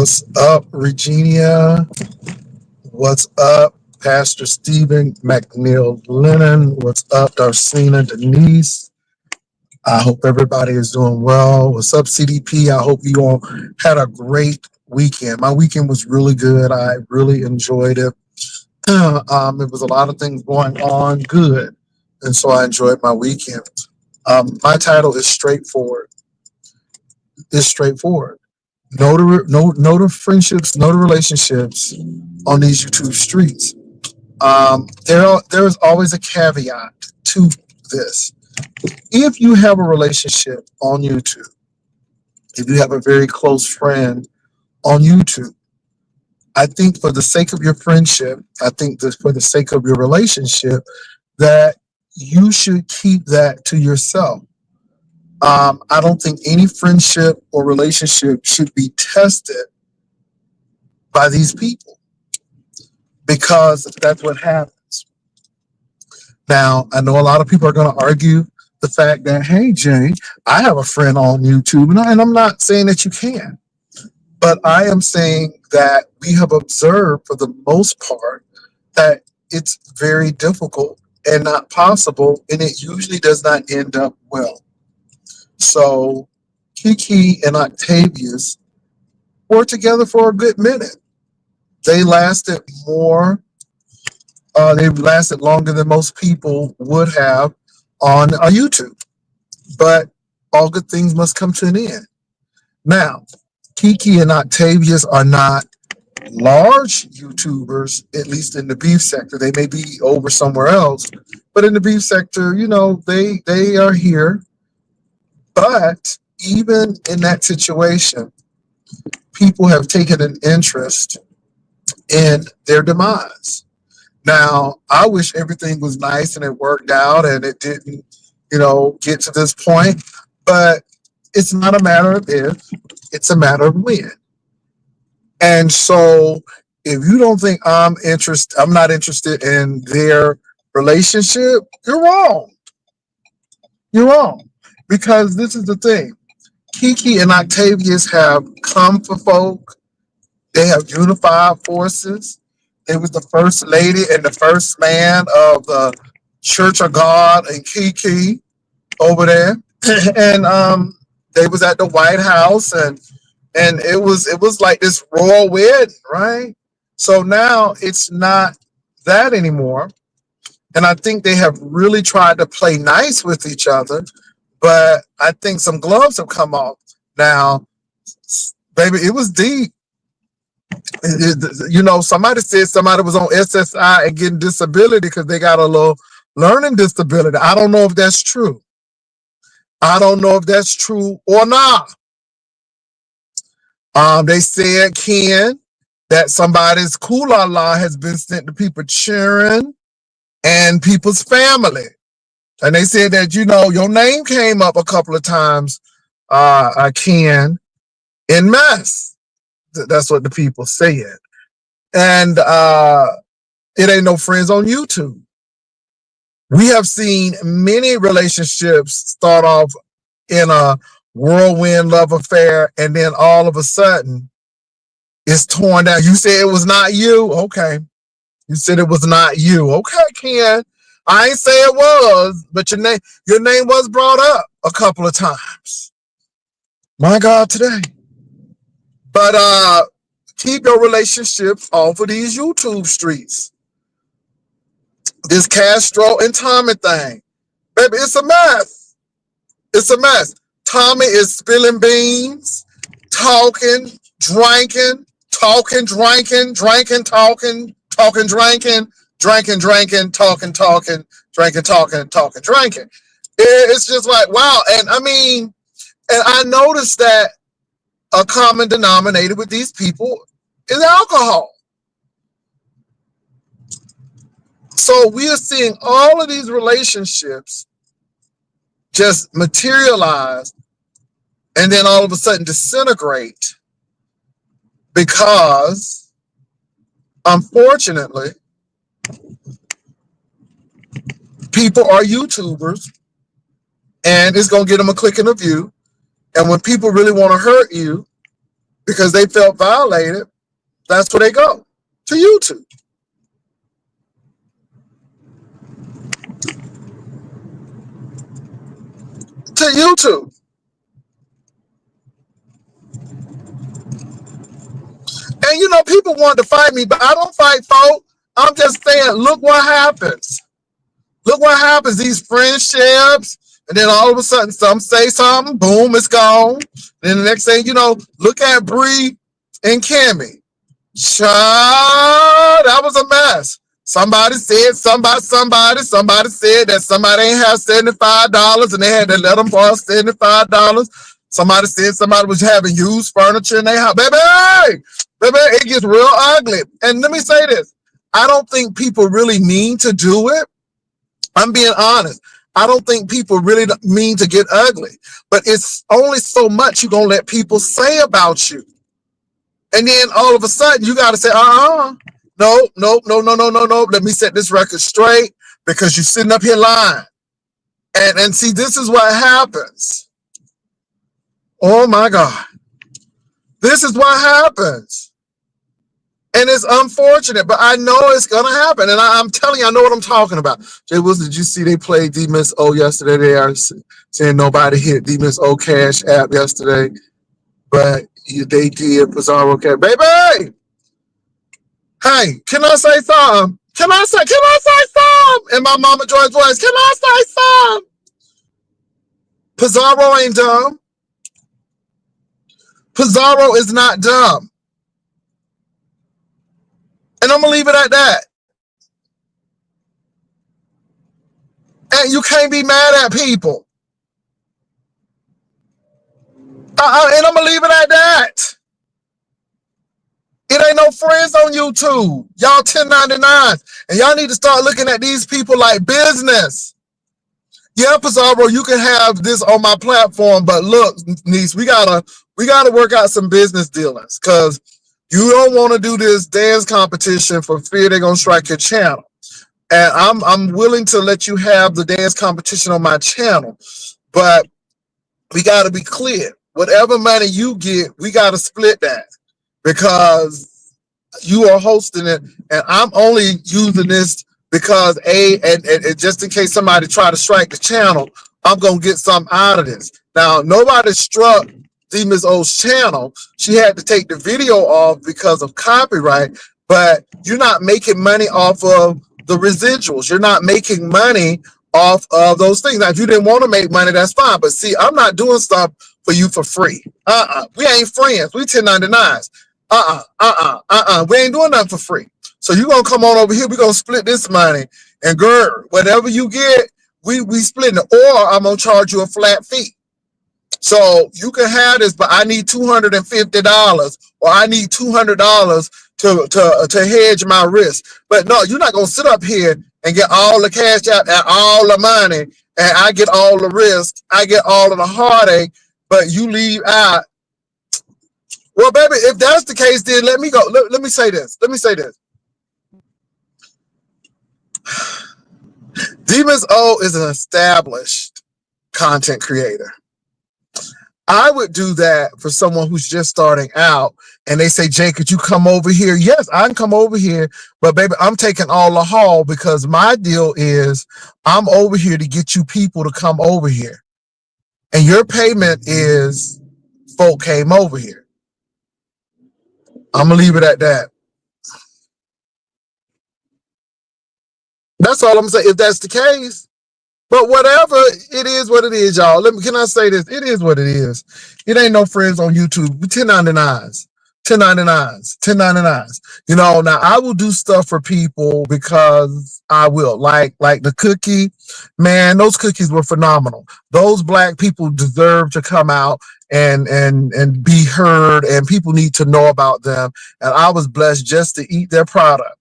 What's up, Regina? What's up, Pastor Stephen McNeil Lennon? What's up, Darcina Denise? I hope everybody is doing well. What's up, CDP? I hope you all had a great weekend. My weekend was really good. I really enjoyed it. It was a lot of things going on, good, and so I enjoyed my weekend. My title is straightforward. It's straightforward. Know the friendships, know the relationships on these YouTube streets. There is always a caveat to this. If you have a relationship on YouTube, if you have a very close friend on YouTube, I think for the sake of your friendship, I think that for the sake of your relationship, that you should keep that to yourself. I don't think any friendship or relationship should be tested by these people because that's what happens. Now, I know a lot of people are going to argue the fact that, hey, Jay, I have a friend on YouTube, and I'm not saying that you can't, but I am saying that we have observed for the most part that it's very difficult and not possible, and it usually does not end up well. So Kiki and Octavius were together for a good minute. They lasted they lasted longer than most people would have on a YouTube. But all good things must come to an end. Now, Kiki and Octavius are not large YouTubers, at least in the beef sector. They may be over somewhere else, but in the beef sector, they are here. But even in that situation, people have taken an interest in their demise. Now, I wish everything was nice and it worked out and it didn't, get to this point. But it's not a matter of if, it's a matter of when. And so if you don't think I'm not interested in their relationship, you're wrong. You're wrong. Because this is the thing. Kiki and Octavius have come for folk. They have unified forces. They was the first lady and the first man of the Church of God and Kiki over there. And they was at the White House and it was like this royal wedding, right? So now it's not that anymore. And I think they have really tried to play nice with each other, but I think some gloves have come off. Now, baby, it was deep. Somebody said somebody was on SSI and getting disability because they got a little learning disability. I don't know if that's true. I don't know if that's true or not. They said, Ken, that somebody's kulala has been sent to people cheering and people's family. And they said that, your name came up a couple of times, Ken, in mess. That's what the people said. And it ain't no friends on YouTube. We have seen many relationships start off in a whirlwind love affair, and then all of a sudden it's torn down. You said it was not you? Okay. You said it was not you. Okay, Ken. I ain't say it was, but your name was brought up a couple of times. My God, today. But keep your relationships off of these YouTube streets. This Castro and Tommy thing. Baby, it's a mess. It's a mess. Tommy is spilling beans, talking, drinking, talking, drinking, drinking, talking, talking, drinking, drinking, drinking, talking, talking, drinking, talking, talking, drinking. It's just like, wow. And I noticed that a common denominator with these people is alcohol. So we are seeing all of these relationships just materialize and then all of a sudden disintegrate because, unfortunately, people are YouTubers and it's going to get them a click and a view. And when people really want to hurt you, because they felt violated, that's where they go, to YouTube. To YouTube. And you know, people want to fight me, but I don't fight, folks. I'm just saying, look what happens. Look what happens. These friendships, and then all of a sudden, some say something, boom, it's gone. Then the next thing you know, look at Bree and Kimmy. Child, that was a mess. Somebody said somebody said that somebody ain't have $75 and they had to let them borrow $75. Somebody said somebody was having used furniture in their house. Baby, it gets real ugly. And let me say this. I don't think people really mean to do it. I'm being honest. I don't think people really mean to get ugly. But it's only so much you're going to let people say about you. And then all of a sudden, you got to say, no. Let me set this record straight because you're sitting up here lying. And see, this is what happens. Oh, my God. This is what happens. And it's unfortunate, but I know it's going to happen. And I'm telling you, I know what I'm talking about. Jay Wilson, did you see they played D-Miss O yesterday? They are saying nobody hit D-Miss O Cash app yesterday. But they did Bizarro Cash. Baby! Hey, can I say something? Can I say something? In my Mama Joy's voice, can I say something? Pizarro ain't dumb. Pizarro is not dumb. And I'm going to leave it at that. And you can't be mad at people. And I'm going to leave it at that. It ain't no friends on YouTube. Y'all 1099s. And y'all need to start looking at these people like business. Yeah, Pizarro, you can have this on my platform, but look, niece, we gotta work out some business dealings because you don't want to do this dance competition for fear they're gonna strike your channel. And I'm willing to let you have the dance competition on my channel, but we gotta be clear. Whatever money you get, we gotta split that because you are hosting it, and I'm only using this because and just in case somebody try to strike the channel, I'm gonna get something out of this. Now, nobody struck D-Miss O's channel. She had to take the video off because of copyright, but you're not making money off of the residuals. You're not making money off of those things. Now, if you didn't want to make money, that's fine. But see, I'm not doing stuff for you for free. We ain't friends. We 1099s. We ain't doing nothing for free. So you gonna come on over here, we're gonna split this money, and girl, whatever you get, we splitting it, or I'm gonna charge you a flat fee. So you can have this, but I need $250 or I need $200 to hedge my risk. But no, you're not gonna sit up here and get all the cash out and all the money, and I get all the risk, I get all of the heartache, but you leave out. Well, baby, if that's the case, then let me go. Let me say this. D-Miss O is an established content creator. I would do that for someone who's just starting out and they say, Jay, could you come over here? Yes, I can come over here, but baby, I'm taking all the haul because my deal is I'm over here to get you people to come over here. And your payment is folk came over here. I'm going to leave it at that. That's all I'm saying, if that's the case. But whatever, it is what it is, y'all. Can I say this? It is what it is. It ain't no friends on YouTube. 1099s. 1099s. You know, now I will do stuff for people because I will. Like the cookie, man, those cookies were phenomenal. Those black people deserve to come out and be heard, and people need to know about them. And I was blessed just to eat their product.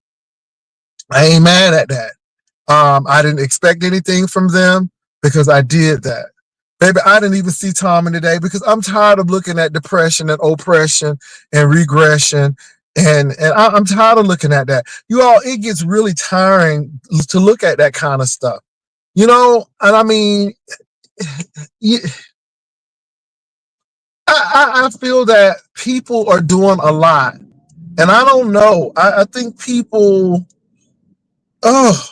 I ain't mad at that. I didn't expect anything from them because I did that. Baby, I didn't even see Tom in today because I'm tired of looking at depression and oppression and regression. And I'm tired of looking at that. You all, it gets really tiring to look at that kind of stuff. You know, and I mean, I feel that people are doing a lot, and I don't know. I think people. Oh,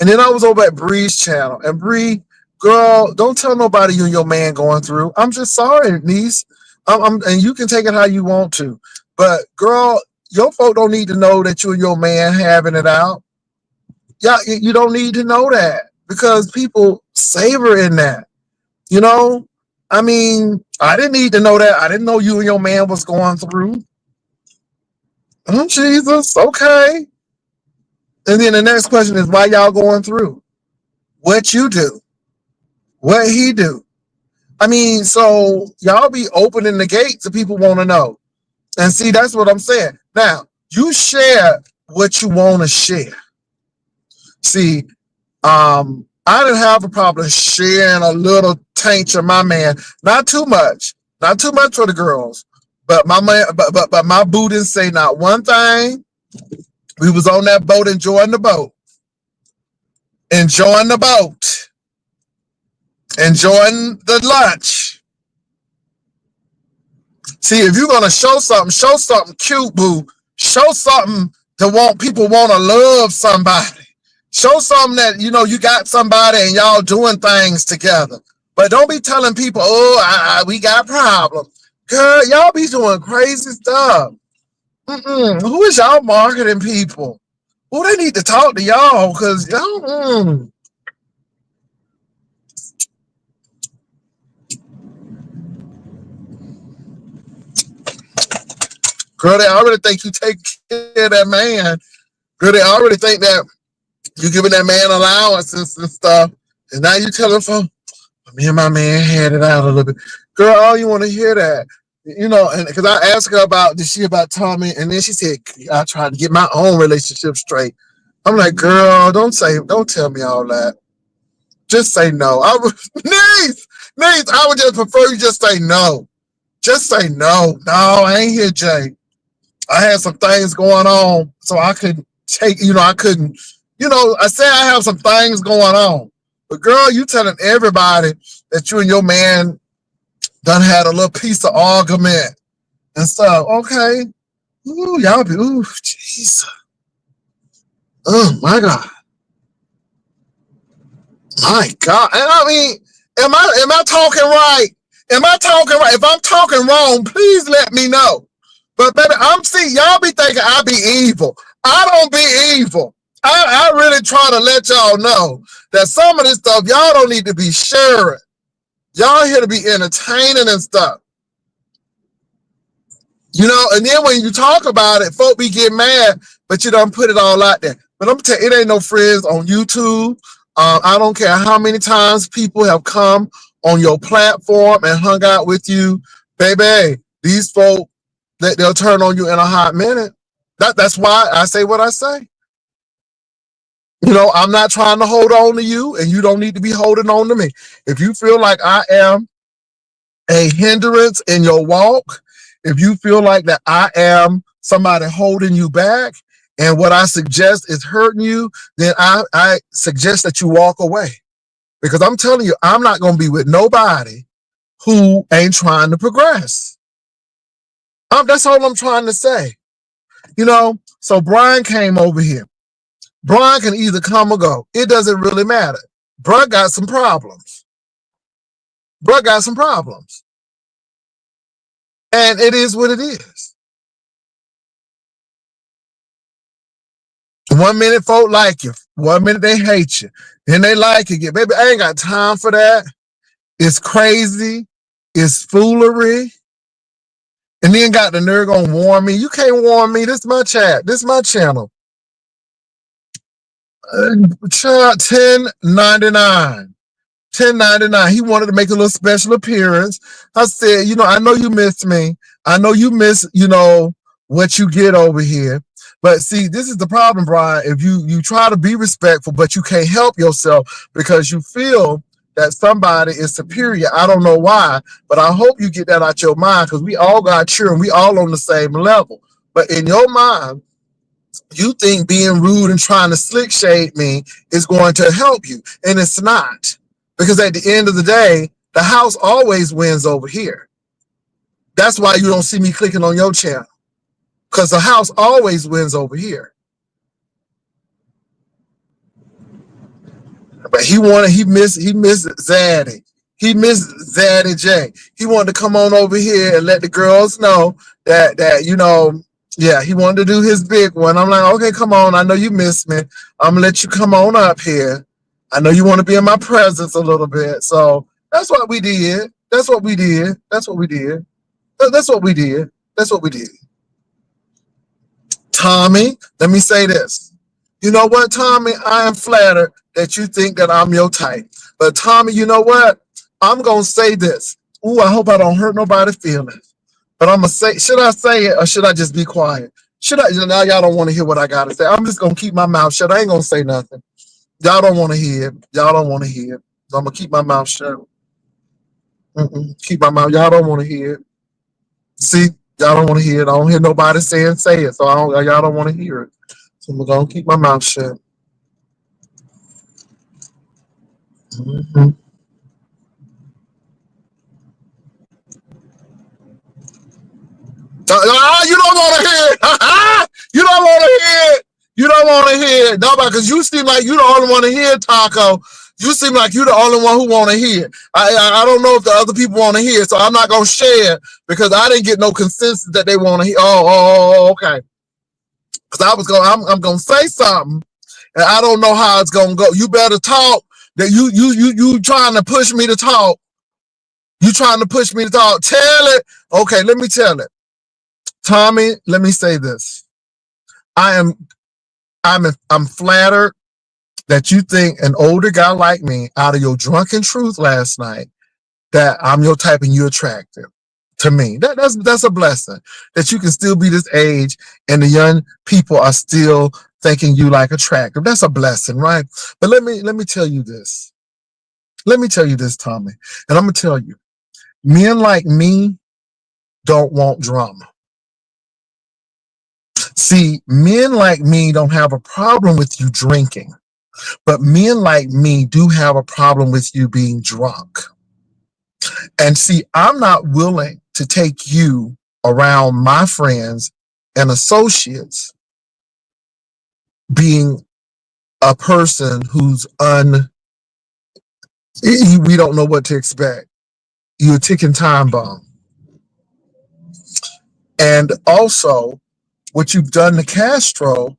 and then I was over at Bree's channel, and Bree, girl, don't tell nobody you and your man going through. I'm just sorry, niece. And you can take it how you want to, but girl, your folk don't need to know that you and your man having it out. Yeah, you don't need to know that because people savor in that. You know, I mean, I didn't need to know that. I didn't know you and your man was going through. Oh, Jesus, okay. And then the next question is why y'all going through? What you do? What he do? I mean, so y'all be opening the gate to people want to know. And see, that's what I'm saying. Now, you share what you want to share. See, I didn't have a problem sharing a little taint of my man. Not too much. Not too much for the girls. But my man, but my boo didn't say not one thing. We was on that boat enjoying the boat. Enjoying the boat. Enjoying the lunch. See, if you're gonna show something cute, boo. Show something to want people want to love somebody. Show something that you know you got somebody and y'all doing things together. But don't be telling people, oh, we got problems. Girl, y'all be doing crazy stuff. Who is y'all marketing people? Who they need to talk to y'all? Because y'all, girl, they already think you take care of that man. Girl, they already think that you giving that man allowances and stuff. And now you telling folks, me and my man had it out a little bit. Girl, all you want to hear that. You know, and because I asked her about this shit about Tommy, and then she said, I tried to get my own relationship straight. I'm like, girl, don't tell me all that. Just say no. Niece, I would just prefer you just say no. Just say no. No, I ain't here, Jay. I had some things going on, so I couldn't take, I couldn't, I said I have some things going on. But girl, you telling everybody that you and your man done had a little piece of argument and stuff. Okay. Ooh, y'all be, jeez. Oh my God. My God. And I mean, am I talking right? Am I talking right? If I'm talking wrong, please let me know. But baby, y'all be thinking I be evil. I don't be evil. I really try to let y'all know that some of this stuff y'all don't need to be sharing. Y'all here to be entertaining and stuff. And then when you talk about it, folk be getting mad, but you don't put it all out there. But I'm telling you, it ain't no friends on YouTube. I don't care how many times people have come on your platform and hung out with you. Baby, these folk, they'll turn on you in a hot minute. That's why I say what I say. I'm not trying to hold on to you, and you don't need to be holding on to me. If you feel like I am a hindrance in your walk, if you feel like that I am somebody holding you back, and what I suggest is hurting you, then I suggest that you walk away. Because I'm telling you, I'm not going to be with nobody who ain't trying to progress. That's all I'm trying to say. So Brian came over here. Brian can either come or go. It doesn't really matter. Bruh got some problems. And it is what it is. 1 minute folk like you. 1 minute they hate you. Then they like you again. Baby, I ain't got time for that. It's crazy. It's foolery. And then got the nerve gonna warn me. You can't warn me. This is my chat. This is my channel. Child 1099. 1099. He wanted to make a little special appearance. I said, I know you miss me. I know you miss, what you get over here. But see, this is the problem, Brian. If you try to be respectful, but you can't help yourself because you feel that somebody is superior. I don't know why, but I hope you get that out your mind because we all got children. We all on the same level. But in your mind, you think being rude and trying to slick shade me is going to help you. And it's not. Because at the end of the day, the house always wins over here. That's why you don't see me clicking on your channel, because the house always wins over here. But he missed Zaddy. He missed Zaddy J. He wanted to come on over here and let the girls know that yeah, he wanted to do his big one. I'm like, okay, come on. I know you miss me. I'm gonna let you come on up here. I know you want to be in my presence a little bit. So that's what we did. That's what we did. That's what we did. That's what we did. That's what we did. Tommy, let me say this. You know what, Tommy? I am flattered that you think that I'm your type. But Tommy, you know what? I'm going to say this. Ooh, I hope I don't hurt nobody's feelings. But I'm going to say, should I say it or should I just be quiet? Now y'all don't want to hear what I got to say. I'm just going to keep my mouth shut. I ain't going to say nothing. Y'all don't want to hear it. Y'all don't want to hear it. So I'm going to keep my mouth shut. Keep my mouth. Y'all don't want to hear it. See? Y'all don't want to hear it. I don't hear nobody saying say it. So y'all don't want to hear it. So I'm going to keep my mouth shut. Mm-hmm. You don't want to hear it. You don't want to hear it. You don't want to hear it. Nobody, because you seem like you the only one to hear it, Taco. You seem like you the only one who want to hear it. I don't know if the other people want to hear it, so I'm not going to share it because I didn't get no consensus that they want to hear. Okay. Because I'm going to say something, and I don't know how it's going to go. You better talk. That you trying to push me to talk. You trying to push me to talk. Tell it. Okay, let me tell it. Tommy, let me say this. I'm flattered that you think an older guy like me, out of your drunken truth last night, that I'm your type and you're attractive to me. That's a blessing that you can still be this age and the young people are still thinking you like attractive. That's a blessing, right? But let me tell you this. Let me tell you this, Tommy, and I'm gonna tell you, men like me don't want drama. See, men like me don't have a problem with you drinking, but men like me do have a problem with you being drunk. And see, I'm not willing to take you around my friends and associates being a person who's we don't know what to expect. You're a ticking time bomb. And also, what you've done to Castro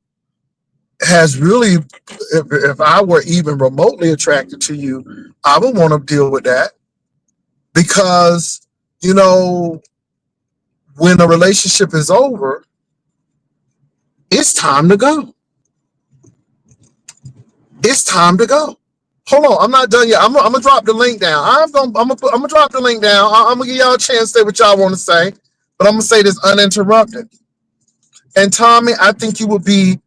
has really, if I were even remotely attracted to you, I would want to deal with that because, when a relationship is over, it's time to go. It's time to go. Hold on, I'm not done yet. I'm gonna drop the link down. I'm gonna drop the link down. I'm gonna give y'all a chance to say what y'all want to say, but I'm gonna say this uninterrupted. And Tommy, I think you would be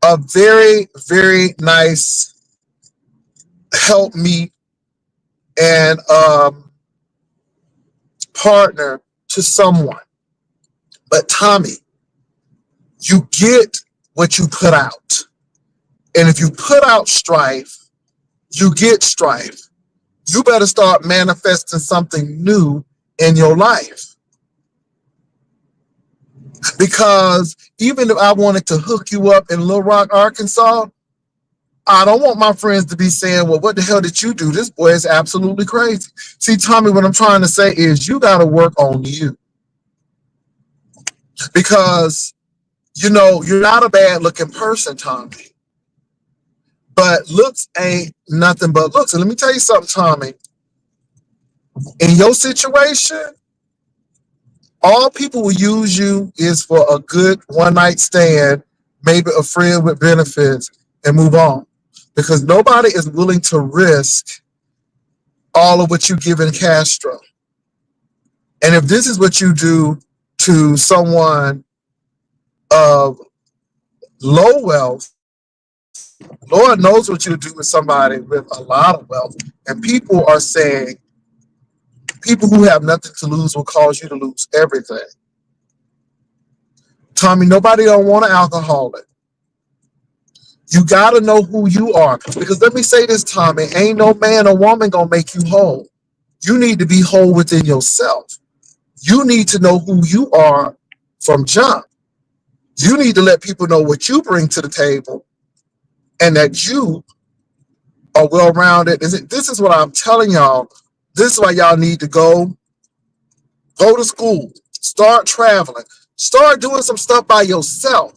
a very, very nice help me and partner to someone. But Tommy, you get what you put out. And if you put out strife, you get strife. You better start manifesting something new in your life. Because even if I wanted to hook you up in Little Rock, Arkansas, I don't want my friends to be saying, well, what the hell did you do? This boy is absolutely crazy. See, Tommy, what I'm trying to say is you got to work on you. Because, you're not a bad looking person, Tommy. But looks ain't nothing but looks. And let me tell you something, Tommy. In your situation, all people will use you is for a good one-night stand, maybe a friend with benefits, and move on. Because nobody is willing to risk all of what you give in Castro. And if this is what you do to someone of low wealth, Lord knows what you do with somebody with a lot of wealth. And people are saying, people who have nothing to lose will cause you to lose everything. Tommy, nobody don't want an alcoholic. You got to know who you are. Because let me say this, Tommy, ain't no man or woman going to make you whole. You need to be whole within yourself. You need to know who you are from jump. You need to let people know what you bring to the table and that you are well-rounded. This is what I'm telling y'all. This is why y'all need to go to school, start traveling, start doing some stuff by yourself.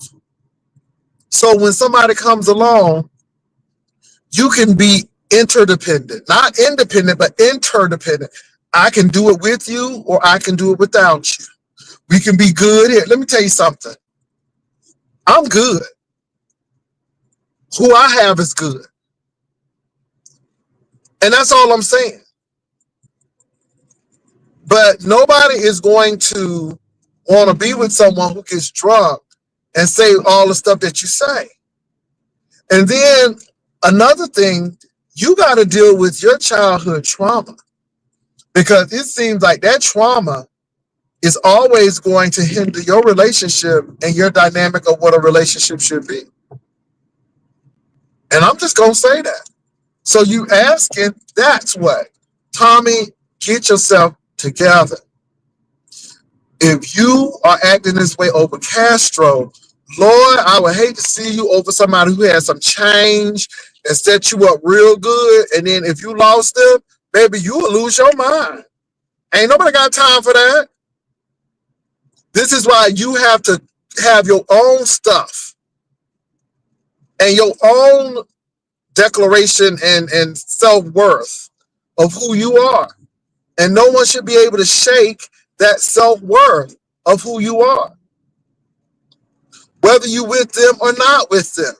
So when somebody comes along, you can be interdependent, not independent, but interdependent. I can do it with you or I can do it without you. We can be good here. Let me tell you something. I'm good. Who I have is good. And that's all I'm saying. But nobody is going to want to be with someone who gets drunk and say all the stuff that you say. And then another thing, you got to deal with your childhood trauma, because it seems like that trauma is always going to hinder your relationship and your dynamic of what a relationship should be. And I'm just going to say that. So you asking, that's what. Tommy, get yourself together. If you are acting this way over Castro, Lord, I would hate to see you over somebody who has some change and set you up real good. And then if you lost them, baby, you will lose your mind. Ain't nobody got time for that. This is why you have to have your own stuff and your own declaration and self-worth of who you are. And no one should be able to shake that self-worth of who you are, whether you with them or not with them.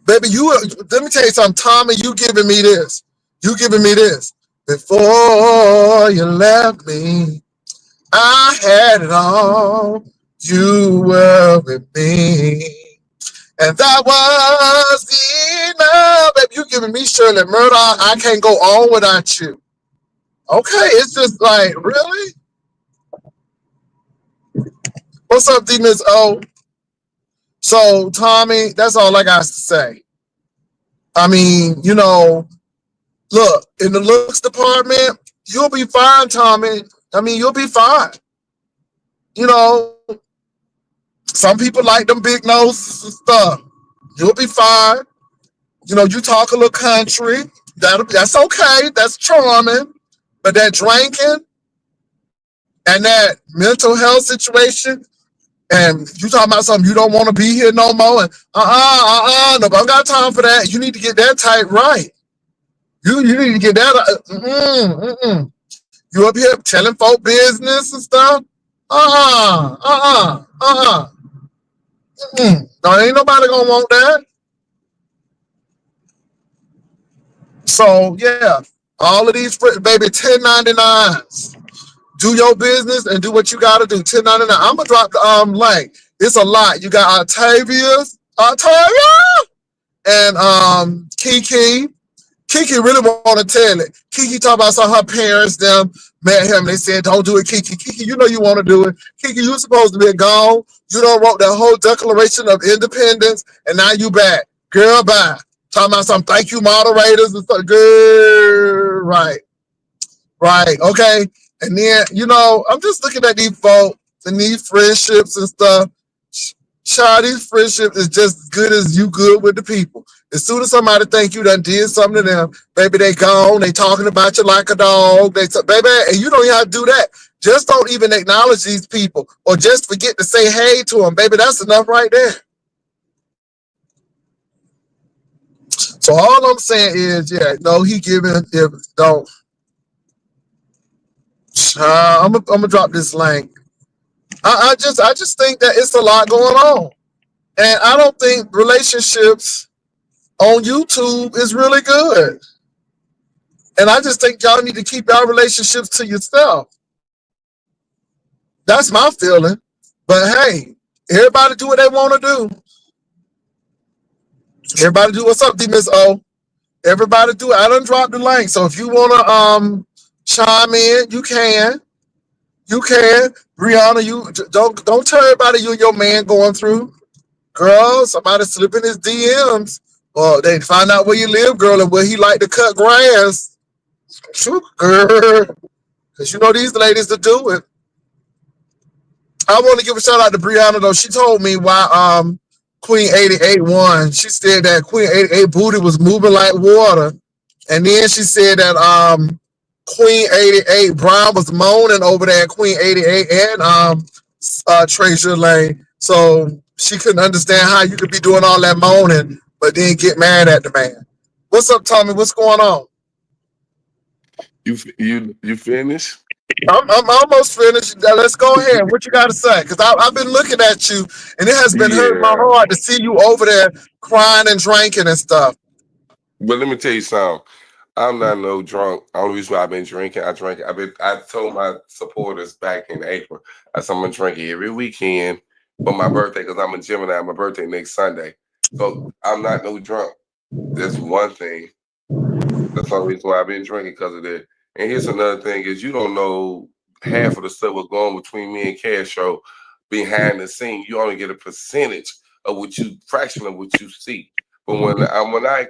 Baby, let me tell you something, Tommy, you giving me this. You giving me this. Before you left me, I had it all. You were with me. And that was enough. Baby, you giving me Shirley Murdoch. I can't go on without you. Okay, it's just like, really? What's up, D Miss O? So, Tommy, that's all I got to say. I mean, look, in the looks department, you'll be fine, Tommy. I mean, you'll be fine. Some people like them big noses and stuff. You'll be fine. You talk a little country. That's okay. That's charming. But that drinking and that mental health situation, and you talking about something you don't want to be here no more, and nobody got time for that. You need to get that tight right. You need to get that. You up here telling folk business and stuff. No, ain't nobody gonna want that. So yeah, all of these baby 1099s. Do your business and do what you gotta do. 1099. I'm gonna drop the link. It's a lot. You got Octavia, and Kiki. Kiki really want to tell it. Kiki talk about some her parents them met him. They said, don't do it, Kiki. Kiki, you know you want to do it. Kiki, you supposed to be gone. You done wrote that whole Declaration of Independence, and now you back. Girl, bye. Talking about some thank you moderators and stuff. Girl, right. Okay. And then, I'm just looking at these folks and these friendships and stuff. Child, these friendships is just as good as you good with the people. As soon as somebody think you done did something to them, baby, they gone. They talking about you like a dog. Baby, and you don't even have to do that. Just don't even acknowledge these people or just forget to say hey to them. Baby, that's enough right there. So all I'm saying is, he giving, don't. I'm gonna drop this link. I just think that it's a lot going on. And I don't think relationships on YouTube is really good. And I just think y'all need to keep y'all relationships to yourself. That's my feeling. But hey, everybody do what they want to do. Everybody do what's up, D Miss O. Everybody do it. I done dropped the link. So if you wanna chime in, you can. You can. Brianna, you don't tell everybody you and your man going through. Girl, somebody slip in his DMs. Or they find out where you live, girl, and where he like to cut grass. Shoot, girl. Because you know these ladies to do it. I want to give a shout out to Brianna though. She told me why Queen 88 won. She said that Queen 88 booty was moving like water. And then she said that Queen 88 Brown was moaning over there at Queen 88 and Treasure Lane. So she couldn't understand how you could be doing all that moaning, but then get mad at the man. What's up, Tommy? What's going on? You finished? I'm almost finished. Now, let's go ahead. What you got to say? Because I've been looking at you, and it has been hurting my heart to see you over there crying and drinking and stuff. But let me tell you something. I'm not no drunk. Only reason why I've been drinking, I told my supporters back in April, I said I'm gonna drink every weekend for my birthday because I'm a Gemini. My birthday next Sunday. So I'm not no drunk. That's one thing. That's the only reason why I've been drinking because of that. And here's another thing is you don't know half of the stuff was going between me and Castro behind the scene. You only get a percentage of fraction of what you see. But when I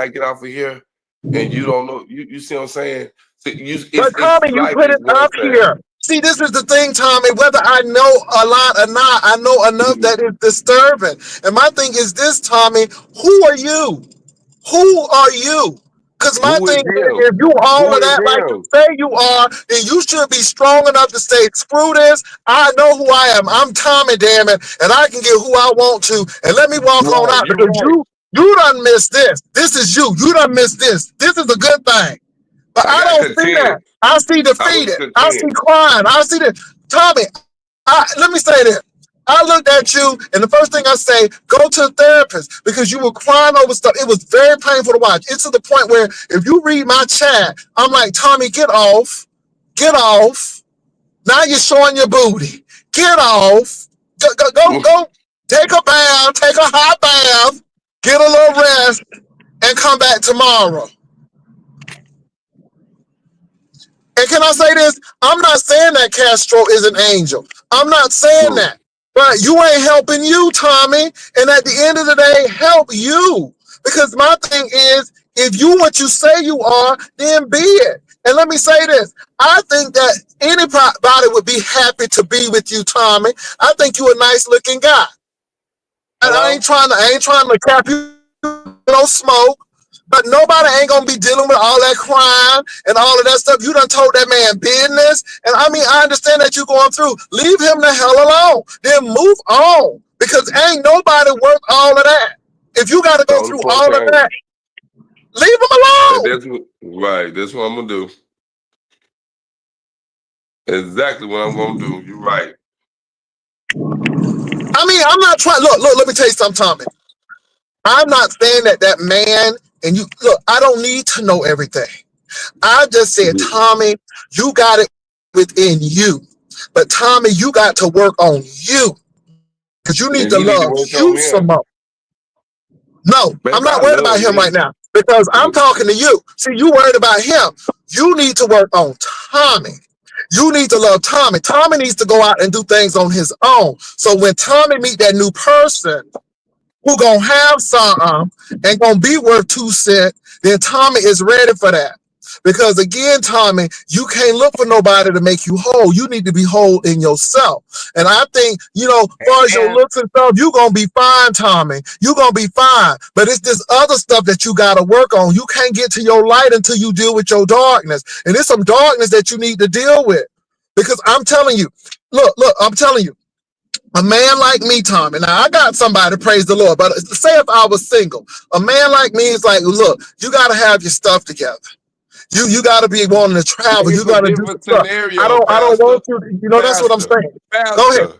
get off of here and you don't know, you see what I'm saying? But Tommy, you put it up here. See, this is the thing, Tommy. Whether I know a lot or not, I know enough that is disturbing. And my thing is this, Tommy. Who are you? Who are you? Because my thing is, if you all of that like you say you are, then you should be strong enough to say, screw this. I know who I am. I'm Tommy, damn it. And I can get who I want to. And let me walk on out because you done missed this. This is you. You done missed this. This is a good thing. But I don't see that. I see defeated. I see crying. I see that. Tommy, let me say this. I looked at you, and the first thing I say, go to a therapist because you were crying over stuff. It was very painful to watch. It's to the point where if you read my chat, I'm like, Tommy, get off. Get off. Now you're showing your booty. Get off. Go. Take a bath. Take a hot bath. Get a little rest, and come back tomorrow. And can I say this? I'm not saying that Castro is an angel. I'm not saying that. But you ain't helping you, Tommy. And at the end of the day, help you. Because my thing is, if you what you say you are, then be it. And let me say this. I think that anybody would be happy to be with you, Tommy. I think you a nice looking guy. And I ain't trying to cap you, no smoke. But nobody ain't gonna be dealing with all that crime and all of that stuff. You done told that man business. And I mean, I understand that you're going through. Leave him the hell alone. Then move on. Because ain't nobody worth all of that. If you gotta go through all of that, leave him alone. That's what I'm gonna do. Exactly what I'm gonna do. You're right. I mean, I'm not trying. Look, let me tell you something, Tommy. I'm not saying that man. And you look, I don't need to know everything. I just said, Tommy, you got it within you. But Tommy, you got to work on you. Because you need to love you some more. No, I'm not worried about him right now. Because I'm talking to you. See, you worried about him. You need to work on Tommy. You need to love Tommy. Tommy needs to go out and do things on his own. So when Tommy meet that new person who gonna have something and gonna be worth 2 cents, then Tommy is ready for that. Because again, Tommy, you can't look for nobody to make you whole. You need to be whole in yourself. And I think, as far as your looks and stuff, you're gonna be fine, Tommy. You're gonna be fine. But it's this other stuff that you gotta work on. You can't get to your light until you deal with your darkness. And there's some darkness that you need to deal with. Because I'm telling you, look, I'm telling you, a man like me, Tommy, now I got somebody, praise the Lord, but say if I was single, a man like me is like, look, you got to have your stuff together. You got to be wanting to travel. You got to do stuff. I don't want you. That's what I'm saying. Go ahead.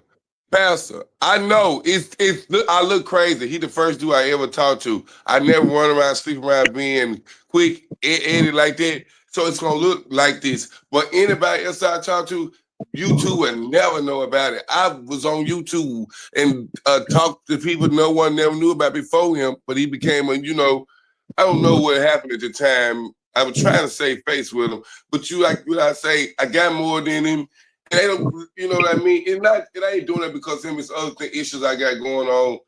Pastor, I know I look crazy. He the first dude I ever talked to. I never run around, sleep around being quick, Eddie like that. So it's going to look like this. But anybody else I talk to, YouTube would never know about it. I was on YouTube and talked to people no one never knew about before him, but he became I don't know what happened at the time. I was trying to save face with him, but like what I say, I got more than him. And they don't, you know what I mean? It ain't doing it because of him. It's other issues I got going on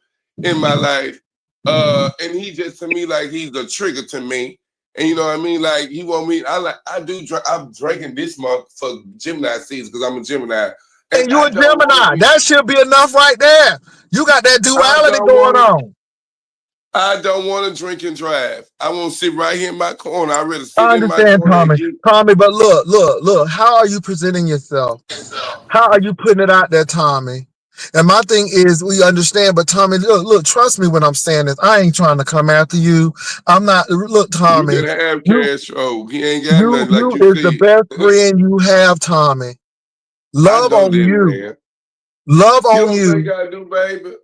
in my life. And he just to me like he's a trigger to me. And you know what I mean? Like you want me? I'm drinking this month for Gemini season because I'm a Gemini, and And you I a don't want to Gemini. be. That should be enough right there. You got that I duality don't going want to. on. I don't want to drink and drive. I want to sit right here in my corner. I'd rather sit I in my understand, corner and Tommy. get. Tommy, but look. How are you presenting yourself? How are you putting it out there, Tommy? And my thing is, we understand, but Tommy, look, trust me when I'm saying this. I ain't trying to come after you. I'm not. Look, You Tommy, can have you, Castro. He ain't got you, nothing like you you is the best said. friend you have, Tommy. I Love know on that, you. man. Love You on don't think you. I do, baby?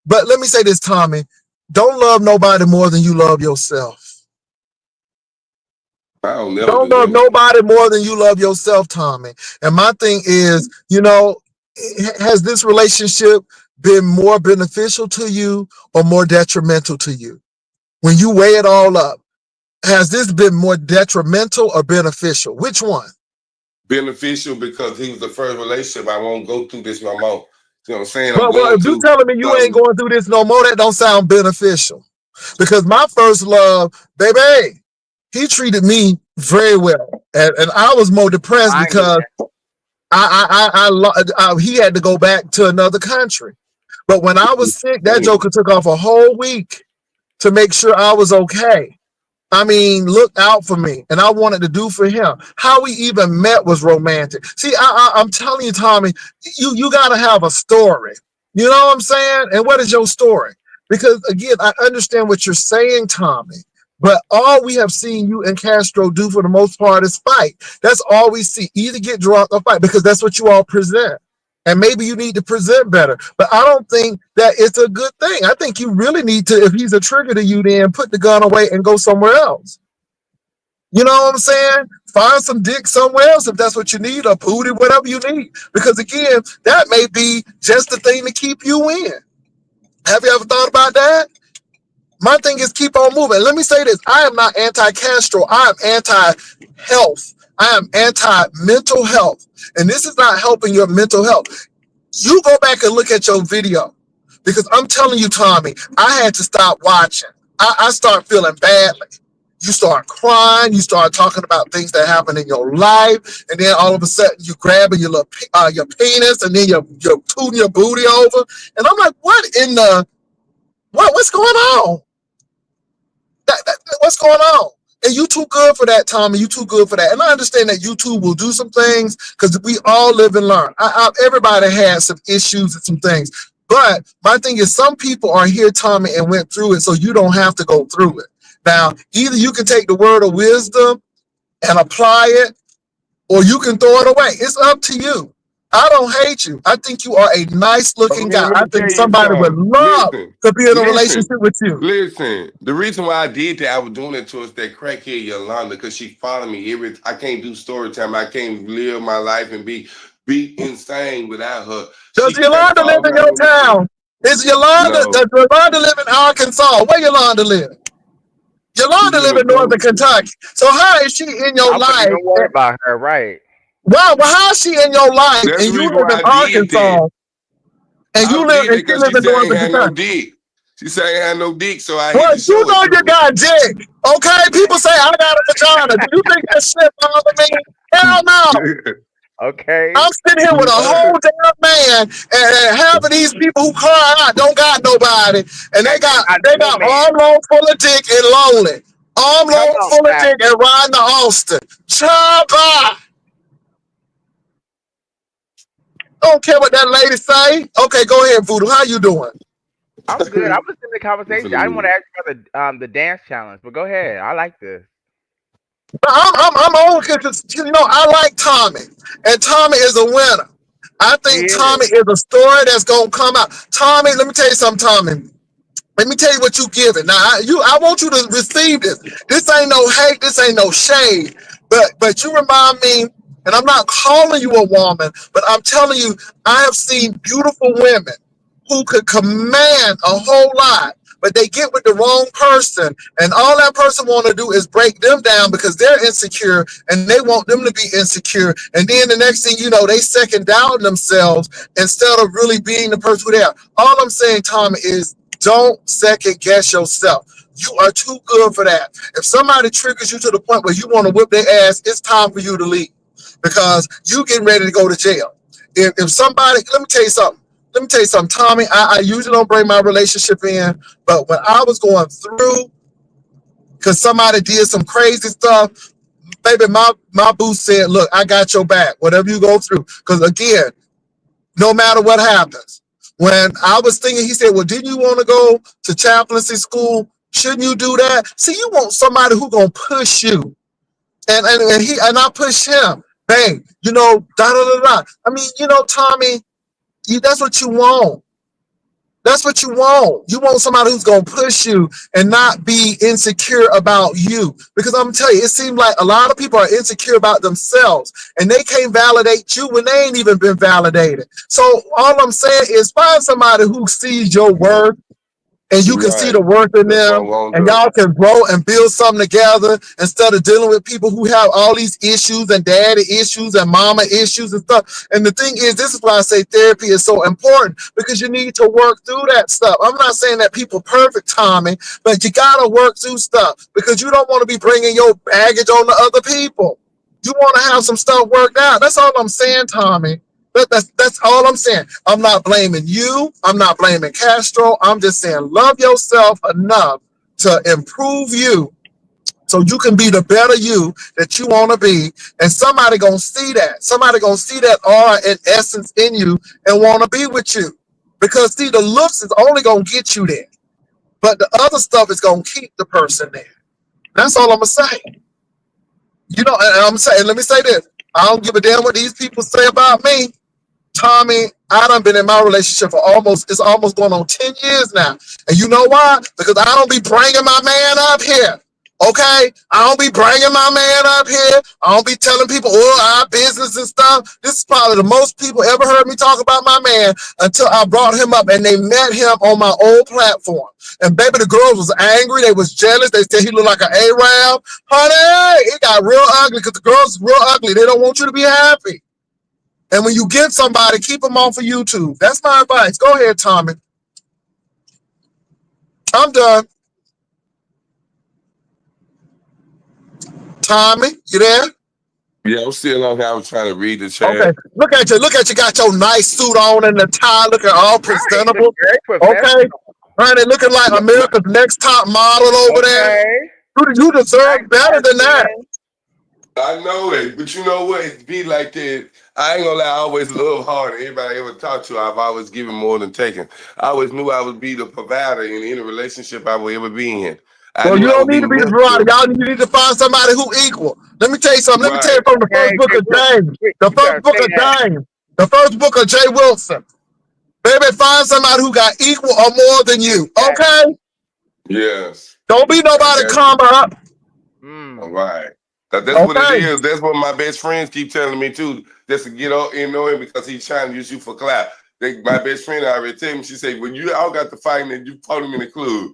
But let me say this, Tommy. Don't love nobody more than you love yourself. I don't never Don't do love that. nobody more than you love yourself, Tommy. And my thing is, has this relationship been more beneficial to you or more detrimental to you? When you weigh it all up, has this been more detrimental or beneficial? Which one? Beneficial because he was the first relationship. I won't go through this no more. You know what I'm saying? I'm Well, going if you to telling me you ain't some. going through this no more, that don't sound beneficial. Because my first love, baby, he treated me very well, and I was more depressed I ain't do because that. he had to go back to another country. But when I was sick, that Damn. joker took off a whole week to make sure I was okay. I mean, look out for me, and I wanted to do for him. How we even met was romantic. See, I'm telling you, Tommy, you got to have a story. You know what I'm saying? And what is your story? Because again, I understand what you're saying, Tommy. But all we have seen you and Castro do for the most part is fight. That's all we see. Either get drunk or fight because that's what you all present. And maybe you need to present better. But I don't think that it's a good thing. I think you really need to, if he's a trigger to you, then put the gun away and go somewhere else. You know what I'm saying? Find some dick somewhere else if that's what you need, or booty, whatever you need. Because again, that may be just the thing to keep you in. Have you ever thought about that? My thing is keep on moving. Let me say this. I am not anti-Castro. I am anti-health. I am anti-mental health. And this is not helping your mental health. You go back and look at your video. Because I'm telling you, Tommy, I had to stop watching. I start feeling badly. You start crying. You start talking about things that happen in your life, and then all of a sudden you grabbing your little, your penis, and then you're tooting your booty over. And I'm like, what in the what's going on? What's going on? And you too good for that, Tommy. You too good for that. And I understand that YouTube will do some things because we all live and learn. Everybody has some issues and some things. But my thing is, some people are here, Tommy, and went through it, so you don't have to go through it. Now, either you can take the word of wisdom and apply it, or you can throw it away. It's up to you. I don't hate you. I think you are a nice But looking man, guy. let I me think tell you somebody would something. love Listen, to be in a listen, relationship with you. listen. The reason why I did that, I was doing it towards that crackhead Yolanda because she followed me every. I can't do story time. I can't live my life and be insane without her. Does She kept Yolanda live following in me. I your went to town? Does no. Yolanda live in Arkansas? Where Yolanda live? She Yolanda live live in in northern Covington. Kentucky. So how is she in your I wouldn't life? even worry about her, right? Well, how is she in your life That's and the you reason live why in I did that. Arkansas and I you live did and that she because live she in said I ain't northern had no Kentucky? dick. She said I ain't had no dick, so I had Well, to you show it know to you got dick. Okay? People say I got a vagina. Do you think that shit bother me? Hell no. her. Okay. I'm sitting here with a whole damn man, and half of these people who cry out don't got nobody, and they That got got they no got man. arm load full of dick and lonely, arm Come load on, full of dick Pastor. and riding to Austin. Chopper. Don't care what that lady say. Okay, go ahead, Voodoo. How you doing? I'm good. I was in the I'm conversation. I feeling didn't want to me. ask you about the dance challenge, but go ahead. I like this. I'm on because I like Tommy, and Tommy is a winner. I He think is. Tommy is a story that's gonna come out. Tommy, let me tell you something, Tommy. Let me tell you what you giving. Now, I want you to receive this. This ain't no hate. This ain't no shade. But you remind me, and I'm not calling you a woman, but I'm telling you, I have seen beautiful women who could command a whole lot, but they get with the wrong person, and all that person want to do is break them down because they're insecure, and they want them to be insecure. And then the next thing you know, they second down themselves instead of really being the person who they are. All I'm saying, Tom, is don't second guess yourself. You are too good for that. If somebody triggers you to the point where you want to whip their ass, it's time for you to leave because you getting ready to go to jail. If somebody, let me tell you something. Let me tell you something, Tommy. I usually don't bring my relationship in, but when I was going through, because somebody did some crazy stuff, baby, my boo said, look, I got your back, whatever you go through. Because again, no matter what happens. When I was thinking, he said, well, didn't you want to go to chaplaincy school? Shouldn't you do that? See, you want somebody who gonna push you. And I push him. Bang, da da da da. I mean, Tommy, that's what you want. That's what you want. You want somebody who's going to push you and not be insecure about you. Because I'm telling you, it seems like a lot of people are insecure about themselves and they can't validate you when they ain't even been validated. So all I'm saying is find somebody who sees your worth and you can see Right. the worth in That's what them I'm gonna and do. y'all can grow and build something together instead of dealing with people who have all these issues and daddy issues and mama issues and stuff. And the thing is, this is why I say therapy is so important because you need to work through that stuff. I'm not saying that people perfect, Tommy, but you got to work through stuff because you don't want to be bringing your baggage on to other people. You want to have some stuff worked out. That's all I'm saying, Tommy. That's all I'm saying. I'm not blaming you. I'm not blaming Castro. I'm just saying love yourself enough to improve you so you can be the better you that you want to be. And somebody going to see that. Somebody going to see that aura and essence in you and want to be with you. Because, see, the looks is only going to get you there. But the other stuff is going to keep the person there. That's all I'm going to say. And I'm saying, let me say this. I don't give a damn what these people say about me. Tommy, I done been in my relationship for it's almost going on 10 years now. And you know why? Because I don't be bringing my man up here. Okay? I don't be bringing my man up here. I don't be telling people, our business and stuff. This is probably the most people ever heard me talk about my man until I brought him up and they met him on my old platform. And baby, the girls was angry. They was jealous. They said he looked like an Arab. Honey, it got real ugly because the girls is real ugly. They don't want you to be happy. And when you get somebody, keep them off of YouTube. That's my advice. Go ahead, Tommy. I'm done. Tommy, you there? Yeah, I'm still on here. I was trying to read the chat. Okay. Look at you. Got your nice suit on and the tie looking all presentable. Okay. Honey, looking like America's Next Top Model over there. You deserve better than that. I know it, but you know what? It be like that. I ain't gonna lie, I always love hard. Everybody I ever talked to, I've always given more than taken. I always knew I would be the provider in any relationship I would ever be in. Well, you don't need to be the provider. Y'all need to find somebody who equal. Let me tell you something. Let me tell you from the first book of James. The first book of James. The first book of Jay Wilson. Baby, find somebody who got equal or more than you. Okay? Yes. Don't be nobody come up. All right. That's what it is. That's what my best friends keep telling me too. Just to get on and know him because he's trying to use you for clout. My best friend already told me, she said, when you all got to fighting and you fought him in the club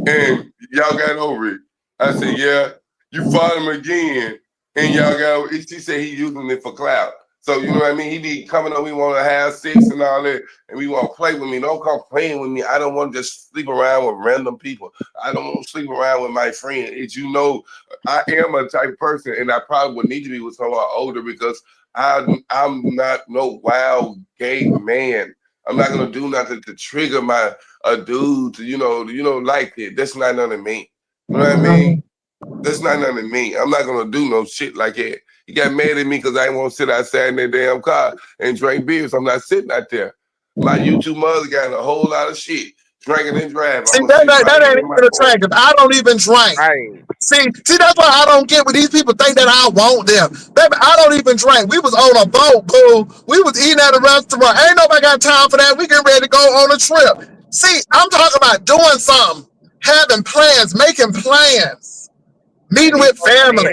and y'all got over it. I said, yeah, you fought him again and y'all got over it. She said he using it for clout. So you know what I mean? He be coming on, we want to have sex and all that, and we want to play with me. Don't come playing with me. I don't want to just sleep around with random people. I don't want to sleep around with my friend. As you know, I am a type of person, and I probably would need to be with someone older because I'm not no wild gay man. I'm not gonna do nothing to trigger a dude to like it. That's not nothing to me. You know what I mean? That's not nothing to me. I'm not gonna do no shit like that. He got mad at me because I didn't want to sit outside in that damn car and drink beers. I'm not sitting out there. My YouTube mother got in a whole lot of shit, drinking and driving. See, that ain't even attractive. I don't even drink. Right. See, that's why I don't get what these people think that I want them. Baby, I don't even drink. We was on a boat, boo. We was eating at a restaurant. Ain't nobody got time for that. We getting ready to go on a trip. See, I'm talking about doing something, having plans, making plans. Meeting with family.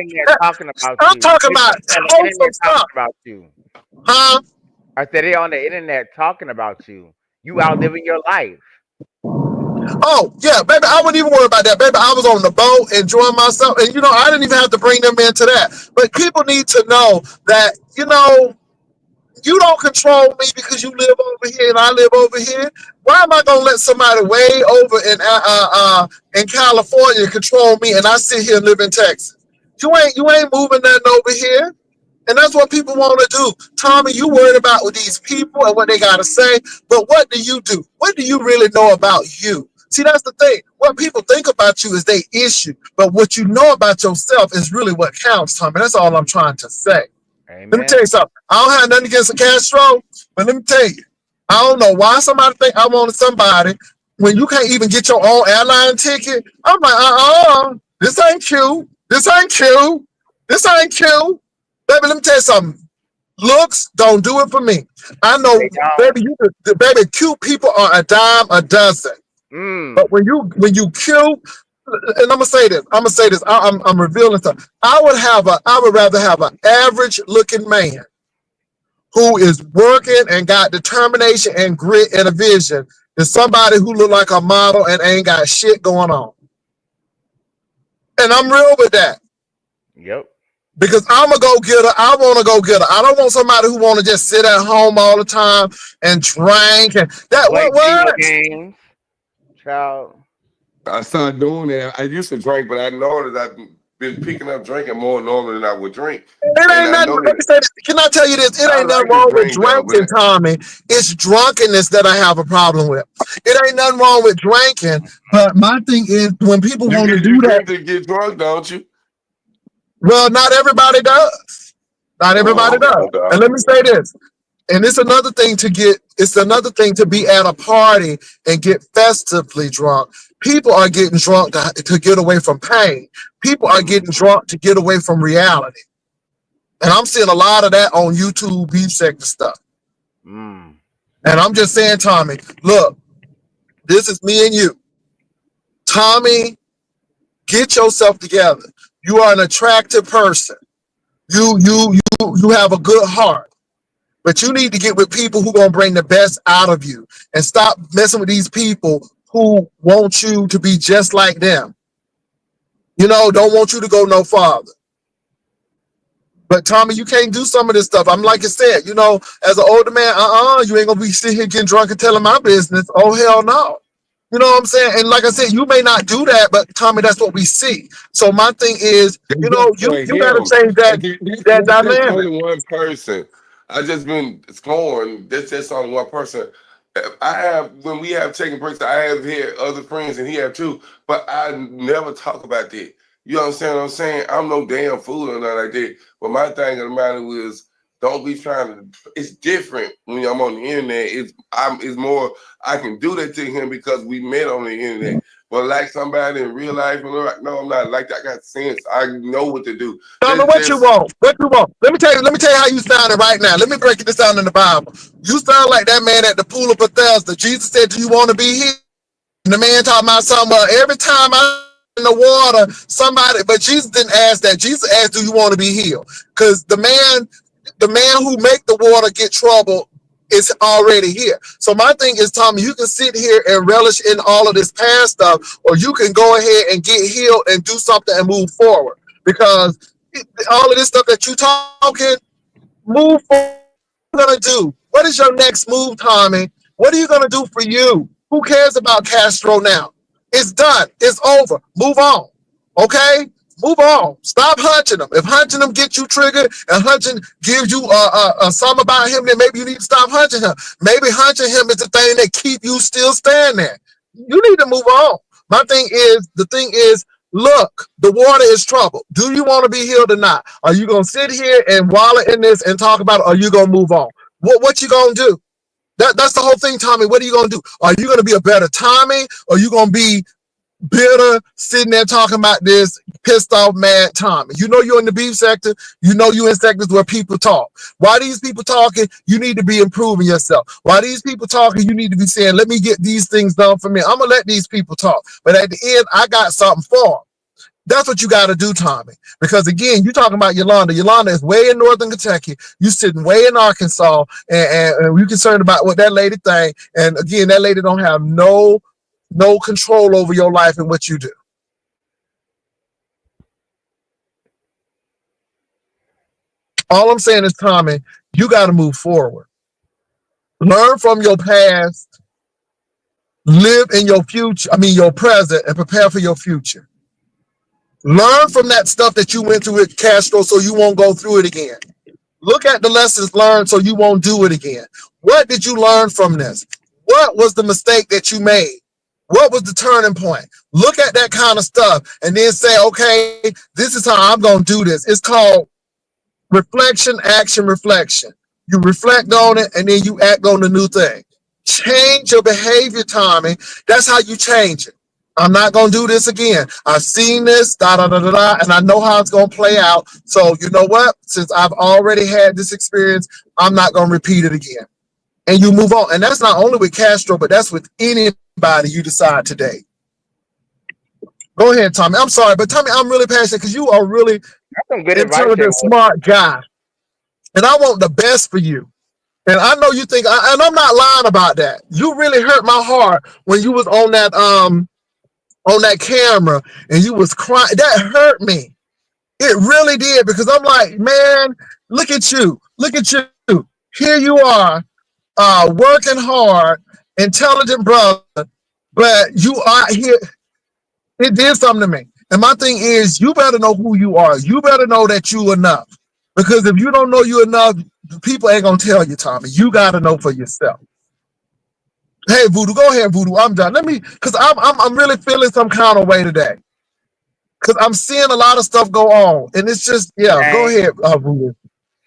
I'm talking about wholesome stuff. About you. Huh? I said they on the internet talking about you. You out living your life. Oh, yeah, baby, I wouldn't even worry about that. Baby, I was on the boat enjoying myself. And, I didn't even have to bring them into that. But people need to know that, you don't control me because you live over here and I live over here. Why am I gonna let somebody way over in California control me, and I sit here and live in Texas? You ain't moving nothing over here. And that's what people want to do. Tommy, you worried about with these people and what they got to say, but what do you do? What do you really know about you? See, that's the thing. What people think about you is they issue, but what you know about yourself is really what counts, Tommy. That's all I'm trying to say. Let me tell Amen. you something. I don't have nothing against Castro, but let me tell you, I don't know why somebody think I wanted somebody when you can't even get your own airline ticket. I'm like, this ain't cute. This ain't cute. This ain't cute. Baby, let me tell you something. Looks don't do it for me. I know, They don't. baby, baby, cute people are a dime a dozen. But Mm. when you cute, and I'm gonna say this, I'm revealing stuff. I would rather have an average looking man who is working and got determination and grit and a vision than somebody who look like a model and ain't got shit going on. And I'm real with that. Yep. Because I'm a go getter. I want to go getter. I don't want somebody who want to just sit at home all the time and drink and that. Play video What? games, child. I started doing that. I used to drink, but I noticed I've been picking up drinking more normally than I would drink. It And ain't I nothing. know Let me that say this. Can I tell you this? It I ain't nothing like to wrong with drink though, drinking, but Tommy. It's drunkenness that I have a problem with. It ain't nothing wrong with drinking, but my thing is when people want to you do that. drink to get drunk, don't you? Well, not everybody does. Not everybody Oh, does. okay. And let me say this. And it's another thing to get. It's another thing to be at a party and get festively drunk. People are getting drunk to get away from pain. People are getting drunk to get away from reality. And I'm seeing a lot of that on YouTube beef sector stuff. Mm. And I'm just saying, Tommy, look, this is me and you. Tommy, get yourself together. You are an attractive person. You have a good heart. But you need to get with people who gonna bring the best out of you and stop messing with these people who want you to be just like them. Don't want you to go no farther. But Tommy, you can't do some of this stuff. I'm like I said, as an older man, you ain't gonna be sitting here getting drunk and telling my business. Oh hell no. You know what I'm saying? And like I said, you may not do that, but Tommy, that's what we see. So my thing is, That's just you for you gotta him. change that And that that's just dynamic. only one person. I just been scoring. That's just only one person. I have when we have taken breaks. I have here other friends, and he have too. But I never talk about that. You understand what I'm saying? I'm no damn fool or nothing like that. But my thing of the matter was, don't be trying to. It's different when I'm on the internet. It's more. I can do that to him because we met on the internet. But like somebody in real life, and like, no, I'm not like that. I got sense. I know what to do. Tommy, That's what you just want? What you want? Let me tell you how you sounding right now. Let me break this down in the Bible. You sound like that man at the pool of Bethesda. Jesus said, "Do you want to be healed?" And the man talking about something. Well, every time I in the water, somebody, but Jesus didn't ask that. Jesus asked, "Do you want to be healed?" Because the man who make the water get trouble is already here. So my thing is, Tommy, you can sit here and relish in all of this past stuff, or you can go ahead and get healed and do something and move forward. Because all of this stuff that you talking, move forward. What are you gonna do? What is your next move, Tommy? What are you gonna do for you? Who cares about Castro now? It's done. It's over. Move on. Okay? Move on. Stop hunting them. If hunting them gets you triggered and hunting gives you something about him, then maybe you need to stop hunting him. Maybe hunting him is the thing that keep you still standing there. You need to move on. The thing is, look, the water is troubled. Do you want to be healed or not? Are you gonna sit here and wallow in this and talk about it, or are you gonna move on? What you gonna do? That's the whole thing, Tommy. What are you gonna do? Are you gonna be a better Tommy, or are you gonna be bitter, sitting there talking about this, pissed off, mad Tommy? You know you're in the beef sector. You know you in sectors where people talk. Why these people talking? You need to be improving yourself. Why these people talking? You need to be saying, let me get these things done for me. I'm gonna let these people talk. But at the end, I got something for them. That's what you got to do, Tommy. Because again, you talking about Yolanda. Yolanda is way in northern Kentucky. You sitting way in Arkansas, and you concerned about what that lady think. And again, that lady don't have no control over your life and what you do. All I'm saying is, Tommy, you got to move forward. Learn from your past Live in your future, your present, and prepare for your future. Learn from that stuff that you went through with Castro so you won't go through it again. Look at the lessons learned so you won't do it again. What did you learn from this? What was the mistake that you made? What was the turning point? Look at that kind of stuff and then say, okay, this is how I'm going to do this. It's called reflection, action, reflection. You reflect on it and then you act on the new thing. Change your behavior, Tommy. That's how you change it. I'm not going to do this again. I've seen this, da da da da da, and I know how it's going to play out. So, you know what? Since I've already had this experience, I'm not going to repeat it again. And you move on. And that's not only with Castro, but that's with anybody you decide today. Go ahead, Tommy. I'm sorry, but Tommy, I'm really passionate because you are really That's some good advice there. intelligent, smart guy. And I want the best for you. And I know you think, and I'm not lying about that. You really hurt my heart when you was on that camera and you was crying. That hurt me. It really did, because I'm like, man, look at you. Look at you. Here you are, working hard, intelligent brother, but you are here. It did something to me. And my thing is, you better know who you are. You better know that you enough. Because if you don't know you enough, people ain't gonna tell you, Tommy. You gotta know for yourself. Hey, Voodoo, go ahead, Voodoo. I'm done. Because I'm really feeling some kind of way today. Because I'm seeing a lot of stuff go on, and it's just, yeah. Go ahead, Voodoo.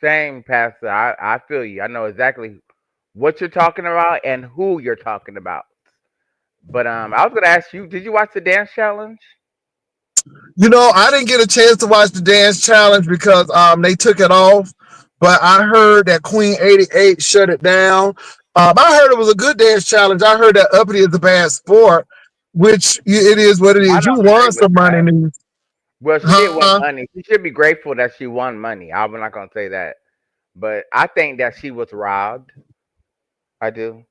Same, Pastor. I feel you. I know exactly what you're talking about and who you're talking about. But I was gonna ask you, did you watch the dance challenge? I didn't get a chance to watch the dance challenge because they took it off. But I heard that Queen 88 shut it down. I heard it was a good dance challenge. I heard that uppity is a bad sport, which it is what it I is. You don't agree won with some money. that. Well, she did win Huh? money. She should be grateful that she won money. I'm not gonna say that, but I think that she was robbed. I do.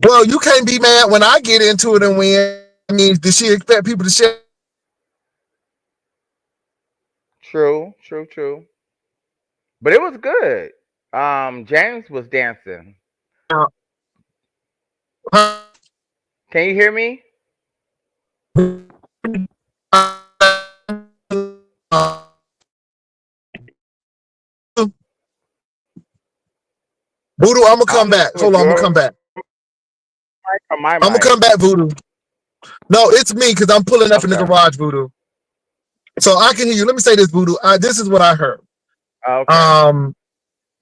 Well, you can't be mad when I get into it and win. I mean, did she expect people to share? True, true, true. But it was good. James was dancing. Can you hear me? Voodoo, I'm gonna I come don't know back. if it was Hold on, I'm gonna your come back. mic or my I'm gonna mic. come back, Voodoo. No, it's me because I'm pulling up in the Okay. garage, Voodoo. So I can hear you. Let me say this, Voodoo. This is what I heard. Okay.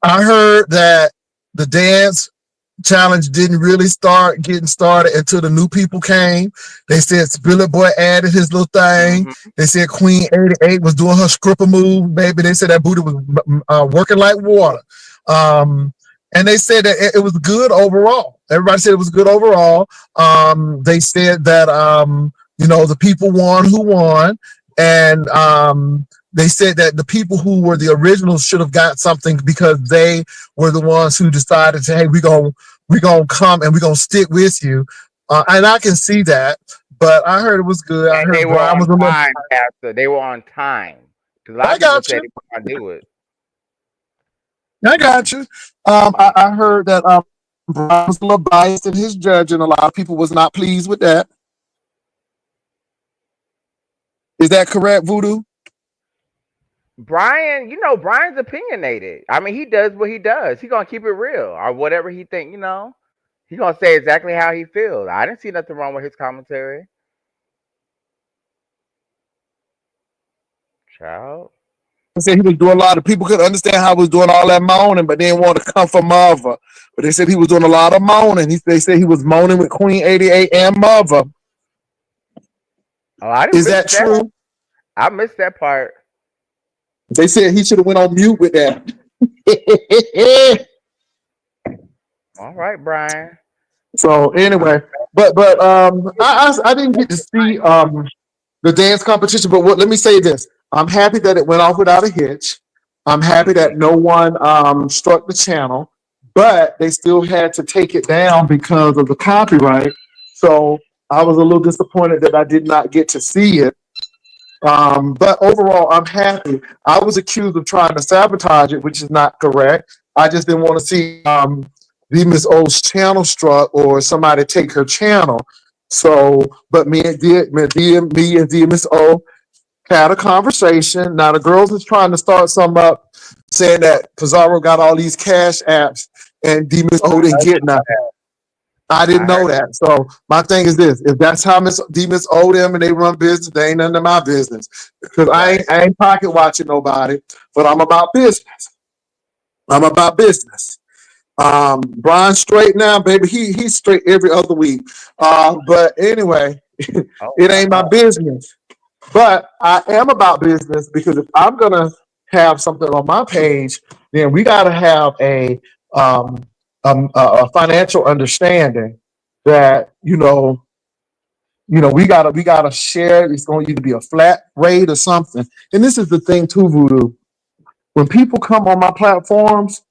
I heard that the dance challenge didn't really start getting started until the new people came. They said Spiller Boy added his little thing. Hmm. They said Queen 88 was doing her stripper move, baby. They said that booty was working like water. And they said that it was good overall. Everybody said it was good overall. They said that the people won who won, and they said that the people who were the originals should have got something because they were the ones who decided to, hey, we're gonna come and we're gonna stick with you. And I can see that, but I heard it was good. I And they heard were Brian on was a little. time, Pastor. They were on time. Because a lot I of people got said you. they were gonna do it. I got you. I heard that Brian was a little biased in his judging. A lot of people was not pleased with that. Is that correct, Voodoo? Brian, Brian's opinionated. I mean, he does what he does. He gonna keep it real or whatever he think. He gonna say exactly how he feels. I didn't see nothing wrong with his commentary. Child. They said he was doing a lot of people couldn't understand how he was doing all that moaning, but they didn't want to come from Mother. But they said he was doing a lot of moaning. They said he was moaning with Queen 88 and Mother. Oh, I didn't Is miss that that. true? I missed that part. They said he should have went on mute with that. All right, Brian. So anyway, but I didn't get to see the dance competition. But let me say this: I'm happy that it went off without a hitch. I'm happy that no one struck the channel, but they still had to take it down because of the copyright. So I was a little disappointed that I did not get to see it. But overall, I'm happy. I was accused of trying to sabotage it, which is not correct. I just didn't want to see D Miss O's channel struck or somebody take her channel. So, but me and D Miss O had a conversation. Now the girls is trying to start some up, saying that Pizarro got all these cash apps and D Miss O didn't get nothing. I didn't I heard know that. So my thing is this: if that's how Miss D Miss owe them and they run business, they ain't none of my business. Because right. I ain't pocket watching nobody, but I'm about business. I'm about business. Brian straight now, baby. He's straight every other week. But anyway, Oh it ain't my wow. business. But I am about business because if I'm gonna have something on my page, then we gotta have um, a financial understanding that we gotta share. It's gonna either be a flat rate or something. And this is the thing too, Voodoo. When people come on my platforms,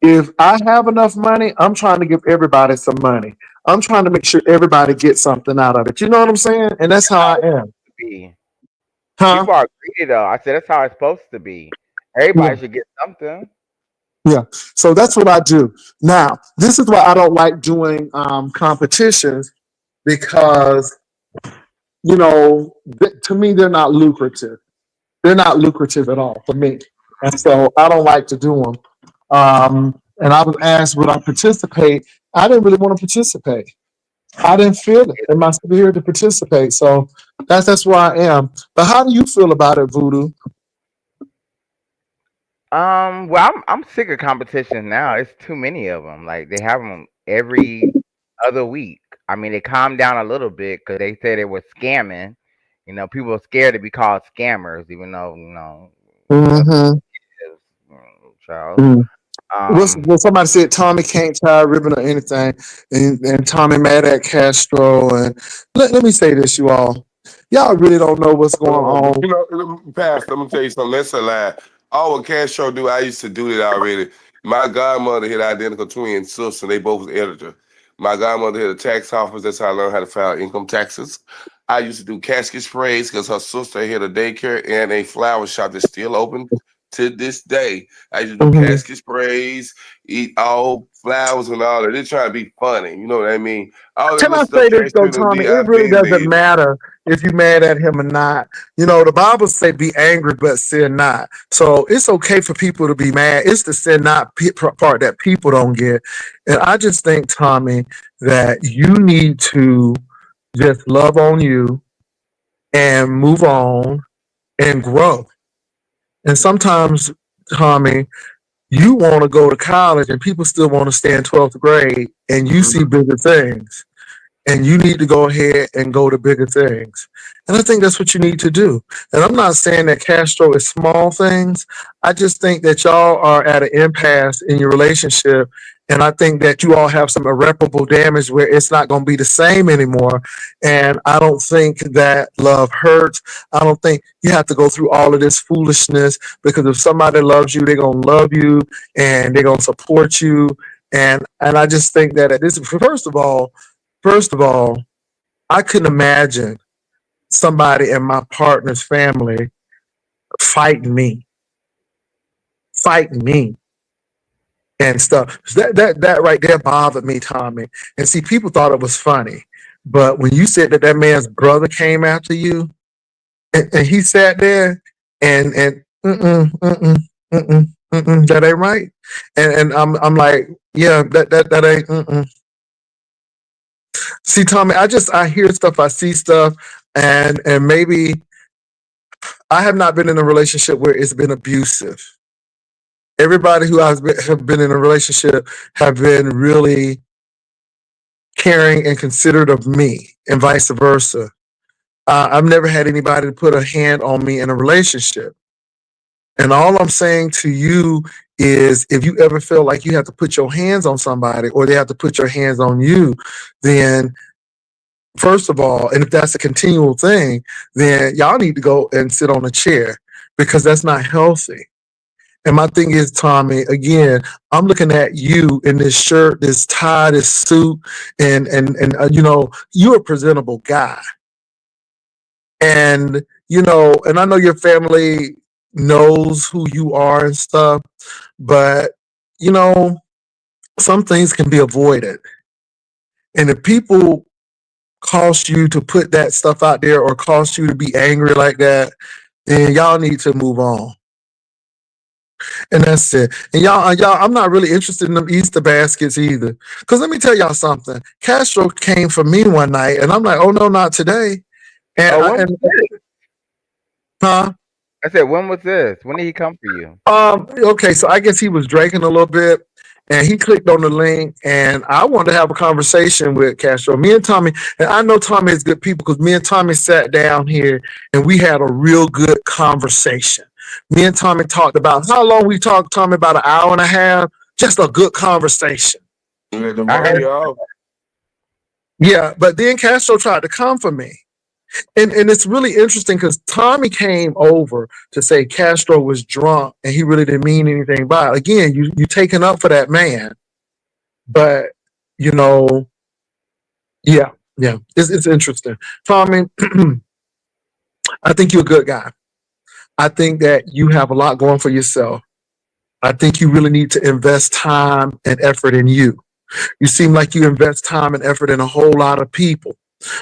if I have enough money, I'm trying to give everybody some money. I'm trying to make sure everybody gets something out of it. You know what I'm saying? And that's how I am. Be. Huh? People are greedy though. I said that's how it's supposed to be. Yeah. Everybody should get something. Yeah. So that's what I do. Now, this is why I don't like doing competitions because, to me, they're not lucrative. They're not lucrative at all for me. And so I don't like to do them. And I was asked, would I participate? I didn't really want to participate. I didn't feel it in my spirit to participate. So that's where I am. But how do you feel about it, Voodoo? Well, I'm sick of competition now. It's too many of them. Like they have them every other week. I mean, they calmed down a little bit because they said they were scamming. People are scared to be called scammers, even though that's what Mm-hmm. it is, Charles. Um, Well, somebody said Tommy can't tie a ribbon or anything, and Tommy mad at Castro. And let me say this, you all. Y'all really don't know what's going on. Pastor, let me tell you something. That's a lie. All what Castro do, I used to do that already. My godmother had identical twin sister. They both was editor. My godmother had a tax office. That's how I learned how to file income taxes. I used to do casket sprays because her sister had a daycare and a flower shop that's still open to this day. I used to do Mhm. casket sprays, eat all flowers and all that. They're trying to be funny. You know what I mean? All that Can little I stuff say this though, Castro done Tommy? did, It I've really been doesn't did it. matter if you're mad at him or not. The Bible say be angry but sin not. So it's okay for people to be mad. It's the sin not part that people don't get. And I just think, Tommy, that you need to just love on you and move on and grow. And sometimes, Tommy, you want to go to college and people still want to stay in 12th grade and you see bigger things. And you need to go ahead and go to bigger things. And I think that's what you need to do. And I'm not saying that Castro is small things. I just think that y'all are at an impasse in your relationship. And I think that you all have some irreparable damage where it's not going to be the same anymore. And I don't think that love hurts. I don't think you have to go through all of this foolishness because if somebody loves you, they're going to love you and they're going to support you. And I just think that at this, First of all, I couldn't imagine somebody in my partner's family fighting me, fighting me and stuff. That right there bothered me, Tommy. And see, people thought it was funny, but when you said that man's brother came after you, and he sat there and that ain't right. And I'm like, yeah, that ain't. See, Tommy, I hear stuff, I see stuff, and maybe I have not been in a relationship where it's been abusive. Everybody who have been in a relationship have been really caring and considerate of me, and vice versa. I've never had anybody to put a hand on me in a relationship. And all I'm saying to you is if you ever feel like you have to put your hands on somebody or they have to put your hands on you, then first of all, and if that's a continual thing, then y'all need to go and sit on a chair because that's not healthy. And my thing is, Tommy, again, I'm looking at you in this shirt, this tie, this suit, and you're a presentable guy. And I know your family knows who you are and stuff, but you know, some things can be avoided. And if people cost you to put that stuff out there or cost you to be angry like that, then y'all need to move on. And that's it. And y'all, I'm not really interested in them Easter baskets either. Because let me tell y'all something. Castro came for me one night, and I'm like, oh no, not today. And, Oh, I, when and was this? huh? I said, when was this? When did he come for you? Okay, so I guess he was drinking a little bit, and he clicked on the link, and I wanted to have a conversation with Castro. Me and Tommy, and I know Tommy is good people because me and Tommy sat down here and we had a real good conversation. Me and Tommy talked about how long we talked, Tommy, about an hour and a half, just a good conversation. You had to I run heard. you off. Yeah, but then Castro tried to come for me. And it's really interesting because Tommy came over to say Castro was drunk and he really didn't mean anything by it. Again, you taking up for that man, but you know, yeah, yeah, it's interesting. Tommy, I think you're a good guy. I think that you have a lot going for yourself. I think you really need to invest time and effort in you. You seem like you invest time and effort in a whole lot of people.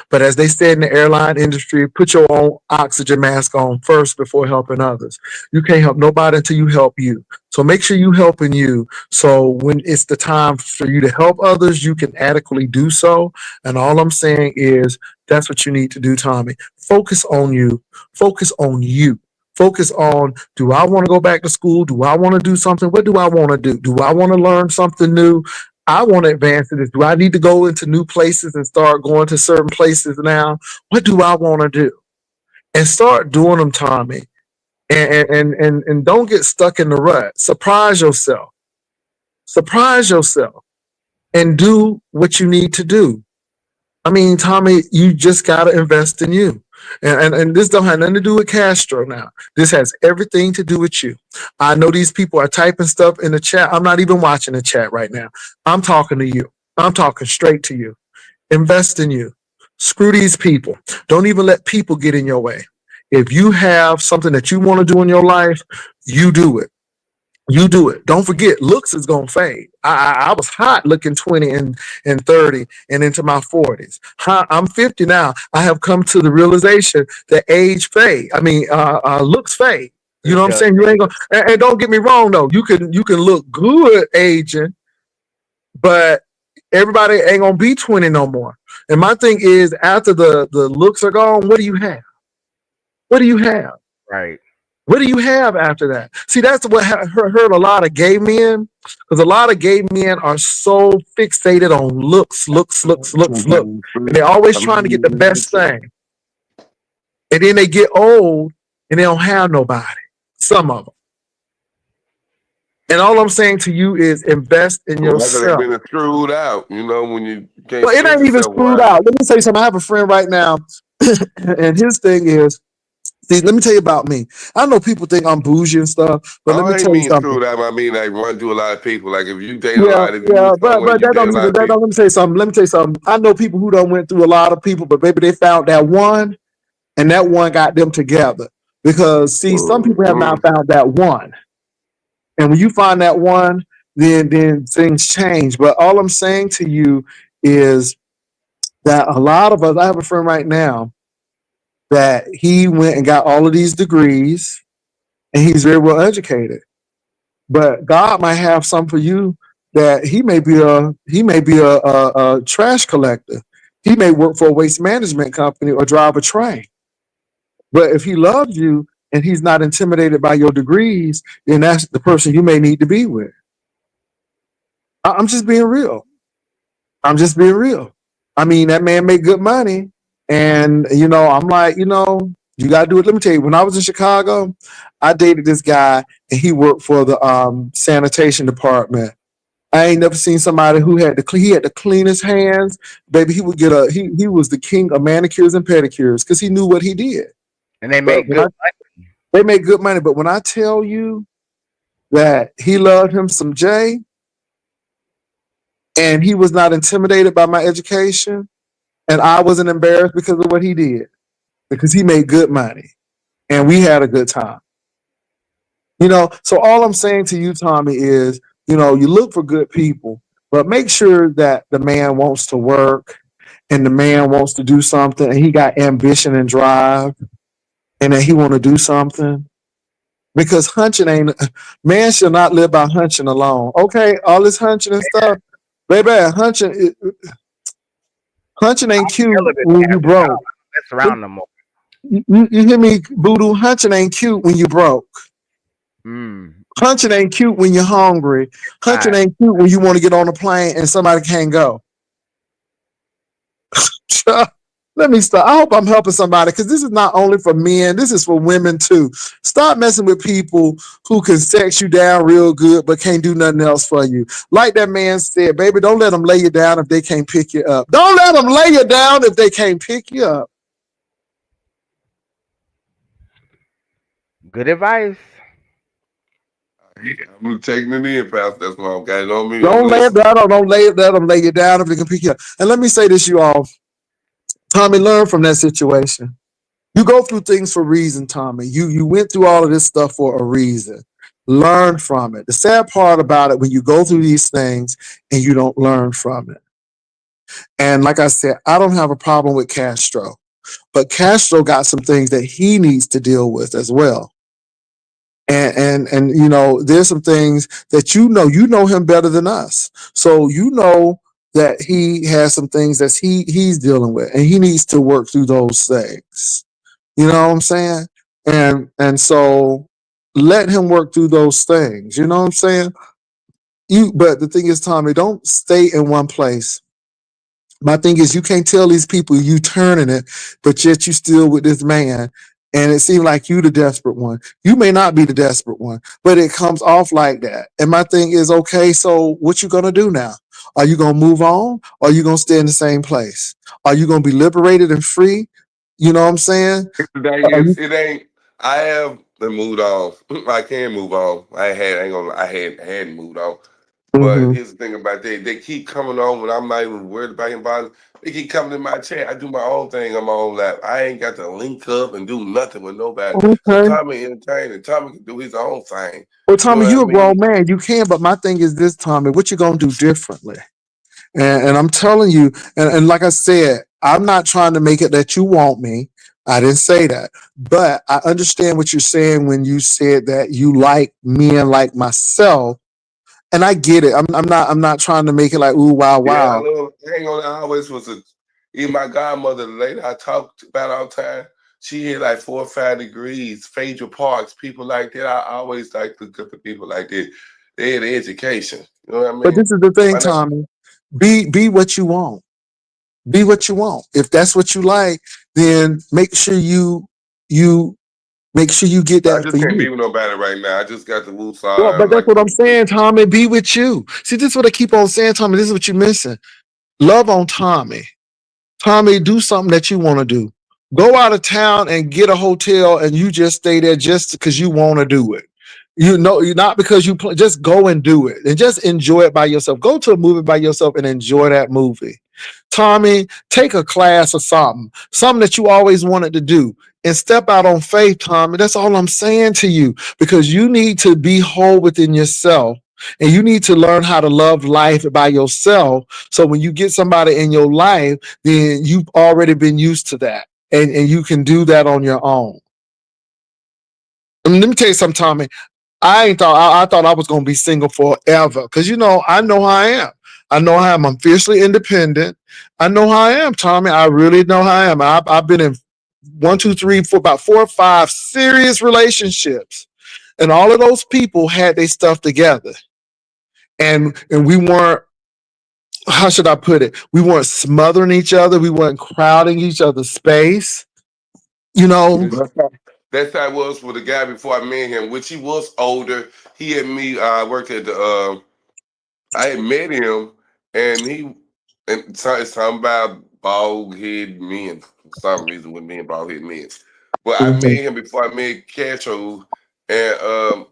But as they say in the airline industry, put your own oxygen mask on first before helping others. You can't help nobody until you help you. So make sure you helping you. So when it's the time for you to help others, you can adequately do so. And all I'm saying is that's what you need to do, Tommy. Focus on you. Focus on you. Focus on, do I want to go back to school? Do I want to do something? What do I want to do? Do I want to learn something new? I want to advance in this. Do I need to go into new places and start going to certain places now? What do I want to do? And start doing them, Tommy. And don't get stuck in the rut. Surprise yourself. Surprise yourself and do what you need to do. I mean, Tommy, you just gotta invest in you. And this don't have nothing to do with Castro now. This has everything to do with you. I know these people are typing stuff in the chat. I'm not even watching the chat right now. I'm talking to you. I'm talking straight to you. Invest in you. Screw these people. Don't even let people get in your way. If you have something that you want to do in your life, you do it. You do it. Don't forget, looks is gonna fade. I was hot looking 20 and 30 and into my 40s. I'm 50 now. I have come to the realization that age fade. I mean, looks fade. You know It what I'm does. saying? You ain't gonna. And don't get me wrong though. You can look good aging, but everybody ain't gonna be 20 no more. And my thing is, after the looks are gone, what do you have? What do you have? Right. What do you have after that? See, that's what hurt a lot of gay men because a lot of gay men are so fixated on looks, looks, looks, looks, look. And they're always trying to get the best thing. And then they get old and they don't have nobody. Some of them. And all I'm saying to you is invest in Rather than yourself. being screwed out, when you can't But it treat ain't even yourself screwed right. out. Let me tell you something. I have a friend right now, and his thing is, see, let me tell you about me. I know people think I'm bougie and stuff, but let me I ain't tell you mean something. screwed out. I mean like run through a lot of people. Like if you date a Yeah, lot, if you yeah, move but somewhere, you that date don't a lot even of people. let me tell you something. Let me tell you something. I know people who done went through a lot of people, but maybe they found that one, and that one got them together. Because see, some people have not found that one, and when you find that one, then things change. But all I'm saying to you is that a lot of us. I have a friend right now that he went and got all of these degrees, and he's very well educated. But God might have some for you that he may be a trash collector. He may work for a waste management company or drive a train. But if he loves you and he's not intimidated by your degrees, then that's the person you may need to be with. I'm just being real. I'm just being real. I mean, that man made good money. And, I'm like, you got to do it. Let me tell you, when I was in Chicago, I dated this guy and he worked for the sanitation department. I ain't never seen somebody who he had the cleanest hands. Baby, he would get he was the king of manicures and pedicures because he knew what he did. And they But make good money. they made good money. But when I tell you that he loved him some Jay and he was not intimidated by my education, and I wasn't embarrassed because of what he did, because he made good money and we had a good time. So all I'm saying to you, Tommy, is, you look for good people, But make sure that the man wants to work and the man wants to do something and he got ambition and drive and that he want to do something. Because hunching ain't man shall not live by hunching alone. Okay, all this hunching and stuff, baby, hunching ain't cute Celibate when you after that. broke. Mess around no more. You hear me, Voodoo? Hunching ain't cute when you broke. Mm. Hunching ain't cute when you're hungry. Hunching Right. ain't cute when you want to get on a plane and somebody can't go. Let me stop. I hope I'm helping somebody because this is not only for men, this is for women too. Stop messing with people who can sex you down real good but can't do nothing else for you. Like that man said, baby, don't let them lay you down if they can't pick you up. Don't let them lay you down if they can't pick you up. Good advice. I'm taking it in, Pastor. That's why I'm got it on me. I'm Don't lay it listening. down or don't let them lay you down if they can pick you up. And let me say this, you all. Tommy, learn from that situation. You go through things for a reason, Tommy. You went through all of this stuff for a reason. Learn from it. The sad part about it when you go through these things and you don't learn from it. And like I said, I don't have a problem with Castro, but Castro got some things that he needs to deal with as well. And you know, there's some things that you know him better than us. So you know that he has some things that he's dealing with and he needs to work through those things. You know what I'm saying? And so let him work through those things. You know what I'm saying? But the thing is, Tommy, don't stay in one place. My thing is, you can't tell these people you turning it, but yet you still with this man, and it seems like you the desperate one. You may not be the desperate one, but it comes off like that. And my thing is, okay, so what you gonna do now? Are you gonna move on, or are you gonna stay in the same place? Are you gonna be liberated and free? You know what I'm saying? The thing Are is, you, it ain't. I have moved on. I can move on. I ain't gonna. I hadn't moved on. But Mhm. here's the thing about that. They keep coming on when I'm not even worried about anybody. They keep coming in my chat. I do my own thing on my own lap. I ain't got to link up and do nothing with nobody. So Okay. Tommy entertaining. Tommy can do his own thing. Well, You know Tommy, what I you a grown mean? man. You can, but my thing is this, Tommy. What you gonna do differently? And I'm telling you, and like I said, I'm not trying to make it that you want me. I didn't say that. But I understand what you're saying when you said that you like men like myself. And I get it. I'm not trying to make it like ooh wow Yeah, I wow. love. I ain't gonna. I always was a. Even my godmother, the lady I talked about all the time, she had like 4 or 5 degrees. Phaedra Parks, people like that. I always like to look at the people like that. They had education. You know what I But mean? this is the thing, My name, Tommy. Be what you want. Be what you want. If that's what you like, then you make sure you get I that for just can't you. be with nobody right now. I just got the woo Well, side. but I'm that's like, what I'm saying, Tommy. Be with you. See, this is what I keep on saying, Tommy. This is what you're missing. Love on Tommy. Tommy, do something that you want to do. Go out of town and get a hotel and you just stay there just because you want to do it. You know, you're not because just go and do it and just enjoy it by yourself. Go to a movie by yourself and enjoy that movie. Tommy, take a class or something that you always wanted to do and step out on faith, Tommy. That's all I'm saying to you because you need to be whole within yourself and you need to learn how to love life by yourself. So when you get somebody in your life, then you've already been used to that and you can do that on your own. And let me tell you something, Tommy. I thought I was gonna be single forever. Cause you know, I know how I am. I know how I am. I'm fiercely independent. I know how I am, Tommy. I really know how I am. I've been in one, two, three, four, about 4 or 5 serious relationships. And all of those people had their stuff together. And we weren't, how should I put it? We weren't smothering each other. We weren't crowding each other's space. You know, that's how it was with the guy before I met him, which he was older. He and me worked at the. I had met him, and it's something about bald head men for some reason with me and bald head men. But I mhm. met him before I met Castro, and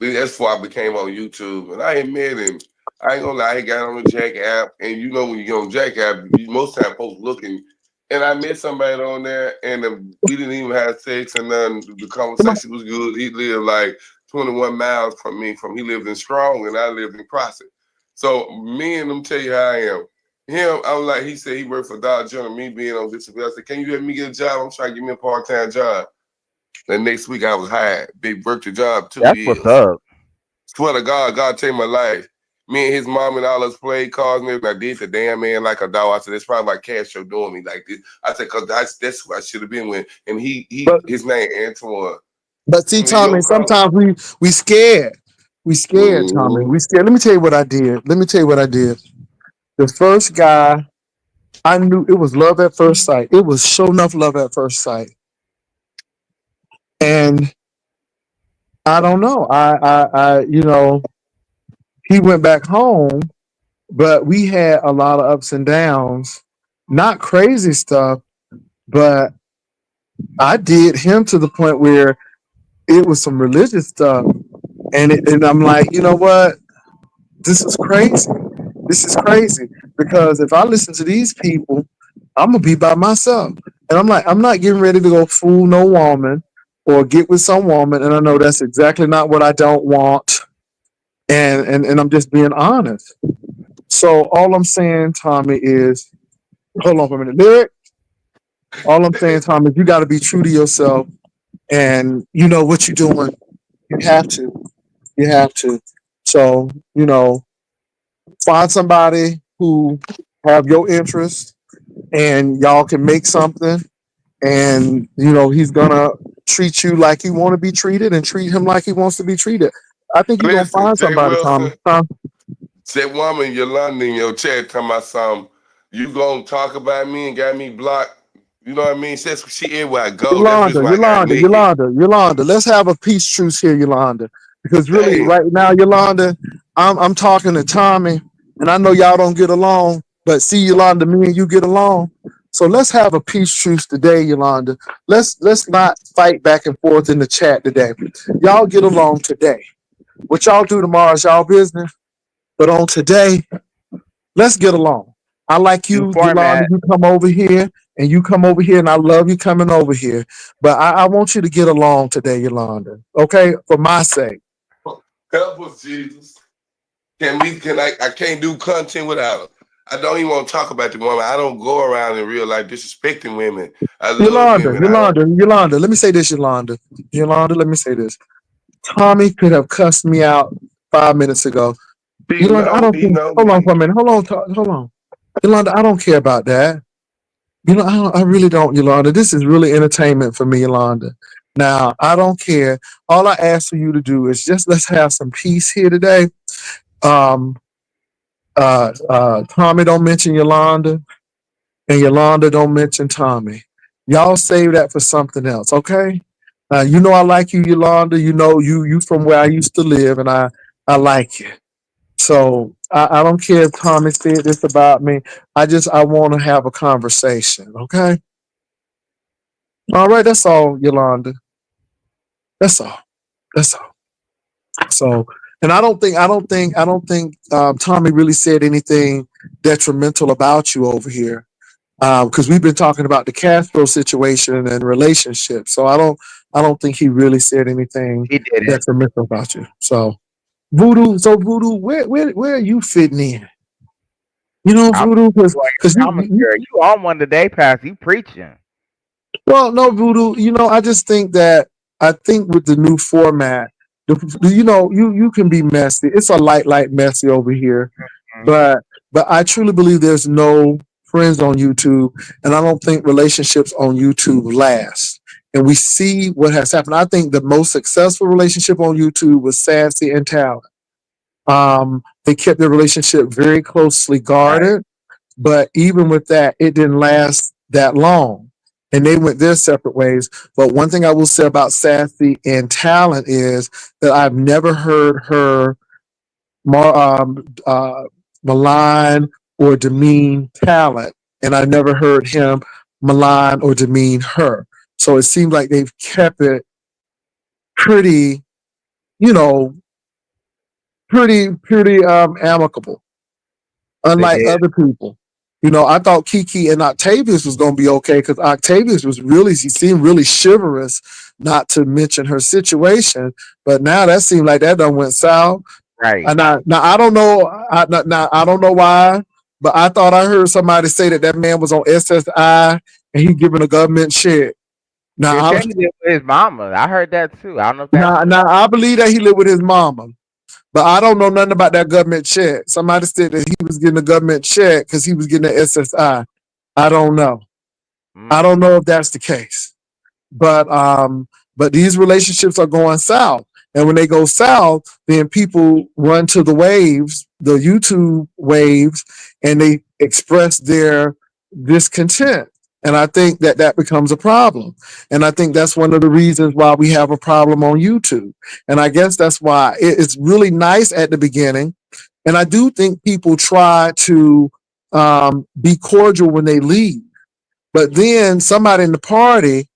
that's before I became on YouTube, and I had met him. I ain't gonna lie, he got on the Jack app, and you know when you get on Jack app, most time folks looking. And I met somebody on there, and we didn't even have sex, and then the conversation was good. He lived like 21 miles from me. He lived in Strong, and I lived in Crossett. So me and him tell you how I am. Him, I'm like, he said he worked for Dollar General, me being on disability. I said, can you help me get a job? I'm trying to get me a part-time job. The next week I was hired. Big worked the job 2 That's what's years. up. Swear to God, God changed my life. Me and his mom and all us played cards and everything. I did the damn man like a dog. I said, that's probably my cash show doing me like this. I said, cause that's who I should have been with. And But his name Antoine. see, I mean, yo, Tommy, bro. sometimes we scared. We scared, Tommy. Mm-hmm. We scared. Let me tell you what I did. Let me tell you what I did. The first guy I knew it was love at first sight. It was sure enough love at first sight. And I don't know. He went back home, but we had a lot of ups and downs. Not crazy stuff, but I did him to the point where it was some religious stuff. And I'm like, you know what? This is crazy. This is crazy. Because if I listen to these people, I'm gonna be by myself. And I'm like, I'm not getting ready to go fool no woman or get with some woman. And I know that's exactly not what I don't want. And I'm just being honest. So all I'm saying, Tommy, is hold on for a minute. Lyric, all I'm saying, Tommy, is you gotta be true to yourself and you know what you're doing. You have to. You have to. So, find somebody who have your interest and y'all can make something and he's gonna treat you like he want to be treated and treat him like he wants to be treated. I think you're gonna Listen, find Jay somebody, Tommy. Wilson, that woman Yolanda in your chat talking about something. You gonna talk about me and got me blocked. You know what I mean? Says she everywhere I go. That's the Yolanda, reason why I got Yolanda, naked. Yolanda, Yolanda. Let's have a peace truce here, Yolanda. Because really, Damn. right now, Yolanda, I'm talking to Tommy, and I know y'all don't get along, but see, Yolanda, me and you get along. So let's have a peace truce today, Yolanda. Let's not fight back and forth in the chat today. Y'all get along today. What y'all do tomorrow is y'all business, but on today, let's get along. I like New you, Yolanda. format. You come over here and you come over here, and I love you coming over here. But I want you to get along today, Yolanda. Okay, for my sake. Help us, Jesus. I can't do content without her. I don't even want to talk about the woman. I don't go around in real life disrespecting women. I love Yolanda, women. I don't Yolanda, Yolanda. Let me say this, Yolanda. Yolanda, let me say this. Tommy could have cussed me out 5 minutes ago. Yolanda, I don't he care. know Hold on me. for a minute. Hold on. Yolanda, I don't care about that. I really don't, Yolanda. This is really entertainment for me, Yolanda. Now, I don't care. All I ask for you to do is just let's have some peace here today. Um, Tommy don't mention Yolanda, and Yolanda don't mention Tommy. Y'all save that for something else, okay? You know I like you, Yolanda. You know you from where I used to live, and I like you. So I don't care if Tommy said this about me. I want to have a conversation, okay? All right, that's all, Yolanda. That's all. That's all. So, and I don't think Tommy really said anything detrimental about you over here, because we've been talking about the Castro situation and relationships. So I don't think he really said anything He didn't. detrimental about you. So Voodoo, where are you fitting in? I'm Voodoo, because like commentary. You on one today, Pastor. You preaching. well, no, Voodoo. I think with the new format, you can be messy. It's a light messy over here, Mhm. but I truly believe there's no friends on YouTube, and I don't think relationships on YouTube last. And we see what has happened. I think the most successful relationship on YouTube was Sassy and Talent. They kept their relationship very closely Right. guarded, but even with that, it didn't last that long. And they went their separate ways. But one thing I will say about Sassy and Talent is that I've never heard her malign or demean Talent, and I never heard him malign or demean her. So it seems like they've kept it pretty, you know, pretty amicable, They unlike did. other people. I thought Kiki and Octavius was going to be okay because Octavius she seemed really chivalrous, not to mention her situation. But now that seemed like that done went south. Right. And now I don't know. Now I don't know why, but I thought I heard somebody say that that man was on SSI and he giving a government check. They Now, said he lived with his mama. I heard that too. I don't know if that's now true. I believe that he lived with his mama, but I don't know nothing about that government check. Somebody said that he was getting a government check because he was getting an SSI. I don't know. I don't Mm. know if that's the case. But these relationships are going south, and when they go south, then people run to the waves, the YouTube waves, and they express their discontent. And I think that that becomes a problem, and I think that's one of the reasons why we have a problem on YouTube. And I guess that's why it's really nice at the beginning, and I do think people try to be cordial when they leave, but then somebody in the party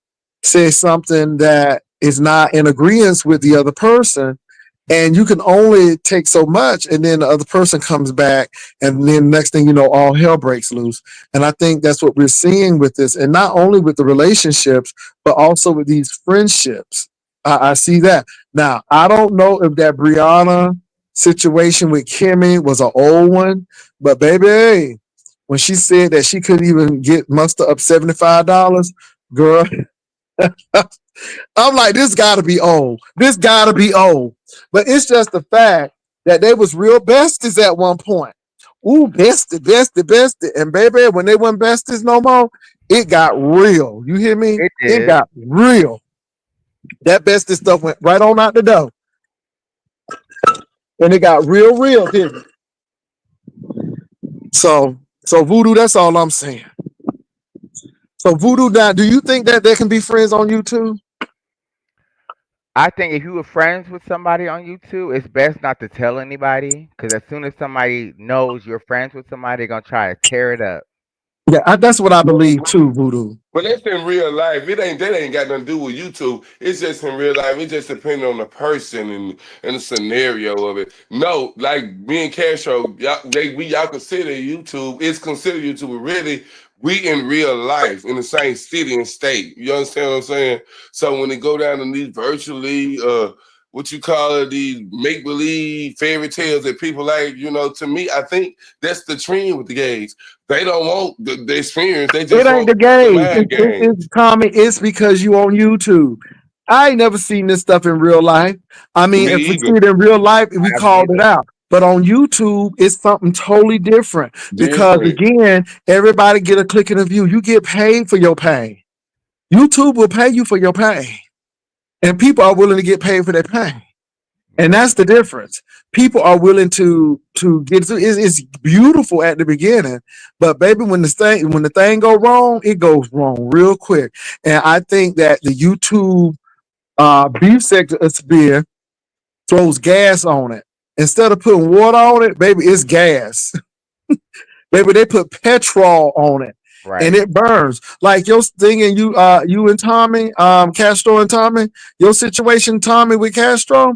says something that is not in agreement with the other person, and you can only take so much, and then the other person comes back, and then next thing you know, all hell breaks loose. And I think that's what we're seeing with this, and not only with the relationships, but also with these friendships. I see that. Now I don't know if that Brianna situation with Kimmy was an old one, but baby, when she said that she couldn't even get muster up $75, girl, I'm like, this gotta be old. This gotta be old. But it's just the fact that they was real besties at one point. Ooh, bestie, bestie, bestie. And baby, when they weren't besties no more, it got real. You hear me? It It did. got real. That bestie stuff went right on out the door. And it got real, real, didn't it? So voodoo, that's all I'm saying. So voodoo, now, do you think that they can be friends on YouTube? I think if you were friends with somebody on YouTube, it's best not to tell anybody because as soon as somebody knows you're friends with somebody, they're gonna try to tear it up. Yeah, that's what I believe too, voodoo. But that's in real life. That ain't got nothing to do with YouTube. It's just in real life. It just depends on the person and the scenario of it. No, like me and Castro, y'all consider YouTube. It's considered YouTube, but really we in real life in the same city and state. You understand what I'm saying? So when they go down to these virtually what you call it, these make believe fairy tales that people like, to me, I think that's the trend with the gays. They don't want the experience. They It just ain't want the the gays. mind game. It's Tommy. It's because you on YouTube. I ain't never seen this stuff in real life. I mean, Me if we see either. it in real life, we I haven't called it either. out. But on YouTube, it's something totally different because Different. again, everybody get a click and a view. You get paid for your pain. YouTube will pay you for your pain, and people are willing to get paid for their pain. And Yeah. that's the difference. People are willing to get through. It's beautiful at the beginning, but baby, when the thing go wrong, it goes wrong real quick. And I think that the YouTube beef sector beer throws gas on it instead of putting water on it. Baby, it's gas. Baby, they put petrol on it. And Right. it burns like your thing, and you and Tommy, Castro and Tommy, your situation, Tommy, with Castro.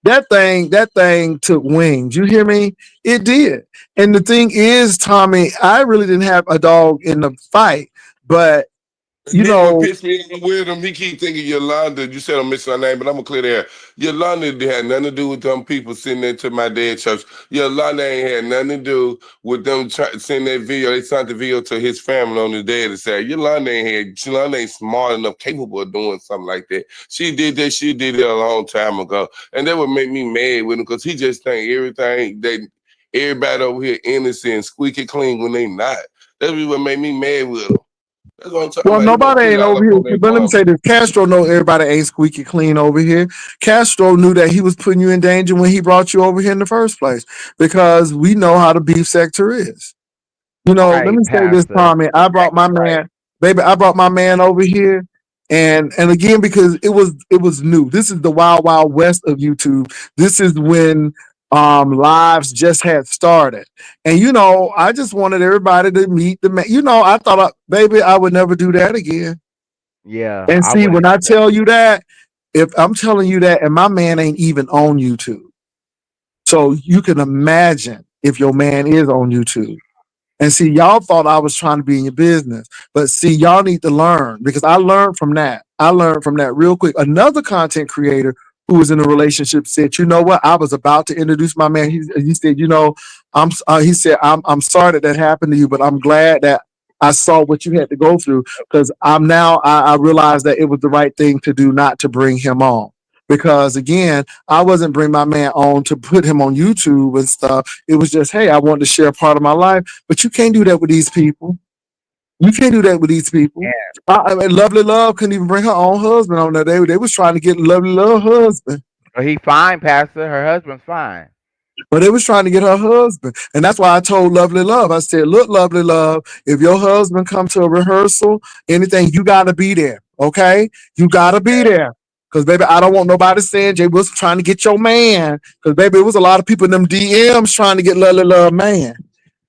That thing took wings. You hear me? It did. And the thing is, Tommy, I really didn't have a dog in the fight, but And you then what know, pissed me off with him, he keep thinking Yolanda. You said I'm missing her name, but I'm gonna clear the air. Yolanda had nothing to do with them people sitting there to my dead church. Yolanda ain't had nothing to do with them sending that video. They sent the video to his family on the day to say Yolanda ain't smart enough, capable of doing something like that. She did that. She did it a long time ago, and that would make me mad with him because he just think everybody over here innocent, squeaky clean when they not. That's what made me mad with him. That's what I'm talking well, about. He gonna nobody put it ain't all over up here. on their But let me mama. say this: Castro know everybody ain't squeaky clean over here. Castro knew that he was putting you in danger when he brought you over here in the first place because we know how the beef sector is. Let Right, me say this, Pastor. Tommy. I brought my Exactly right. man, baby. I brought my man over here, and again because it was new. This is the wild wild west of YouTube. This is when lives just had started, and I just wanted everybody to meet the man. I thought, baby, I would never do that again. Yeah, And I see, when wouldn't I either. tell you that, if I'm telling you that, and my man ain't even on YouTube, so you can imagine if your man is on YouTube. And see, y'all thought I was trying to be in your business, but see, y'all need to learn because I learned from that. I learned from that real quick. Another content creator who was in a relationship said, you know what? I was about to introduce my man. He said, you know, he said, I'm sorry that that happened to you, but I'm glad that I saw what you had to go through because I realized that it was the right thing to do not to bring him on. Because again, I wasn't bringing my man on to put him on YouTube and stuff. It was just, hey, I wanted to share a part of my life, but you can't do that with these people. You can't do that with these people. Yeah. I mean, Lovely Love couldn't even bring her own husband on there. They was trying to get Lovely Love husband, But he fine, Pastor. Her husband's fine. but they was trying to get her husband, and that's why I told Lovely Love. I said, "Look, Lovely Love, if your husband come to a rehearsal, anything, you got to be there. Okay, you got to be there." Cause baby, I don't want nobody saying Jay Wilson trying to get your man. Cause baby, it was a lot of people in them DMs trying to get Lovely Love man.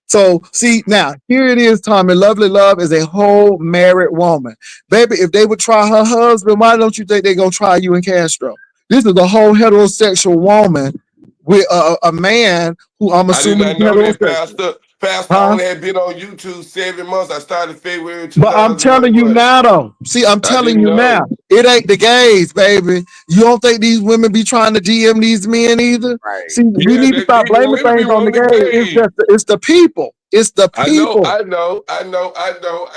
So see now, here it is, Tommy. Lovely Love is a whole married woman. Baby, if they would try her husband, why don't you think they're gonna try you and Castro? This is a whole heterosexual woman with a man who I'm I did assuming is not know that, heterosexual. Pastor. Pastor, I Huh? only had been on YouTube 7 months. I started February But I'm 2000 telling you what? now though. See, I'm I telling didn't you now. know. It ain't the gays, baby. You don't think these women be trying to DM these men either? Right. See, we Yeah, need to they stop be blaming women be things on the wanting to gays. It's gay. just it's the people. It's the I know, people. I know, I know, I know.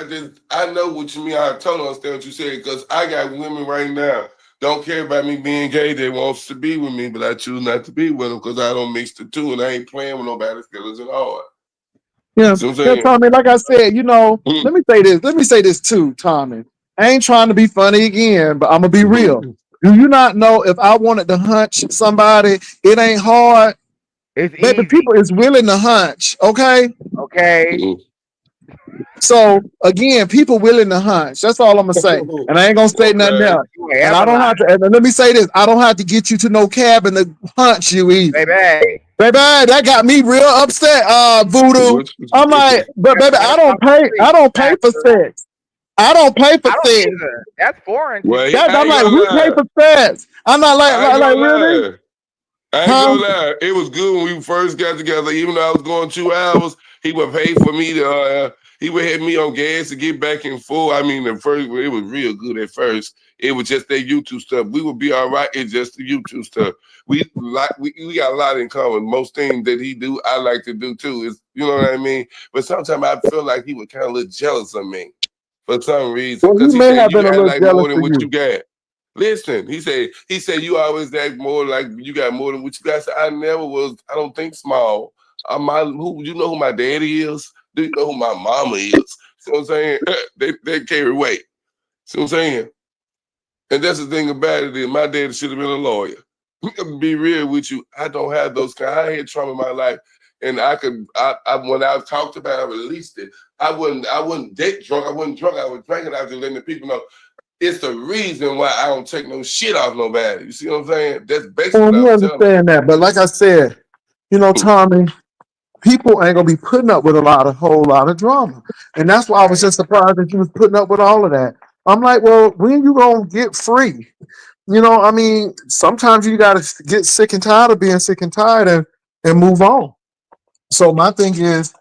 I know what you mean. I totally understand what you said because I got women right now don't care about me being gay. They wants to be with me, but I choose not to be with them because I don't mix the two, and I ain't playing with nobody's feelings at all. Yeah, See what I'm yeah, saying? Tommy. Like I said, you know, Mm, let me say this. Let me say this too, Tommy. I ain't trying to be funny again, but I'm gonna be real. mm, Do you not know if I wanted to hunch somebody, it ain't hard. It's Baby, easy. people is willing to hunch. Okay, Okay. mm. so again, people willing to hunch. That's all I'm gonna say, and I ain't gonna say nothing Okay. else. You ain't And I ever don't lie, have to. And let me say this: I don't have to get you to no cabin to hunch you either. baby. Baby, that got me real upset. Voodoo. What I'm like, but baby, That's I off don't the pay. I street, don't pay for Pastor. sex. I don't pay for I don't sex. either. That's foreign to Well, me. That, I I'm ain't like, gonna we pay lie. for sex. I'm not I ain't like gonna really, lie. I ain't huh? gonna lie. It was good when we first got together. Even though I was going 2 hours, he would pay for me to. He would hit me on gas to get back and forth. I mean, the first it was real good at first. It was just that YouTube stuff. We would be all right. It's just the YouTube stuff. We got a lot in common. Most things that he do, I like to do too. Is you know what I mean. But sometimes I feel like he was kind of a little jealous of me for some reason Well, he because he may said have you been a got little like jealous more than of what you you. got. Listen, he said you always act more like you got more than what you got. I said, I never was, I don't think small. Who you know who my daddy is? Do you know who my mama is? See what I'm saying? They carry weight. See what I'm saying? And that's the thing about it is my daddy should have been a lawyer. Be real with you. I don't have those kind. I had trauma in my life. And I when I talked about it, I released it. I wouldn't date drunk. I wasn't drunk. I was drinking. I was just letting the people know. It's the reason why I don't take no shit off nobody. You see what I'm saying? That's basically Well, what I you was telling understand that, but like I said, you know, them. Tommy, people ain't gonna be putting up with a whole lot of drama, and that's why I was Right. just surprised that you was putting up with all of that. I'm like, well, when you gonna get free? You know, I mean, sometimes you gotta get sick and tired of being sick and tired and move on. So my thing is,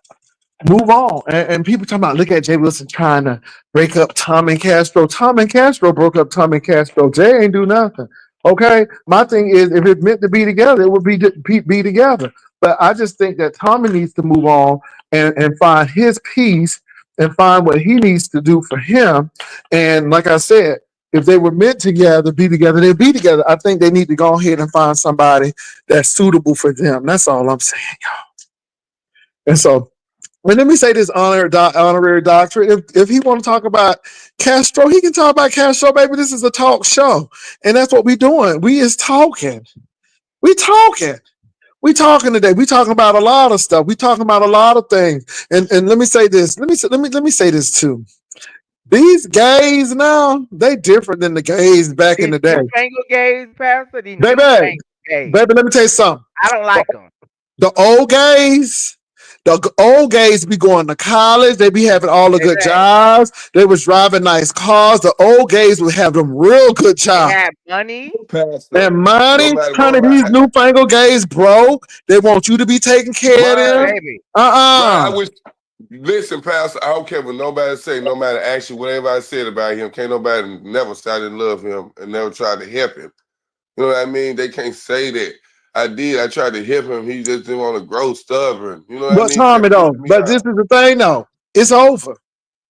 move on. And people talking about look at Jay Wilson trying to break up Tom and Castro. Tom and Castro broke up Tom and Castro. Jay ain't do nothing. Okay. My thing is if it's meant to be together, it would be together. But I just think that Tommy needs to move on and find his peace and find what he needs to do for him. And like I said, if they were meant together, be together, they'd be together. I think they need to go ahead and find somebody that's suitable for them. That's all I'm saying. And so and let me say this honorary doctorate. If he want to talk about Castro, he can talk about Castro, baby. This is a talk show, and that's what we doing. We is talking. We talking. We talking today. We talking about a lot of stuff. We talking about a lot of things. And let me say this. Let me say this too. These gays now, they different than the gays back in These the day. newfangled gays, Pastor. These Baby, newfangled gays. baby, let me tell you something. I don't like them. The old gays, the old gays be going to college. They be having all the good Baby, jobs. They was driving nice cars. The old gays would have them real good they jobs. have money. Pastor, And no money, matter honey, what, these newfangled gays broke. They want you to be taking care of right, them. Baby. right. I Uh-uh. wish. Listen, Pastor, I don't care what nobody say, no matter actually whatever I said about him. Can't nobody never say I didn't love him and never tried to help him. You know what I mean? They can't say that. I did. I tried to help him. He just didn't want to grow stubborn. You know what I But mean? Tommy Kept though, pissing me but this off. is the thing though. It's over.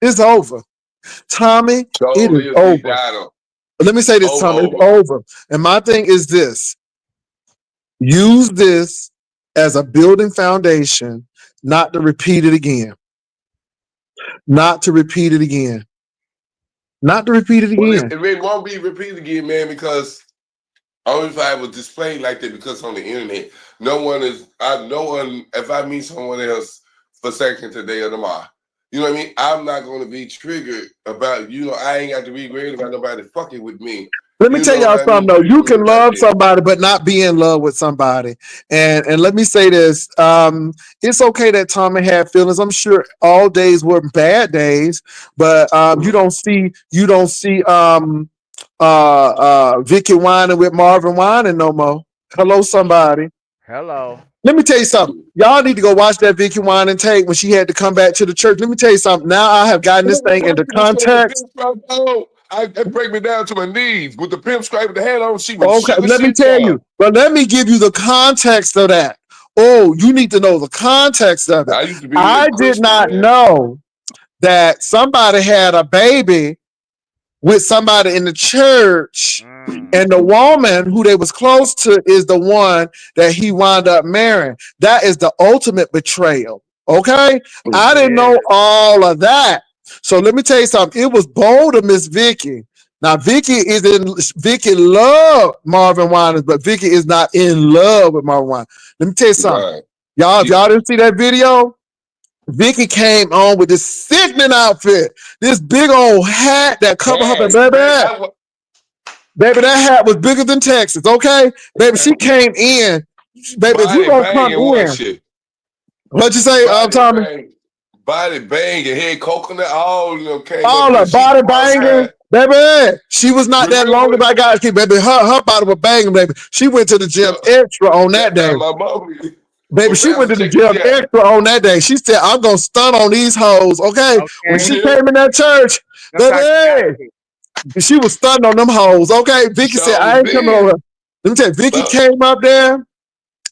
It's over. Tommy, it So is is he over. got him. Let me say this, Tommy, it's Over. over. And my thing is this: use this as a building foundation, not to repeat it again. Not to repeat it again. Not to repeat it Well, it, again. it won't be repeated again, man, because only if I was displayed like that because on the internet, no one, if I meet someone else for second today or tomorrow, you know what I mean? I'm not going to be triggered about, I ain't got to be worried about nobody fucking with me. Let me You tell know y'all what I something mean? though. You Treating me can like love that. somebody, but not be in love with somebody. And let me say this: it's okay that Tommy had feelings. I'm sure all days were bad days, but you don't see Vicky whining with Marvin whining no more. Hello, somebody. Hello. Let me tell you something. Y'all need to go watch that Vicky whining tape when she had to come back to the church. Let me tell you something. Now I have gotten this thing into The context. pinstripe on, that break me down to my knees. With the pinstripe with the hat on, she would Okay, sugar let me shit tell down. you, but let me give you the context of that. Oh, you need to know the context of it. I used to be a I did Christian, not man. know that somebody had a baby with somebody in the church, Mm. and the woman who they was close to is the one that he wound up marrying. That is the ultimate betrayal. Okay, I didn't Yeah. know all of that. So let me tell you something. It was bold of Miss Vicky. Now Vicky loved Marvin Winans, but Vicky is not in love with Marvin Winans. Let me tell you something. Right. Y'all, if y'all didn't see that video, Vicky came on with this sickening outfit, this big old hat that covered her, Hey, man, baby. Baby, that hat was bigger than Texas, okay? Baby, she came in. Baby, if you body gonna come banging one in, shit. what you say, Body Tommy? bang. Body banging. Head coconut. All of them came up All there. the She body come banging, outside. baby. She was not that long Remember as I got here, baby. Her body was banging, baby. She went to the gym extra on that that day. time my mama Baby, well, she went Pastor, to the check this gym out. extra on that day. She said, I'm gonna stun on these hoes, okay? When Okay. she Yeah, came in that church, Sometimes you got baby, to. she was stunned on them hoes, okay? Vicky said, I so ain't coming over. did. Let me tell you, Vicky But, came up there.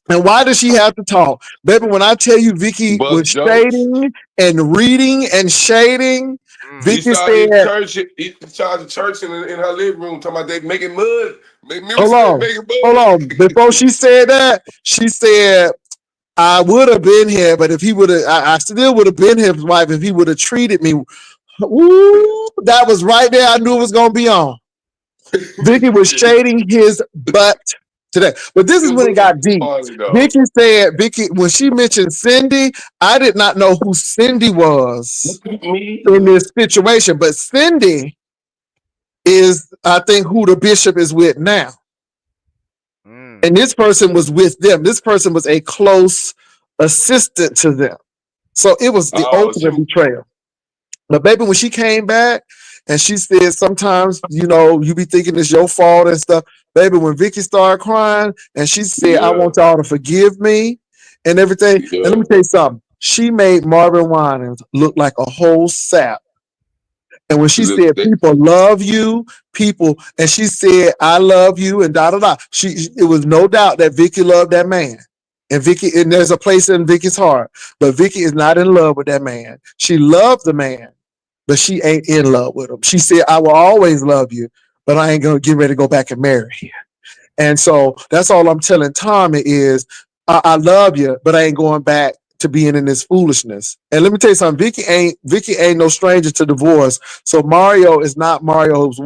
And why does she have to talk? Baby, when I tell you Vicky but was jokes. shading and reading and shading, He Mm. Vicky started said, church. He started church in her living room, talking about they making mud, make hold music, on, making hold mud. on. Before she said that, she said, I would have been here, but if he would have, I still would have been his wife if he would have treated me. Ooh, that was right there. I knew it was going to be on. Vicky was shading his butt today. But this is It when it was got deep. funny though. Vicky said, Vicky, when she mentioned Cindy, I did not know who Cindy was in Me, this situation. But Cindy is, I think, who the bishop is with now. Mm. And this person was with them. This person was a close assistant to them. So it was the oh, ultimate betrayal. But baby, when she came back and she said, sometimes, you be thinking it's your fault and stuff. Baby, when Vicky started crying and she said, I yeah, want y'all to forgive me and everything. And let yeah. me tell you something. She made Marvin Winans look like a whole sap. And when she said, They, people love you, and she said, I love you, and da da da. It was no doubt that Vicky loved that man. And there's a place in Vicky's heart. But Vicky is not in love with that man. She loved the man, but she ain't in love with him. She said, I will always love you, but I ain't gonna get ready to go back and marry you. And so that's all I'm telling Tommy is I love you, but I ain't going back to being in this foolishness. And let me tell you something, Vicky ain't no stranger to divorce. So Mario is not Marvin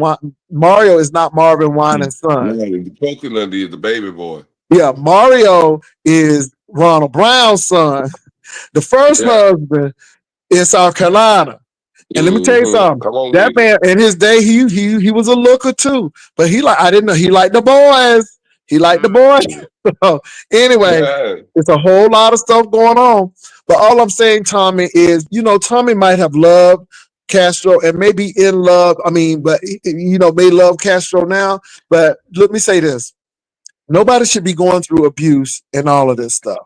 Winans' son. the coconut is the baby boy. Yeah, Mario is Ronald Brown's son. The first Yeah. husband in South Carolina. And let me tell you something. Come on That with it. man in his day, he was a looker too. But I didn't know he liked the boys. He liked the Mm. boys. So anyway, Yeah. it's a whole lot of stuff going on. But all I'm saying, Tommy, is Tommy might have loved Castro and maybe in love. I mean, but may love Castro now. But let me say this: nobody should be going through abuse and all of this stuff.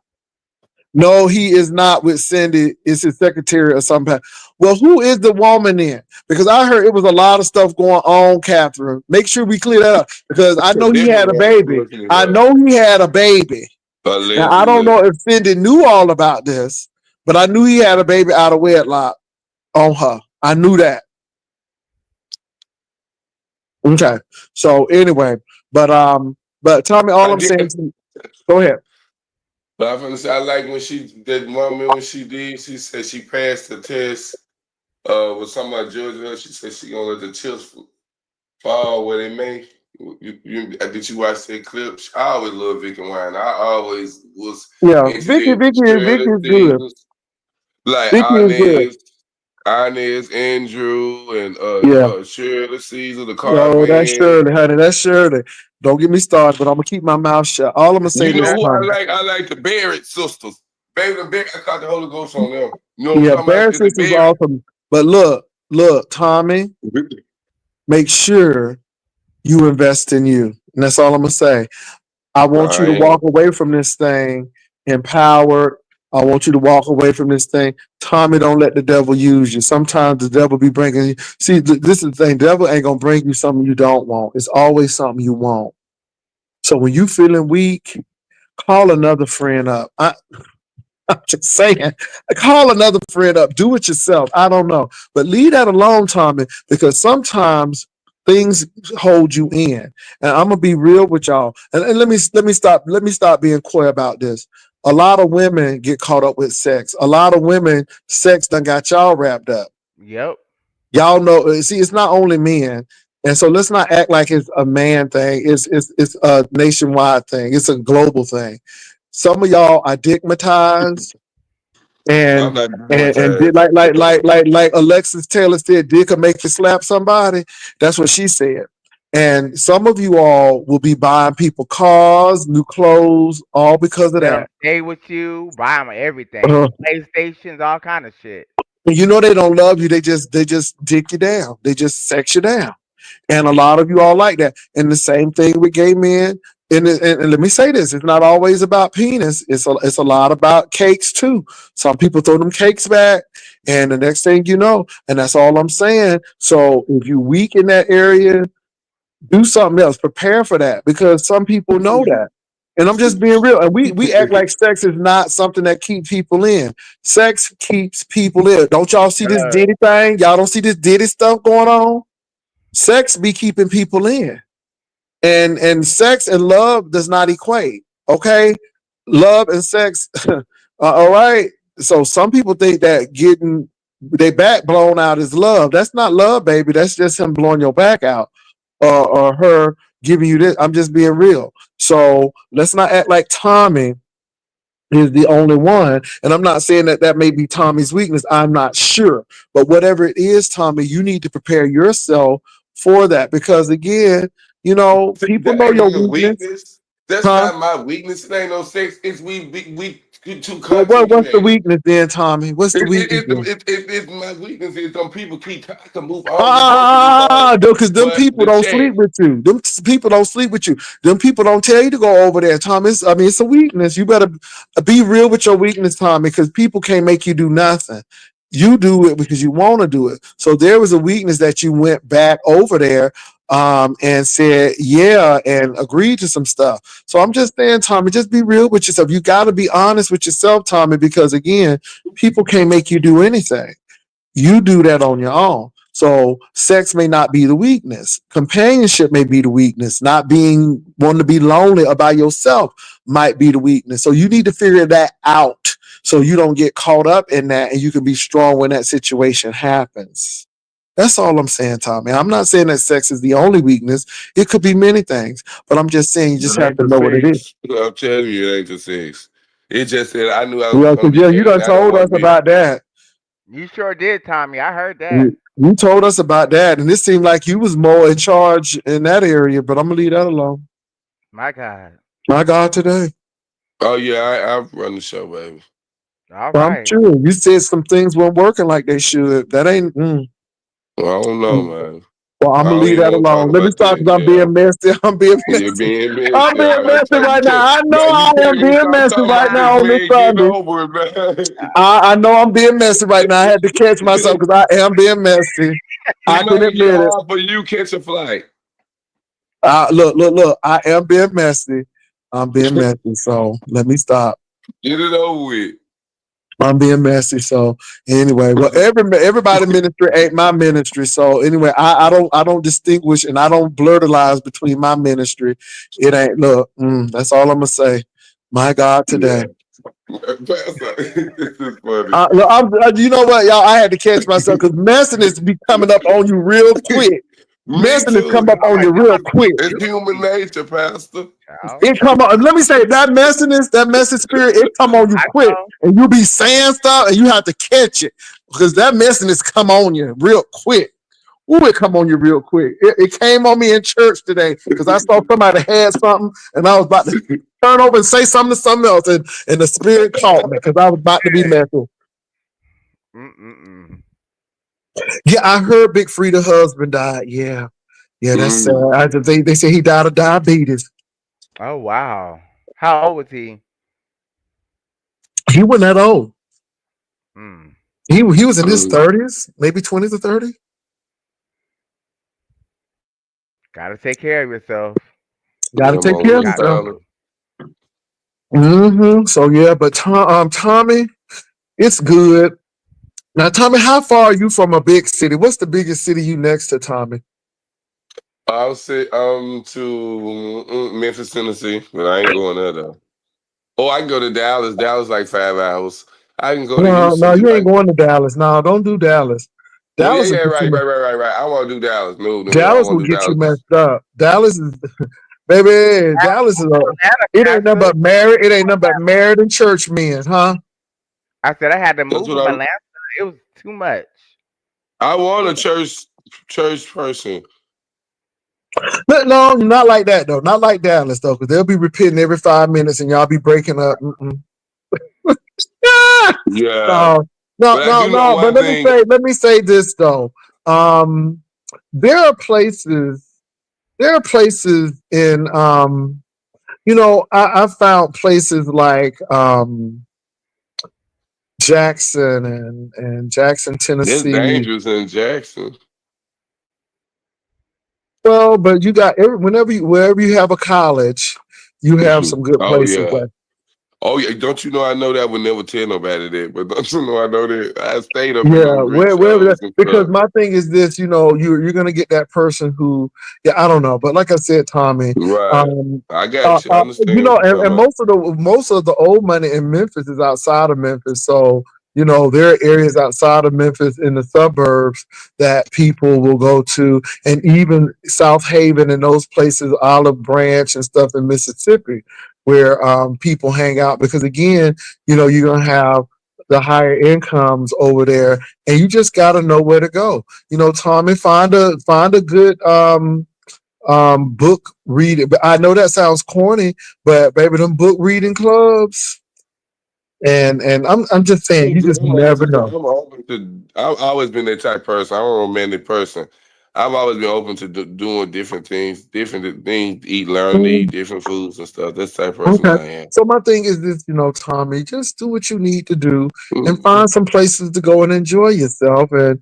No, he is not with Cindy. It's his secretary or something. Well, who is the woman then? Because I heard it was a lot of stuff going on, Catherine. Make sure we clear that up because I know he had a Different. I'm baby. looking it I up. know he had a baby. Now, I don't Allegedly. know if Cindy knew all about this, but I knew he had a baby out of wedlock on her. I knew that. Okay. So anyway, but Tommy, all I I'm did. saying to you, go ahead. But I'm gonna say I like when that woman when she did. She said she passed the test. With somebody judging her, she said she gonna let the chips fall where they may. Did you watch that clip? I always love Vicky Wine. I always was Yeah, into Vicky, that Vicky Shirley is good. Caesars, like Vicky is good. Inez, Andrew, and Yeah. Shirley Caesar, the Oh, that's Carmen. Shirley, honey. That's Shirley. Don't get me started, but I'm gonna keep my mouth shut. All I'm gonna say You know this who I time. like? I like the Barrett sisters. Baby and Beck, I caught the Holy Ghost on them. You know what I'm Yeah, talking about? Barrett The is Barrett. awesome. But look, Tommy, make sure you invest in you. And that's all I'm gonna say. I want you I to am. walk away from this thing empowered. I want you to walk away from this thing. Tommy, don't let the devil use you. Sometimes the devil be bringing you. See, this is the thing. Devil ain't gonna bring you something you don't want. It's always something you want. So when you feeling weak, call another friend up. I'm just saying, call another friend up. Do it yourself. I don't know, but leave that alone, Tommy, because sometimes things hold you in. And I'm gonna be real with y'all. And let me stop being coy about this. A lot of women get caught up with sex. A lot of women, sex done got y'all wrapped up. Yep. Y'all know. See, it's not only men. And so let's not act like it's a man thing. It's a nationwide thing. It's a global thing. Some of y'all are digmatized I'm and not and did traumatized. like Alexis Taylor said, dick can make you slap somebody. That's what she said. And some of you all will be buying people cars, new clothes, all because of Let them that. stay with you, buy them everything, Uh, PlayStations, all kind of shit. you know they don't love you. They just dick you down. They just sex you down. And a lot of you all like that. And the same thing with gay men. And let me say this: it's not always about penis. It's a lot about cakes too. Some people throw them cakes back, and the next thing you know, and that's all I'm saying. So if you weak in that area, do something else. Prepare for that because some people know that. And I'm just being real. And we act like sex is not something that keeps people in. Sex keeps people in. Don't y'all see this Uh, Diddy thing? Y'all don't see this Diddy stuff going on? Sex be keeping people in. And sex and love does not equate. Okay? Love and sex, all right. So some people think that getting their back blown out is love. That's not love, baby. That's just him blowing your back out or her giving you this. I'm just being real. So let's not act like Tommy is the only one. And I'm not saying that that may be Tommy's weakness. I'm not sure. But whatever it is, Tommy, you need to prepare yourself for that because, again, people That know ain't your no weakness, weakness. That's huh? not my weakness. It ain't no sex. It's we too Well, content what's the created. weakness then, Tommy? What's the weakness then? It's my weakness is some people keep I can move on. We both can move on. Because them But people the don't chat, sleep with you. Them people don't sleep with you. Them people don't tell you to go over there, Tommy. I mean, it's a weakness. You better be real with your weakness, Tommy, because people can't make you do nothing. You do it because you want to do it. So there was a weakness that you went back over there and said, yeah, and agreed to some stuff. So I'm just saying, Tommy, just be real with yourself. You got to be honest with yourself, Tommy, because again, people can't make you do anything. You do that on your own. So sex may not be the weakness. Companionship may be the weakness. Not being wanting to be lonely or by yourself might be the weakness. So you need to figure that out so you don't get caught up in that and you can be strong when that situation happens. That's all I'm saying, Tommy. I'm not saying that sex is the only weakness. It could be many things, but I'm just saying you just it have ain't to the know what it is. sex. I'm telling you, it ain't the sex. It just said I knew I was Well, gonna because be yeah, you gay, and done I don't told want us to be. about that. you sure did, Tommy. I heard that. You told us about that, and it seemed like you was more in charge in that area. But I'm gonna leave that alone. My God. My God, today. Oh yeah, I run the show, baby. All Well, I'm right. sure you said some things weren't working like they should. That ain't. Well, I don't know, Mm. man. Well, I'm I gonna don't leave even that want to talk alone. Let me about stop that. because I'm Yeah. being messy. I'm being You're messy. being I'm messy. being All right, messy you right can't, now. I know man, you I can't am even being stop messy talking right about this, now on this man. Get Sunday. over it, man. I know I'm being messy right now. I had to catch myself because I am being messy. He I can make it admit it. hard for you catch a flight. Look. I am being messy. I'm being messy. So let me stop. Get it over with. I'm being messy. So anyway, well, everybody ministry ain't my ministry. So anyway, I don't distinguish and I don't blur the lines between my ministry. It ain't that's all I'm gonna say. My God Yeah. today. Pastor, this is funny. You know what, y'all? I had to catch myself because messiness be coming up on you real quick. Me Messiness too. come up on you real quick. It's human nature, Pastor. Child. It come on. Let me say that messy spirit. It come on you I quick, know. and you be saying stuff, and you have to catch it because that messiness come on you real quick. Ooh, it come on you real quick. It came on me in church today because I saw somebody had something, and I was about to turn over and say something to something else, and the spirit caught me because I was about to be messy. Mm-mm-mm. Yeah, I heard Big Frida husband died. Yeah, that's sad. Mm. They say he died of diabetes. Oh wow. How old was he? He wasn't that old. Mm. He was in his Mm. 30s, maybe 20s or 30s. Gotta take care of yourself. Got to Come take on, care of little Got himself. fella. to. So yeah, but Tommy, it's good. Now, Tommy, how far are you from a big city? What's the biggest city you next to, Tommy? I'll say to Memphis, Tennessee, but I ain't going there though. Oh, I can go to Dallas. Dallas like 5 hours. I can go to No, Houston. no, you ain't Like, going to Dallas. No, don't do Dallas. oh yeah, Dallas will yeah, get you. right. I want to do Dallas. No, no, I Dallas want will to do get you Dallas. messed up. Dallas is, baby. Dallas is a. Atlanta, It ain't nothing Pastor. but married. It ain't nothing but married and church men, huh? I said I had to That's move what from I'm. Atlanta. It was too much. I want a church person. But no, not like that though. Not like Dallas though, because they'll be repeating every 5 minutes, and y'all be breaking up. Ah! Yeah, No, no, but I no, do know no. But one thing. let me say this though. Um, there are places. There are places in I found places like Jackson and Jackson, It's Tennessee. dangerous in Jackson. Well, but you got wherever you have a college, you have some good Oh places. yeah. Oh yeah, don't you know I know that? I would never tell nobody that, but don't you know I know that? I stayed up in Yeah, them great wherever that, shows and because stuff. my thing is this, you're gonna get that person who, yeah, I don't know, but like I said, Tommy, Right. um, I got you. I understand what you're talking and about. most of the old money in Memphis is outside of Memphis, so there are areas outside of Memphis in the suburbs that people will go to, and even South Haven and those places, Olive Branch and stuff in Mississippi, where people hang out because again, you're gonna have the higher incomes over there, and you just got to know where to go. Tommy, find a good book reading. But I know that sounds corny, but baby, them book reading clubs, and I'm just saying, you just never know. I'm open to. I've always been that type of person. I'm a romantic person. I've always been open to doing different things, eat, learn to eat Mm, different foods and stuff. That's the type of person okay. I am. So my thing is this, Tommy, just do what you need to do and Mhm. find some places to go and enjoy yourself, and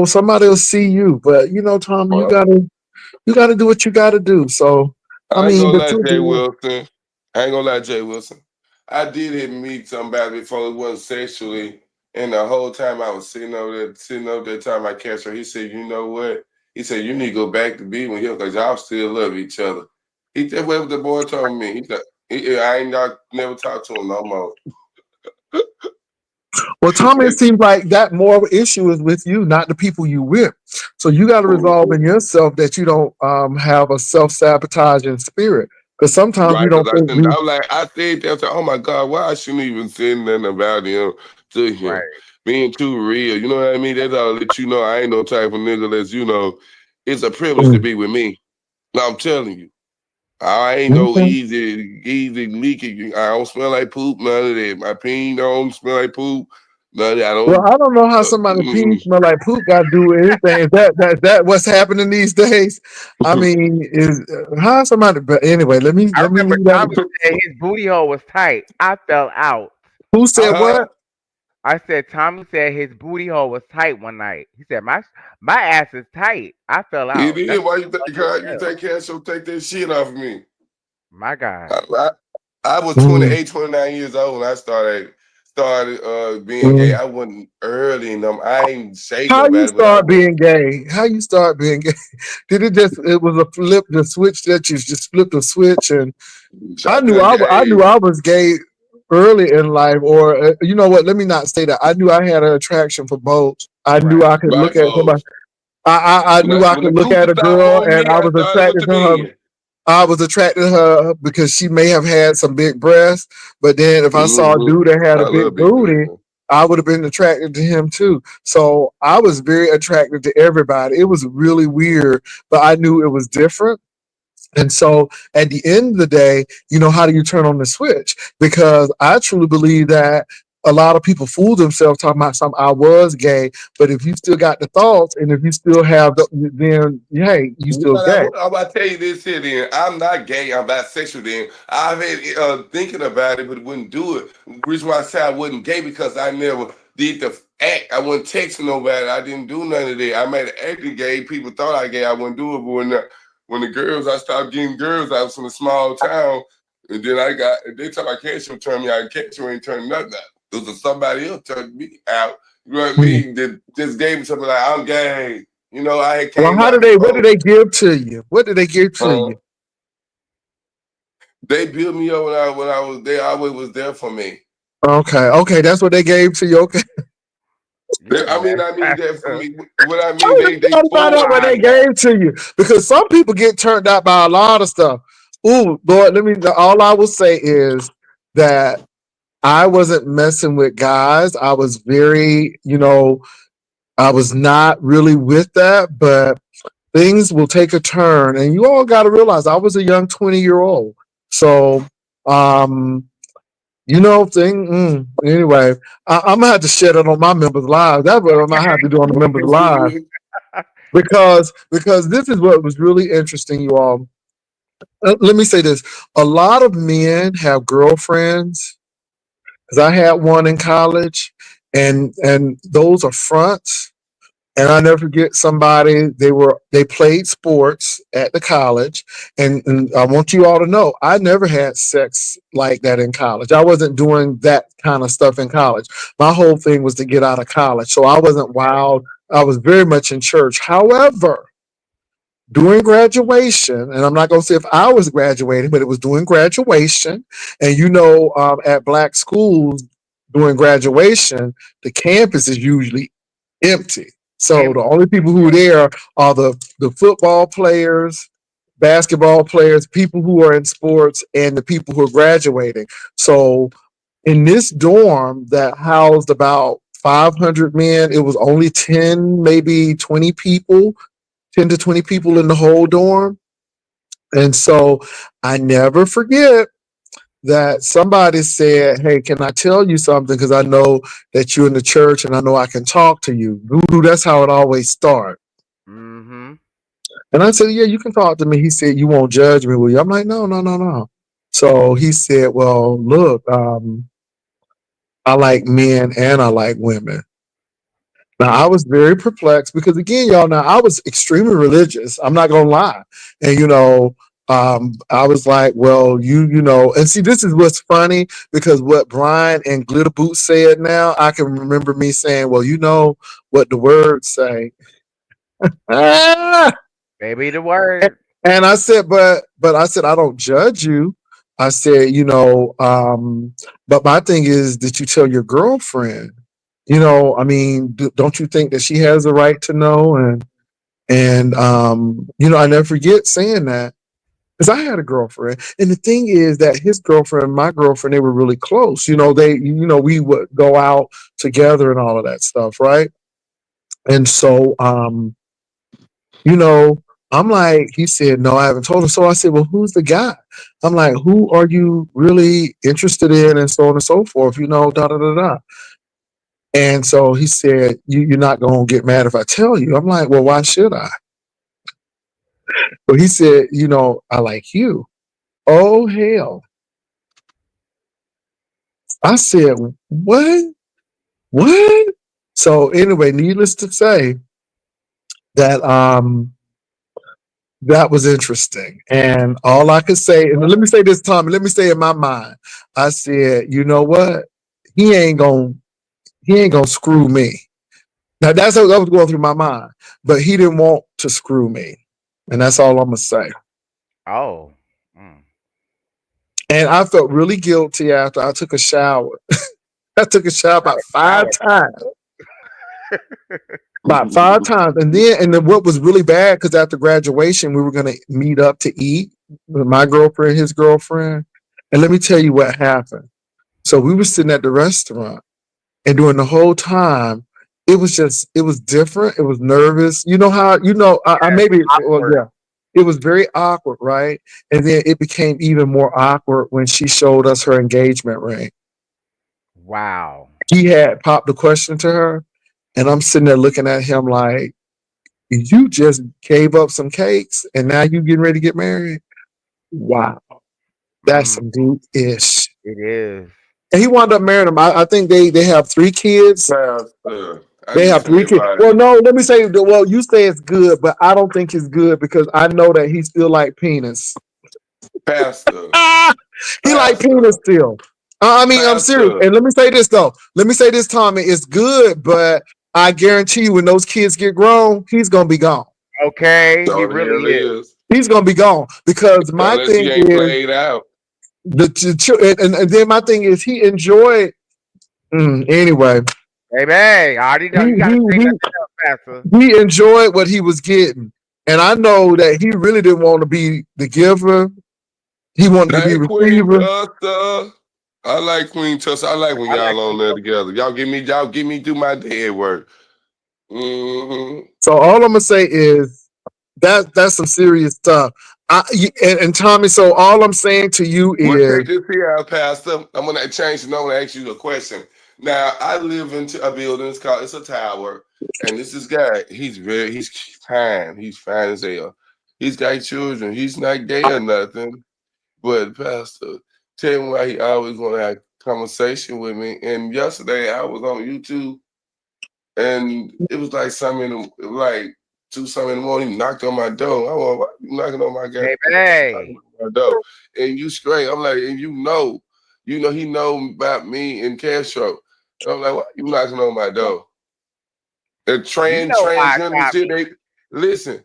somebody will see you. But Tommy, Well, you gotta do what you gotta do. So I I ain't mean, gonna but lie, you'll Jay do Wilson. I ain't gonna lie, Jay Wilson. I did hit meet somebody before it wasn't sexually, and the whole time I was sitting over there, time I catch her. He said, "You know what?" He said, "You need to go back to being with him because y'all still love each other." He said, "What the boy told me?" He said, "I ain't not never talked to him no more." Well, Tommy, it seems like that more of an issue is with you, not the people you with. So you got to resolve in yourself that you don't have a self-sabotaging spirit. Because sometimes we Right, don't because I think shouldn't. we. I was like, I said that. I said, oh my God, why I shouldn't even say nothing about him to him Right. being too real. You know what I mean? That's all let you know I ain't no type of nigga that's it's a privilege to Mm, be with me. No, I'm telling you, I ain't no okay. easy leaky. I don't smell like poop. None of that. My peen don't smell like poop. No, I Well, don't. I don't know how somebody pee Mm-mm. smell like poop got to do with anything. Is that what's happening these days? I mean, is how somebody? But anyway, I let me remember leave that. Tommy said his booty hole was tight. I fell out. Who I said was. Huh? what? I said Tommy said his booty hole was tight one night. He said my ass is tight. I fell It out. is. That's Why you think? funny as You hell. think Casio take that shit off me? My God. I, I, I was Mm, 28, 29 years old when I started being gay. mm. I wasn't early in them. I ain't shake How you nobody, but I start was. being gay? How you start being gay? Did it was a flip the switch that you just flipped a switch and Shotgun I knew gay. I was gay early in life, or you know what? Let me not say that. I knew I had an attraction for both. I knew Right. I could Right, look at somebody. folks. I knew I When could the look cooper at a stopped girl on and me, I I was started with attracted the to her. men. I was attracted to her because she may have had some big breasts, but then if I saw a Hmm. dude that had I a love big big booty, girl. I would have been attracted to him too. So I was very attracted to everybody. It was really weird, but I knew it was different. And so at the end of the day, you know, how do you turn on the switch? Because I truly believe that a lot of people fool themselves talking about something I was gay, but if you still got the thoughts and if you still have the, then hey, you still But gay. I'm about to tell you this here then. I'm not gay, I'm bisexual then. I've had thinking about it, but wouldn't do it. The reason why I say I wasn't gay because I never did the act. I wasn't texting nobody. I didn't do none of that. I made an acting gay. People thought I gay. I wouldn't do it. But when the girls, I started getting girls, I was from a small town. And then they talk about catch you, turn me out. Catch you ain't turning nothing out. It was somebody else turned me out. You know what I Hmm. mean? That just gave me something like, I'm gay. You know, I had Well, came out what did before. they give to you? What did they give to Uh, you? they built me up when I was there. Always was there for me. Okay, okay, that's what they gave to you. Okay. You a I mean mess. that for me. What I I mean, was they trying to find out forward what they me. gave to you because some people get turned out by a lot of stuff. Ooh, Lord, all I will say is that I wasn't messing with guys. I was very, I was not really with that, but things will take a turn. And you all got to realize I was a young 20-year-old. So, um, anyway, I'm gonna have to share that on my members live. That's what I'm gonna have to do on the members live because this is what was really interesting, you all. Let me say this: a lot of men have girlfriends. Because I had one in college, and those are fronts. And I never forget somebody. They played sports at the college, and I want you all to know I never had sex like that in college. I wasn't doing that kind of stuff in college. My whole thing was to get out of college, so I wasn't wild. I was very much in church. However, during graduation, and I'm not going to say if I was graduating, but it was during graduation. And at black schools during graduation, the campus is usually empty. So the only people who are Yeah. there are the football players, basketball players, people who are in sports, and the people who are graduating. So in this dorm that housed about 500 men, it was only 10, maybe 20 people 10 to 20 people in the whole dorm. And so I never forget that somebody said, "Hey, can I tell you something? Because I know that you're in the church and I know I can talk to you." Voodoo, that's how it always starts. Mm-hmm. And I said, "Yeah, you can talk to me." He said, "You won't judge me, will you?" I'm like, "No, no, no, no." So he said, "Well, look, I like men and I like women." Now I was very perplexed because again, y'all, now I was extremely religious. I'm not gonna lie. And I was like, well, and see this is what's funny because what Brian and Glitter Boots said now, I can remember me saying, well, you know what the words say. Ah! Baby, the word. And I said, but I said, I don't judge you. I said, but my thing is that you tell your girlfriend, I mean, don't you think that she has the right to know? And I never forget saying that because I had a girlfriend. And the thing is that his girlfriend and my girlfriend, they were really close. We would go out together and all of that stuff. Right. And so, you know, I'm like, he said, no, I haven't told her. So I said, well, who's the guy? I'm like, who are you really interested in? And so on and so forth, da da da da. And so he said, you're not going to get mad if I tell you. I'm like, well, why should I? But he said, I like you. Oh, hell. I said, what? What? So anyway, needless to say that that was interesting. And all I could say, and let me say this, Tommy, let me say in my mind, I said, you know what? He ain't gonna screw me. Now that's what was going through my mind. But he didn't want to screw me. And that's all I'm gonna say. Oh. Mm. And I felt really guilty after I took a shower. I took a shower about five Shower. times. About five times. And then what was really bad, because after graduation, we were gonna meet up to eat with my girlfriend, his girlfriend. And let me tell you what happened. So we were sitting at the restaurant, and during the whole time, it was different. It was nervous. You know how, I maybe, well, Awkward. yeah. It was very awkward, right? And then it became even more awkward when she showed us her engagement ring. Wow. He had popped the question to her, and I'm sitting there looking at him like, you just gave up some cakes and now you getting ready to get married? Wow. That's Mm, some deep ish. it is. And he wound up marrying them. I think they have 3 kids. Pastor, I They need have some 3 kids. advice. Well, no, let me say, well, you say it's good, but I don't think it's good because I know that he still like penis. Pastor, He like penis Pastor, still. I mean, I'm serious. Pastor. And let me say this though. Let me say this, Tommy. It's good, but I guarantee you, when those kids get grown, he's gonna be gone. Okay, he So the really hell is. is. He's gonna be gone because my Unless he thing ain't is played out. and then my thing is he enjoyed. Anyway, Baby, I already he know you got to say he nothing else, Pastor. he enjoyed what he was getting, and I know that he really didn't want to be the giver. He wanted to be Hey, Queen receiver. Tuster. I like Queen Tuster. I like when I y'all like on there together. Y'all get me through my day at work. Mm-hmm. So all I'm gonna say is that's some serious stuff. And Tommy, so all I'm saying to you Well, is, check this here out, Pastor. I'm gonna change the number and ask you a question. Now, I live into a building. It's a tower, and this guy. He's fine. He's fine as hell. He's got children. He's not gay or nothing. But Pastor, tell me why he always gonna have conversation with me. And yesterday I was on YouTube, and it was like like 2 something in the morning. He knocked on my door. I was, why you knocking on my goddamn baby. door? And you straight. I'm like, and he know about me and Castro. And I'm like, why you knocking on my door? And You know why, transgender shit. Tommy. They listen.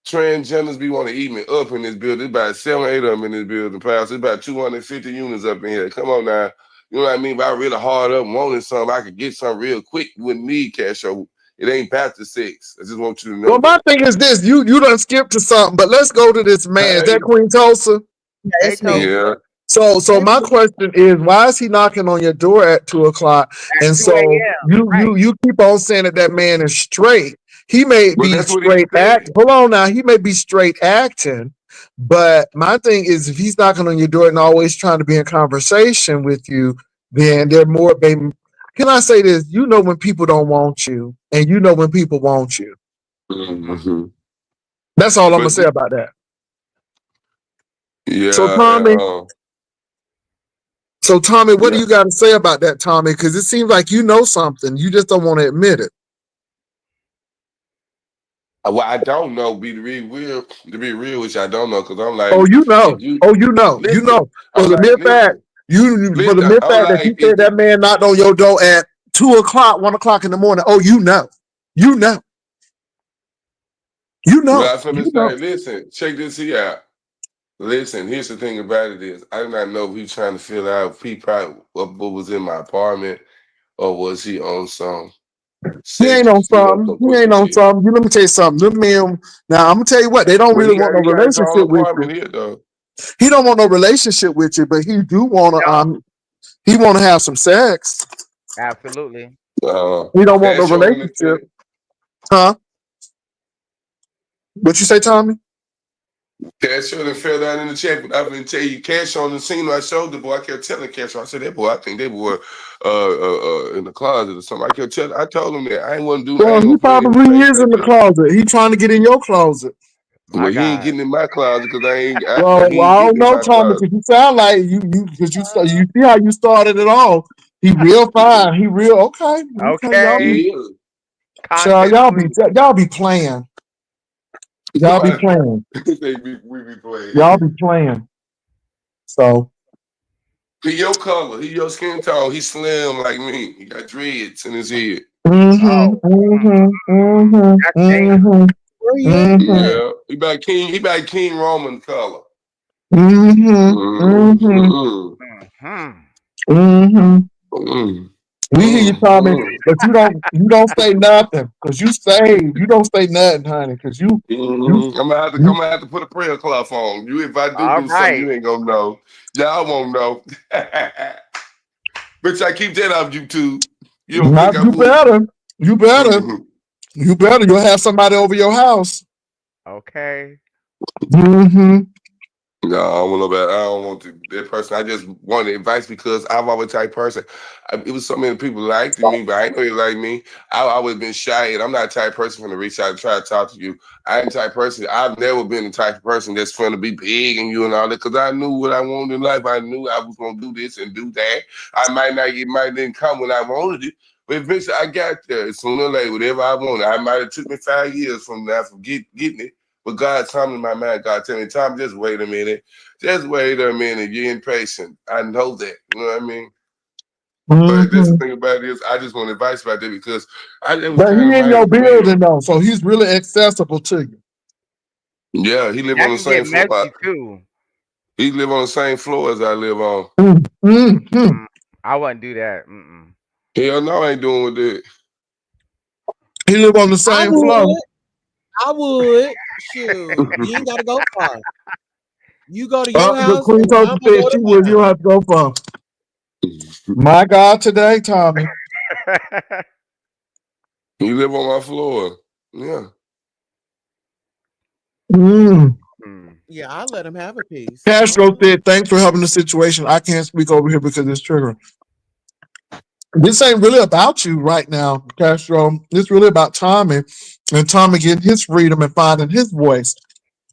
Transgenders be want to eat me up in this building. There's about 7, 8 of them in this building, pal. There's about 250 units up in here. Come on now. You know what I mean? If I really hard up wanting something, I could get something real quick. You wouldn't need cash. So it ain't past the 6. I just want you to know well, my that. thing is this: you done skipped to something, but let's go to this man. Is Hey, that Queen Tulsa? Yeah, Hey, it's me. yeah. Tulsa, So It's my me. question is, why is he knocking on your door at 2 o'clock? at And 2 so a.m. you Right. you keep on saying that man is straight. He may But be that's what he straight act. said. Hold on now, he may be straight acting, but my thing is, if he's knocking on your door and always trying to be in conversation with you, then they're more. Baby, can I say this? You know when people don't want you, and you know when people want you. Hmm. That's all I'm gonna But say about that. So yeah, and, Tommy, what do yeah. you got to say about that, Tommy? Because it seems like you know something. You just don't want to admit it. Well, I don't know. To be real, which I don't know, because I'm like, Oh, you if know. you Oh, you know. You listen, know. For I'm the like, mere fact, I'm that like, you said that man knocked on your door at 2 o'clock, 1 o'clock in the morning. Oh, you know. You know. You well, I know. was gonna You know. say, listen, check this here out. Listen, here's the thing about it is, I did not know if he was trying to fill out if he probably what was in my apartment or was he on some He ain't sex, on something. some He ain't pussy on shit. something. You let me tell you something. Them men, now I'm gonna tell you what, they don't But really want no he got his own relationship with you. apartment here though. He don't want no relationship with you, but he do wanna No, he wanna have some sex. absolutely. He don't want no Cash on in relationship. Huh? What you say, Tommy? Cash on and fell down in the chat, but I'm gonna tell you, Cash on the scene. I showed the boy. I kept telling Cash on. I said, that boy, I think that boy, in the closet or something. I kept telling. I told him that I ain't want to do. I Well, ain't he gonna play probably anything is in like the that. closet. He trying to get in your closet. My But he ain't God. getting in my closet because Well, he ain't I don't getting in know, my Tommy, closet. because you sound like because you see how you started it all. He real fine. He real okay. Okay, Okay. Yeah. child, Content, please. y'all be playing. Y'all be Somebody playing. we be playing. Y'all be playing. So. He your color. He your skin tone. He slim like me. He got dreads in his head. Mm-hmm. Oh, Mm-hmm. Mm-hmm. that's dangerous. Mm-hmm. Where he at? Mm-hmm. Yeah. He about King. He about King Roman color. Mm-hmm. Mm-hmm. Mm-hmm. Hmm. Mm-hmm. Mm-hmm. We hear you, Tommy, Mm-hmm. but you don't say nothing because you don't say nothing, honey, because you Mm-hmm. I'm you gonna have to put a prayer cloth on you. If I All do something, right. you ain't gonna know. Y'all won't know. Bitch, I keep that off YouTube. You don't think not I you would? better. You better. Mm-hmm. You better. You'll have somebody over your house. Okay. Mm-hmm. No, I don't know about. I don't want that person. I just want advice because I've always type person. It was so many people liked me, but I ain't know they like me. I've always been shy, and I'm not the type of person going to reach out and try to talk to you. I ain't the type of person. I've never been the type of person that's going to be big and you and all that because I knew what I wanted in life. I knew I was going to do this and do that. I might not. It might didn't come when I wanted it, but eventually I got there. Sooner or later, whatever I wanted. I might have took me 5 years from now from getting it. But God told me in my mind, God tell me, Tom, just wait a minute. Just wait a minute. You're impatient. I know that. You know what I mean? But that's the Mm-hmm. thing about it is I just want advice about that because it was But kind of he in right your when. building though, so he's really accessible to you. Yeah, he live on That the can get same floor. messy too. He live on the same floor as I live on. Mm-hmm. Mm, I wouldn't do that. Mm-mm. Hell no, I ain't doing with that. He live on the I same floor. would. I would. Shoot. You ain't gotta go far. You go to your The house Queen and Tulsa I'm gonna said go she to would. You mine. don't have to go far. My God, today, Tommy. He live on my floor. Yeah. Mm. Mm. Yeah, I let him have a piece. I don't Castro care. said, "Thanks for helping the situation. I can't speak over here because it's triggering." This ain't really about you right now, Castro. It's really about Tommy and Tommy getting his freedom and finding his voice.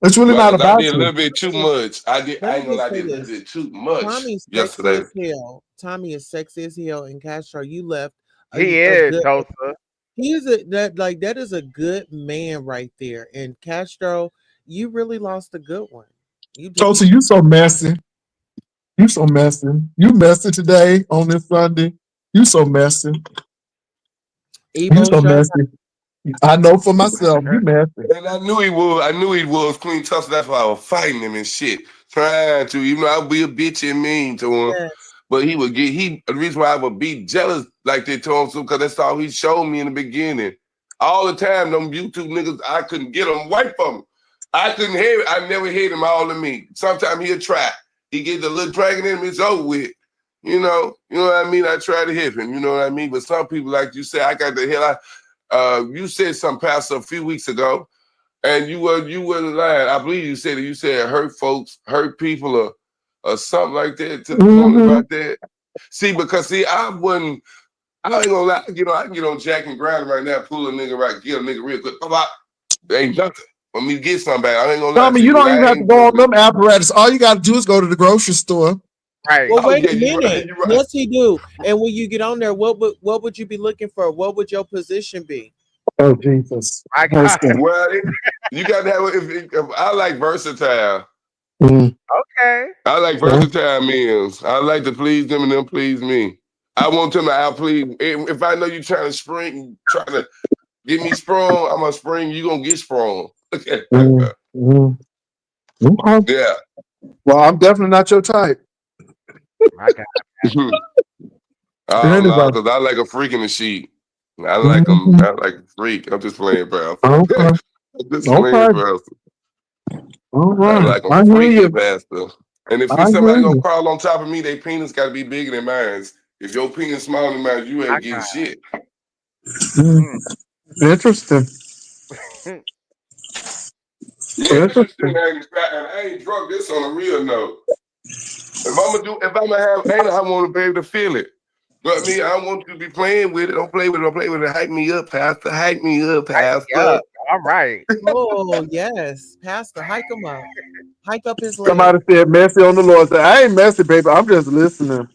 It's really Right, not because I about did a you. little bit too much. Let I me ain't gonna lie, just I say did a little this. bit too much Tommy's sexy yesterday. as hell. Tommy is sexy as hell, and Castro, you left He a is good. Tulsa. He is a that is a good man right there. And Castro, you really lost a good one. You Tulsa, did. you so messy. You so messy. You messy today on this Sunday. You so messy. You Ebo so show. messy. I know for myself. You messy. And I knew he was. I knew he was Queen Tulsa. That's why I was fighting him and shit. Trying to, even though I'd be a bitch and mean to him. Yes. But he would get, the reason why I would be jealous like they told him, because that's all he showed me in the beginning. All the time, them YouTube niggas, I couldn't get them away from him. I couldn't hear it. I never heard him all of me. Sometimes he'll try. He get the little dragon in him, it's over with. You know what I mean? I try to hit him, you know what I mean? But some people, like you said, I got the hell you said something, Pastor, a few weeks ago, and you weren't lying. I believe you said it. You said hurt folks, hurt people, or something like that to the point Mm-hmm. about that. See, I wouldn't. I ain't gonna lie. I can get on Jack and Grind right now, pull a nigga right, get a nigga real quick. Blah, blah. Ain't nothing for me to get somebody. I ain't gonna lie Tommy, to you you, but don't I even have to ain't go gonna on be. them apparatus. All you got to do is go to the grocery store. Right. Well, Oh wait yeah, a you right. minute. You right. Yes, he do. And when you get on there, what would you be looking for? What would your position be? Oh, Jesus. My God. Listen. Well, you got to have. If I like versatile. Mm, Okay. I like okay. versatile men. I like to please them and them please me. I want them to outplease. If I know you trying to spring, trying to get me sprung, I'm gonna spring. You gonna get sprung. Mm, mm. Okay. Yeah. Well, I'm definitely not your type. My God. I don't know, Anyway. cause I like a freak in the sheet. I like them. Mm-hmm. I like a freak. I'm just playing, pal. Okay. I'm just playing, Okay. pal. All I right. like them I hear freaky, you. pastor. And if I hear somebody gonna you. crawl on top of me, their penis got to be bigger than mine. If your penis smaller than mine, you My ain't getting shit. Mm, God. interesting. Mm. Yeah, you shouldn't have any fat. And I ain't drunk this on a real note. If I'm gonna have pain, I want to be able to feel it. But me, I want you to be playing with it. Don't play with it. Don't play with it. Hype me up, Pastor. Hype me up, Yeah, Pastor. all right. Oh yes, Pastor, hike him up, hike up his leg. Somebody said messy on the Lord. Said, I ain't messy, baby. I'm just listening.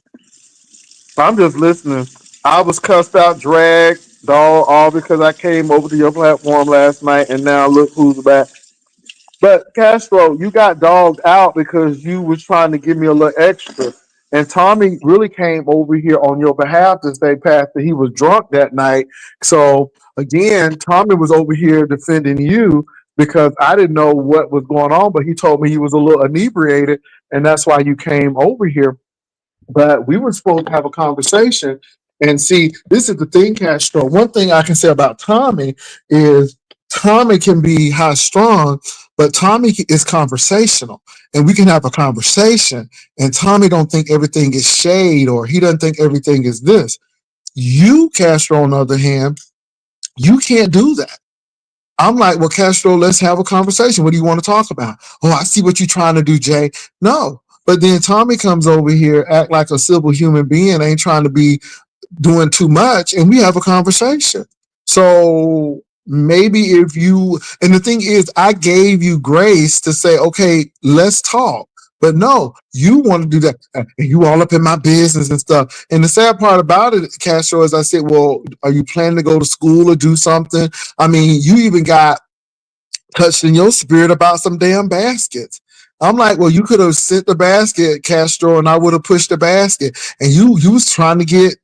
I'm just listening. I was cussed out, dragged, dog, all because I came over to your platform last night, and now look who's back. But Castro, you got dogged out because you was trying to give me a little extra. And Tommy really came over here on your behalf to say, Pastor, he was drunk that night. So again, Tommy was over here defending you because I didn't know what was going on, but he told me he was a little inebriated, and that's why you came over here. But we were supposed to have a conversation. And see, this is the thing, Castro. One thing I can say about Tommy is Tommy can be high strung, but Tommy is conversational, and we can have a conversation. And Tommy don't think everything is shade, or he doesn't think everything is this. You, Castro, on the other hand, you can't do that. I'm like, well, Castro, let's have a conversation. What do you want to talk about? Oh, I see what you're trying to do, Jay. No. But then Tommy comes over here, act like a civil human being, ain't trying to be doing too much, and we have a conversation. So maybe if you, and the thing is, I gave you grace to say, okay, let's talk. But no, you want to do that. And you all up in my business and stuff. And the sad part about it, Castro, is I said, well, are you planning to go to school or do something? I mean, you even got touched in your spirit about some damn baskets. I'm like, well, you could have sent the basket, Castro, and I would have pushed the basket. And you was trying to get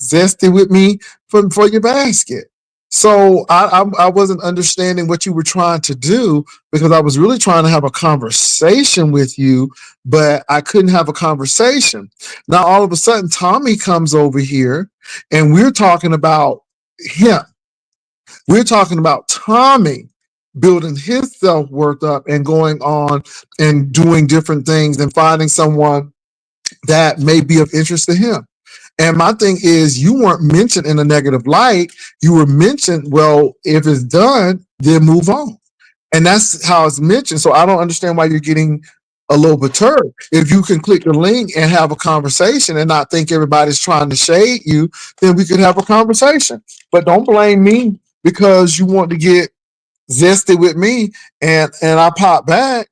zesty with me for your basket. So I wasn't understanding what you were trying to do because I was really trying to have a conversation with you, but I couldn't have a conversation. Now all of a sudden, Tommy comes over here, and we're talking about him. We're talking about Tommy building his self worth up and going on and doing different things and finding someone that may be of interest to him. And my thing is, you weren't mentioned in a negative light. You were mentioned, well, if it's done, then move on. And that's how it's mentioned. So I don't understand why you're getting a little perturbed. If you can click the link and have a conversation and not think everybody's trying to shade you, then we could have a conversation. But don't blame me because you want to get zesty with me and I pop back.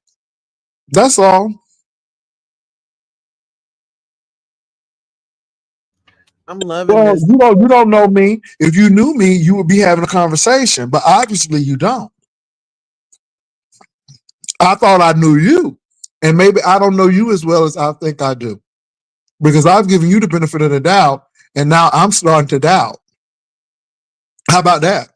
That's all. I'm loving Well, this. you don't know me. If you knew me, you would be having a conversation. But obviously you don't. I thought I knew you. And maybe I don't know you as well as I think I do. Because I've given you the benefit of the doubt, and now I'm starting to doubt. How about that?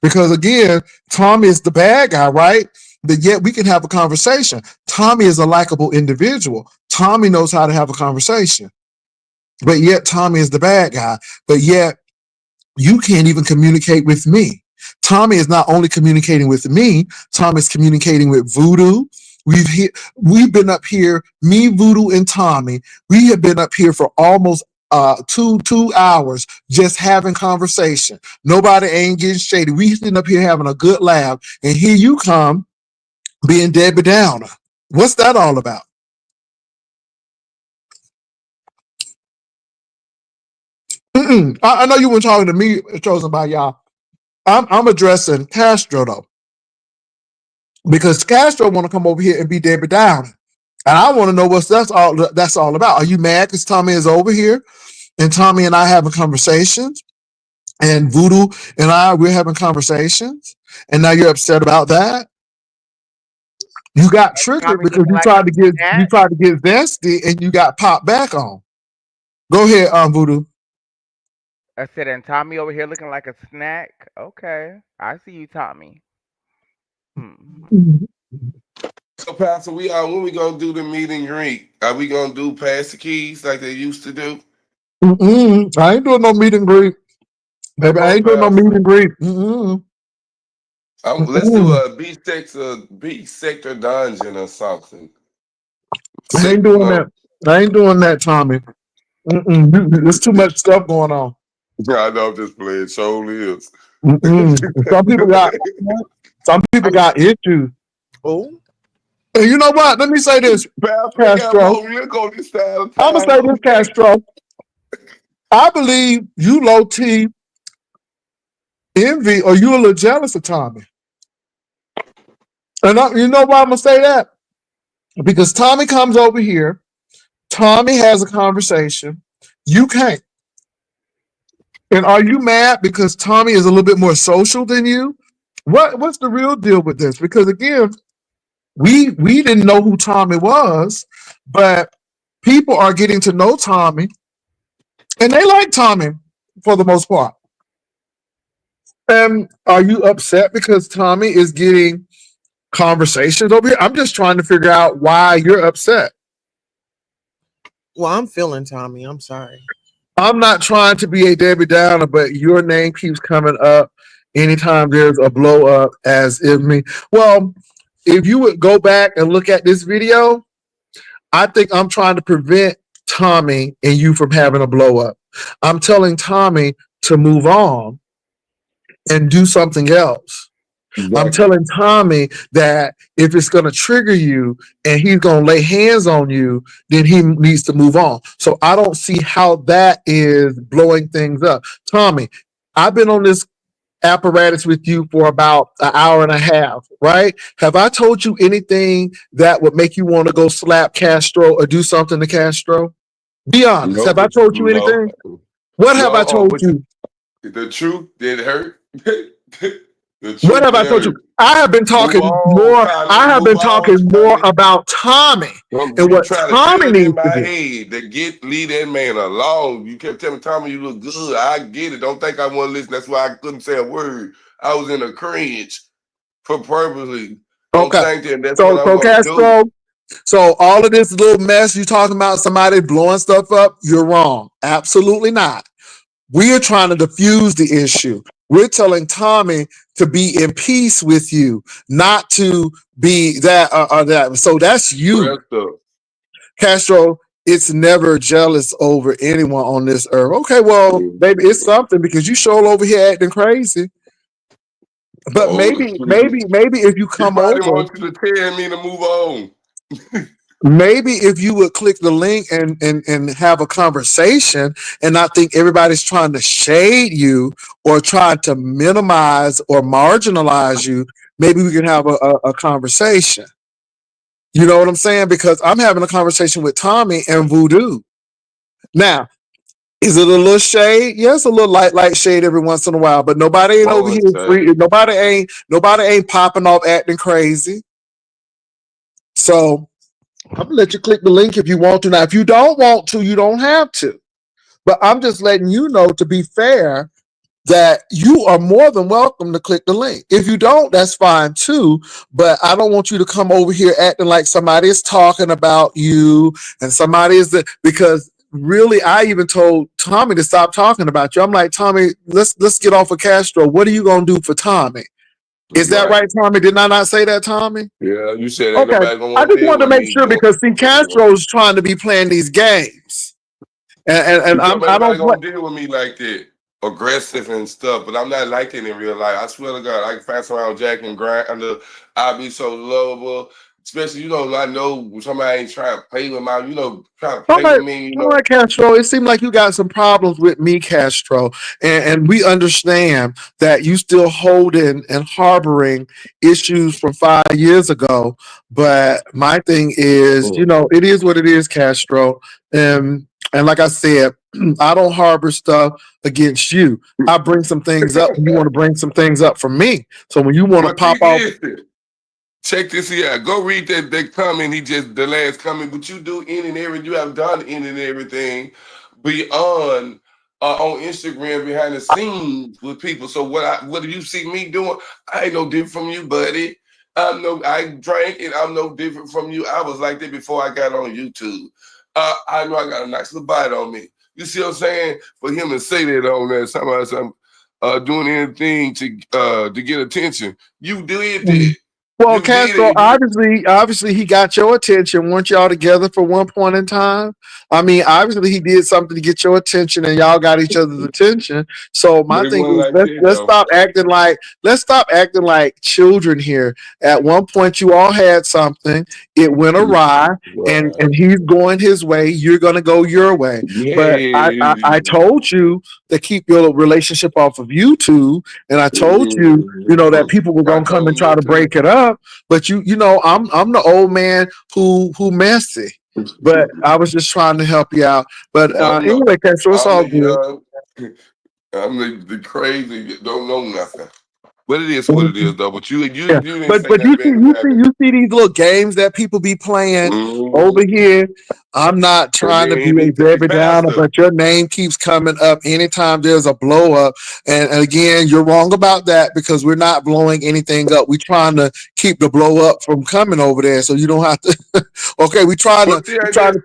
Because again, Tommy is the bad guy, right? But yet we can have a conversation. Tommy is a likable individual. Tommy knows how to have a conversation. But yet Tommy is the bad guy. But yet you can't even communicate with me. Tommy is not only communicating with me, Tommy is communicating with Voodoo. We've been up here, me, Voodoo, and Tommy. We have been up here for almost 2 hours just having conversation. Nobody ain't getting shady. We sitting up here having a good laugh, and here you come being Debbie Downer. What's that all about? I know you weren't talking to me, chosen by y'all. I'm addressing Castro though, because Castro want to come over here and be Debbie Downer, and I want to know what that's all about. Are you mad because Tommy is over here and Tommy and I having conversations, and Voodoo and we're having conversations, and now you're upset about that? You got triggered Tommy because looking like a you snack. tried to get zesty and you got popped back on. Go ahead, Voodoo. I said, and Tommy over here looking like a snack. Okay, I see you, Tommy. Hmm. So, Pastor, when we gonna do the meet and greet? Are we gonna do pass the keys like they used to do? I ain't doing no meet and greet, baby. Come I on, ain't doing no Pastor. meet and greet. Let's do Mm-mm. a B sector dungeon or something. I Sick, ain't doing that. I ain't doing that, Tommy. There's too much stuff going on. I know I'm just playing. Show is. Mm-mm. Some people got Some people got issues. Oh, And you know what? Let me say this, Pastor ain't got Castro. more milk on this side of I'm gonna town. say this, Castro. I believe you low T envy or you a little jealous of Tommy. And you know why I'm gonna say that? Because Tommy comes over here, Tommy has a conversation, you can't. And are you mad because Tommy is a little bit more social than you? What's the real deal with this? Because again, we didn't know who Tommy was, but people are getting to know Tommy, and they like Tommy for the most part. And are you upset because Tommy is getting conversations over here? I'm just trying to figure out why you're upset. well, I'm feeling Tommy. I'm sorry. I'm not trying to be a Debbie Downer, but your name keeps coming up anytime there's a blow up as if me. Well, if you would go back and look at this video, I think I'm trying to prevent Tommy and you from having a blow up. I'm telling Tommy to move on and do something else. I'm Exactly. telling Tommy that if it's going to trigger you and he's going to lay hands on you, then he needs to move on. So I don't see how that is blowing things up. Tommy, I've been on this apparatus with you for about an hour and a half, right? Have I told you anything that would make you want to go slap Castro or do something to Castro? Be honest. No, Have I told you no, anything? What have I no. told But you? the truth did hurt. The What truth have I did told you? hurt. I have been Move talking on, more. Tommy. I have Move been on, talking more Tommy. about Tommy and You what try to Tommy fill it in needs to my do. head to leave that man alone. You kept telling Tommy you look good. I get it. Don't think I want to listen. That's why I couldn't say a word. I was in a cringe for purposely. Don't Okay. think that that's what So I'm gonna do. Castro, so all of this little mess you talking about somebody blowing stuff up, you're wrong. Absolutely not. We are trying to diffuse the issue. We're telling Tommy to be in peace with you, not to be that or that. So that's you, Rest up. Castro. It's never jealous over anyone on this earth. Okay, well, baby, it's something because you sure over here acting crazy. But Oh, maybe if you he come probably over, wants you to tell me to move on. maybe if you would click the link and have a conversation and not think everybody's trying to shade you or trying to minimize or marginalize you, maybe we can have a conversation. You know what I'm saying? Because I'm having a conversation with Tommy and Voodoo. Now, is it a little shade? Yes, a little light shade every once in a while, but nobody ain't over Boy, here say, free. Nobody ain't popping off acting crazy. So I'm gonna let you click the link if you want to. Now, if you don't want to, you don't have to. But I'm just letting you know, to be fair, that you are more than welcome to click the link. If you don't, that's fine too. But I don't want you to come over here acting like somebody is talking about you and somebody is because really I even told Tommy to stop talking about you. I'm like, Tommy, let's get off of Castro. What are you gonna do for Tommy? Is that right. right, Tommy? Did I not say that, Tommy? Yeah, you said ain't Okay. nobody gonna I want to just deal wanted to with make me. sure because see, Castro's trying to be playing these games. And You tell me I nobody don't gonna deal with me like that, aggressive and stuff. But I'm not like that in real life. I swear to God, I can pass around Jack and grind. I'll be so lovable. Especially, I know when somebody ain't trying to play with trying to All play right, with me. all right, Castro. It seemed like you got some problems with me, Castro, and we understand that you still holding and harboring issues from 5 years ago. But my thing is, it is what it is, Castro. And like I said, I don't harbor stuff against you. I bring some things up when you want to bring some things up for me. So when you want to But see, pop off, listen. Check this here out. Go read that comment. He just the last comment. But you do any and everything. You have done any and everything beyond on Instagram behind the scenes with people. So what do you see me doing? I ain't no different from you, buddy. I drank and I'm no different from you. I was like that before I got on YouTube. I know I got a nice little bite on me. You see what I'm saying? For him to say that on there, somebody doing anything to get attention. You did that. Well, You did Castro, it. obviously, he got your attention. Weren't y'all together for one point in time? I mean, obviously, he did something to get your attention, and y'all got each other's attention. So my But it thing wasn't is, like that let's though. stop acting like children here. At one point, you all had something. It went awry, and Right. he's going his way. You're going to go your way. But I Yeah. told you to keep your relationship off of YouTube, and I told you, that people were I gonna come told and him try that to too. break it up. But I'm the old man who messy. But I was just trying to help you out. But I'm the anyway, Castro, it's I'm all the good. young I'm the crazy that don't know nothing. But it is what it is though. But you Yeah, didn't but say nothing you see, bad about it. these little games that people be playing Mm-hmm. over here. I'm not And trying to then be he be a hey Debbie Downer, pastor. but your name keeps coming up anytime there's a blow up. And again, you're wrong about that because we're not blowing anything up. We're trying to keep the blow up from coming over there, so you don't have to. Okay, But see, I just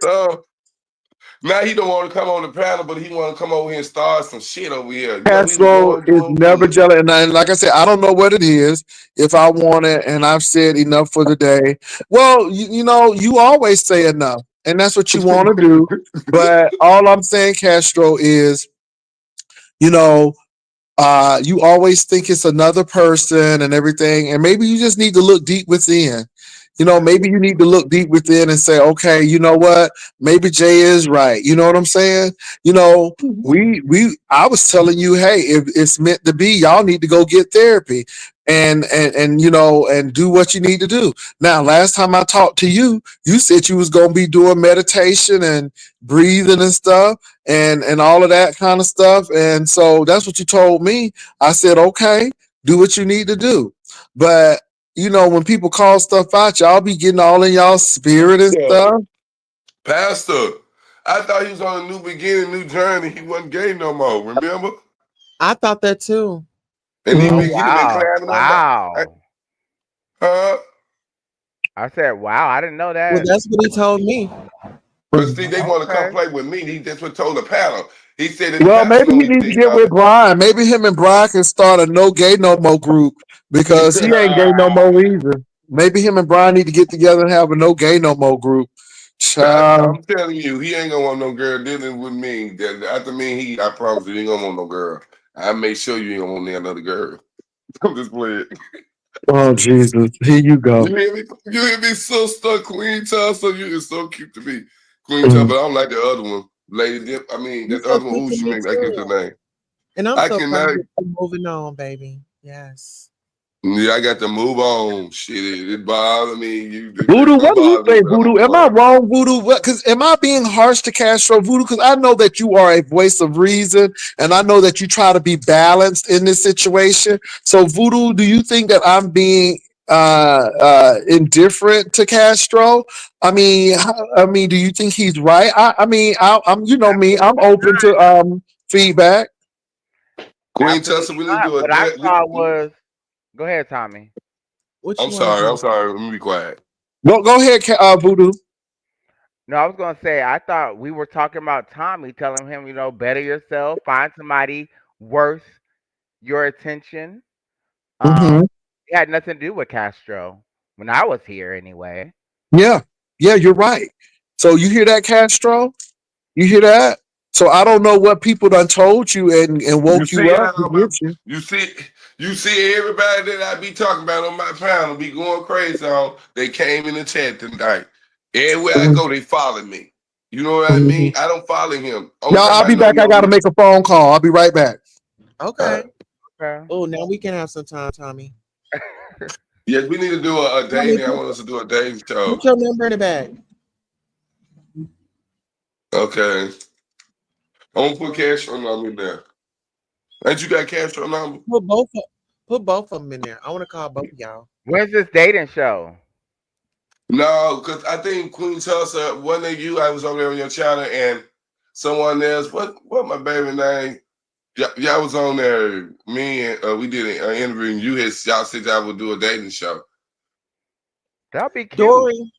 now he don't want to come on the panel, but he want to come over here and start some shit over here. We was Castro going is doing never good. jealous. And like I said, I don't know what it is. If I want it, and I've said enough for the day. Well, you always say enough, and that's what you want to do. But all I'm saying, Castro, is you know you always think it's another person and everything, and maybe you just need to look deep within. Maybe you need to look deep within and say, okay, you know what? Maybe Jay is right. You know what I'm saying? I was telling you, hey, if it's meant to be, y'all need to go get therapy and do what you need to do. Now, last time I talked to you, you said you was gonna be doing meditation and breathing and stuff and all of that kind of stuff. And so that's what you told me. I said, okay, do what you need to do. But when people call stuff out, y'all be getting all in y'all spirit and Yeah. stuff. Pastor, I thought he was on a new beginning, new journey. He wasn't gay no more. Remember? I thought that too. And Oh Mhm. he been wow, climbing on my. wow. Huh? I said, wow, I didn't know Well, that. that's what he told me. But see, they want to come Okay. play with me. That's what told the panel. He said his Well, pastor maybe know he he needs to think get with Brian. Maybe him and Brian can start a no gay no more group because he ain't gay no more either. Maybe him and Brian need to get together and have a no gay no more group. Pastor, Child. I'm telling you, he ain't gonna want no girl dealing with me. After me, I promise you, he ain't gonna want no girl. I make sure you ain't gonna want another girl. I'm just playing. Oh Jesus. Here you go. You hear me? You hear me, sister? Queen Tulsa, you is so cute to me. Queen Tulsa, Mm. but I don't like the other one. Lady Dip, I mean, You're that so other one, cute ooh, to she me make, I can't too. the name. And I'm I so proud cannot, that you're moving on, baby. Yes. yeah, I got to move on. Shit, it bothers me. Voodoo, Don't what do you bother me, think, but I'm gonna Voodoo? move Am I on. wrong, Voodoo? Because am I being harsh to Castro, Voodoo? Because I know that you are a voice of reason, and I know that you try to be balanced in this situation. So, Voodoo, do you think that I'm being indifferent to Castro? I mean, do you think he's right? I'm, me, I'm open to feedback. Queen Tulsa, Absolutely we need to not. do a What I date. thought was, go ahead, Tommy. What I'm you want to sorry, I'm do? sorry. Let me be quiet. Go ahead, Voodoo. No, I was gonna say I thought we were talking about Tommy, telling him, better yourself, find somebody worth your attention. Hmm. It had nothing to do with Castro when I was here, anyway. Yeah, yeah, you're right. So you hear that, Castro? You hear that? So I don't know what people done told you and You woke you see up to how get you. you see you see everybody that I be talking about on my panel be going crazy on. They came in the chat tonight. Everywhere I Mhm, go, they follow me. You know what I mhm. mean? I don't follow him. Only Y'all, time I'll I be know back. he I on gotta here. make a phone call. I'll be right back. Uh, Okay. Okay. Oh, now we can have some time, Tommy. yes, we need to do a Tommy, dating. I want us to do a dating show. put your number in the bag. Okay. I'm gonna put cash on number in there. Ain't you got cash on number? Put both of, put both of them in there. I want to call both of y'all. When's this dating show? No, because I think Queen Tulsa, one of you, I was over there on your channel, and someone else. What my baby name? Y'all was on there. Me and we did an interview, and y'all said y'all would do a dating show. That'll be cute. Dory,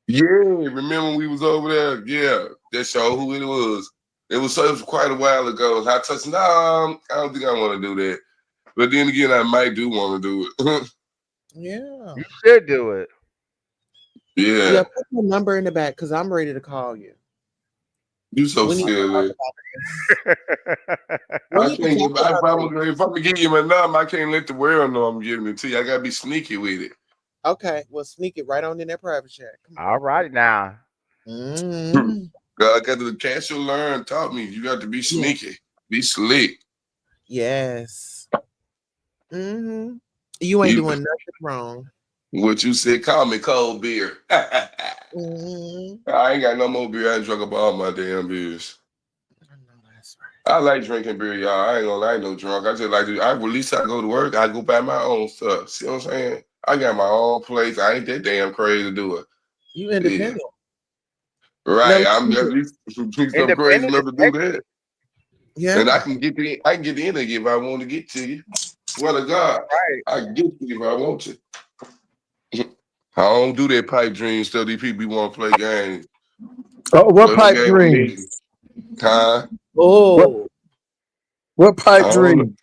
Yeah, remember when we was over there? Yeah, that show who it was. It was quite a while ago. I touched. No, I don't think I want to do that. But then again, I might do want to do it. Yeah. You should do it. Yeah, Yeah, put your number in the back because I'm ready to call you. you so We need to talk silly. about this. We I need to can't talk give. about this. If I'm gonna give you my number, I can't let the world know I'm giving it to you. I gotta be sneaky with it. Okay, well, sneak it right on in that private chat. Come All right now. on. I got the cash you learn taught me. You got to be Yeah. sneaky, be slick. Yes. hmm You ain't You, doing nothing wrong. what you said? Call me cold beer. I hmm ain't got no more beer. I done drunk up all my damn beers. I know that's I like drinking beer, y'all. I ain't gonna lie, I ain't no drunk. I just like to. At least I go to work. I go buy my own stuff. See what I'm saying? I got my own place. I ain't that damn crazy to do it. You Yeah, independent. Now, right. I'm at least some crazy Independent enough is to do sexy. that, and yeah. I can get in. I can get in if I want to get to you. Swear to That's God, right. I can get to you if I want to. I don't do that pipe dream stuff. These people want to play games. Oh, what Play them pipe game with dream? me, huh? What Oh, what I pipe don't know. dream?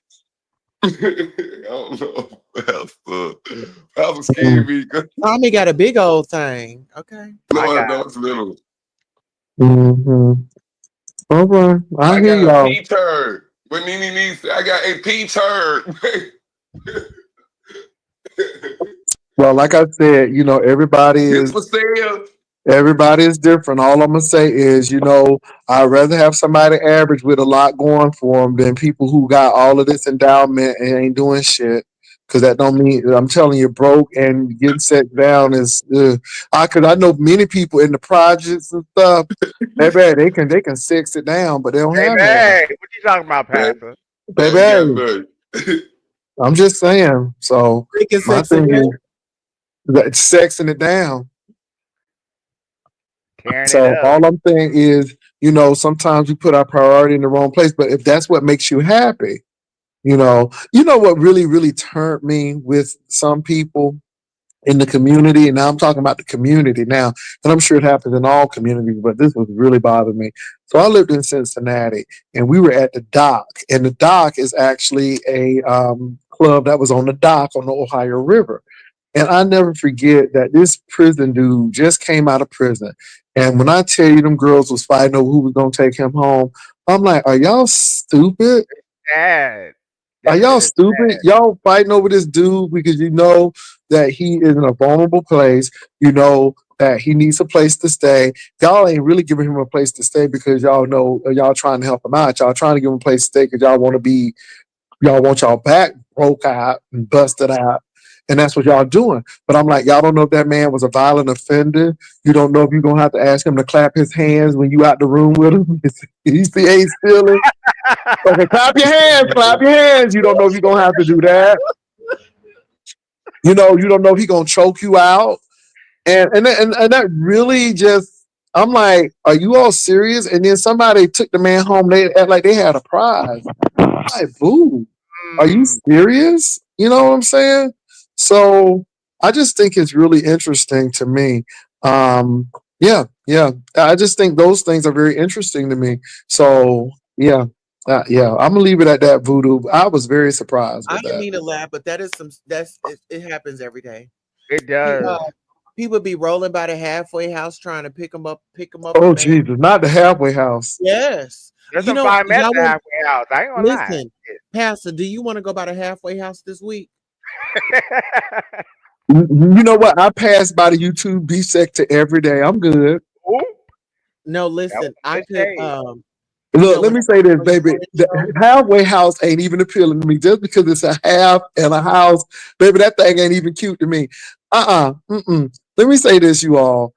I don't know. That was Mm, scared me. Tommy got a big old thing. Okay. I No, got no, it's little. mm-hmm. All right, I I hear got a y'all. P turd. When Nene needs, I got a P turd. Well, like I said, This for sale. everybody is different. All I'm gonna say is, I'd rather have somebody average with a lot going for them than people who got all of this endowment and ain't doing shit. Because that don't mean I'm telling you, broke and getting set down is. I know many people in the projects and stuff. They can six it down, but they don't have none. baby. What you talking about, Man, Pastor? man, got Baby, money. I'm just saying. So They can my sex it thing is down. that sexing it down. Tearing it So up. all I'm saying is, sometimes we put our priority in the wrong place. But if that's what makes you happy, what really, really turned me with some people in the community, and now I'm talking about the community now, and I'm sure it happens in all communities, but this was really bothering me. So I lived in Cincinnati, and we were at the dock, and the dock is actually a club that was on the dock on the Ohio River. And I never forget that this prison dude just came out of prison. And when I tell you them girls was fighting over who was gonna take him home, I'm like, are y'all stupid? Sad. Are That y'all shit is stupid? Y'all fighting over this dude because you know that he is in a vulnerable place. You know that he needs a place to stay. Y'all ain't really giving him a place to stay because y'all know y'all trying to help him out. Y'all trying to give him a place to stay because y'all want y'all back broke out and busted out. And that's what y'all doing. But I'm like, y'all don't know if that man was a violent offender. You don't know if you're gonna have to ask him to clap his hands when you out the room with him. He ain't stealing. Okay, clap your hands, clap your hands. You don't know if you're gonna have to do that. You don't know if he's gonna choke you out. And that really just I'm like, are you all serious? And then somebody took the man home, they act like they had a prize. Like, boo. Are you mm, serious? You know what I'm saying? So I just think it's really interesting to me. Yeah, yeah. I just think those things are very interesting to me. So yeah. I'm gonna leave it at that. Voodoo. I was very surprised I with didn't that. mean to laugh, but that is some. It happens every day. it Pe- does. uh, People be rolling by the halfway house trying to pick them up Oh and bang. Jesus, not the halfway house. Yes. There's some fine mess Y'all at want halfway house. I ain't gonna lie. listen, Pastor, do you want to go by the halfway house this week? You know what? I pass by the YouTube beef sector every day. I'm good. Oop, No, that was listen, some I good could shade. Look, let when me I say this, on your baby. morning The show, halfway house ain't even appealing to me just because it's a half and a house. Baby, that thing ain't even cute to me. Mm-mm. Let me say this, you all.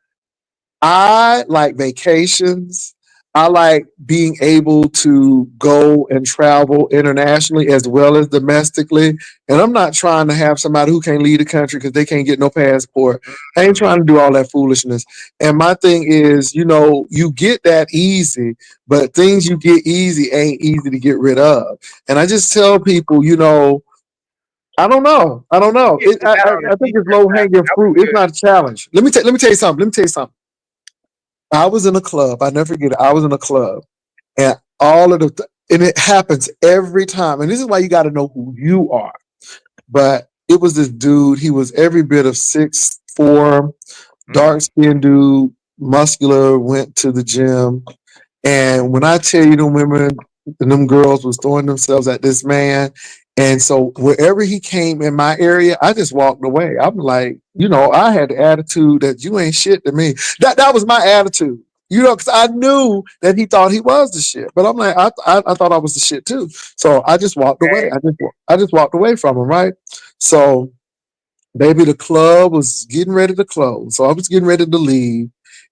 I like vacations. I like being able to go and travel internationally as well as domestically. And I'm not trying to have somebody who can't leave the country because they can't get no passport. I ain't Mm, trying to do all that foolishness. And my thing is, you get that easy, but things you get easy ain't easy to get rid of. And I just tell people, I don't know. I don't know. you can put that on I a think it's t-shirt, low Pastor. hanging That was fruit. It's good. not a challenge. Let me tell you something. Let me tell you something. I was in a club. I never forget it. I was in a club, and and it happens every time. And this is why you got to know who you are. But It was this dude. He was every bit of 6'4", dark Mm-hmm. skinned dude, muscular, went to the gym. And when I tell you them women and them girls was throwing themselves at this man, and so wherever he came in my area, I just walked away. I'm like, I had the attitude that you ain't shit to me. That was my attitude. Because I knew that he thought he was the shit, but I'm like, I thought I was the shit too. So I just walked away. Okay. I just walked away from him, right? So baby, the club was getting ready to close, so I was getting ready to leave,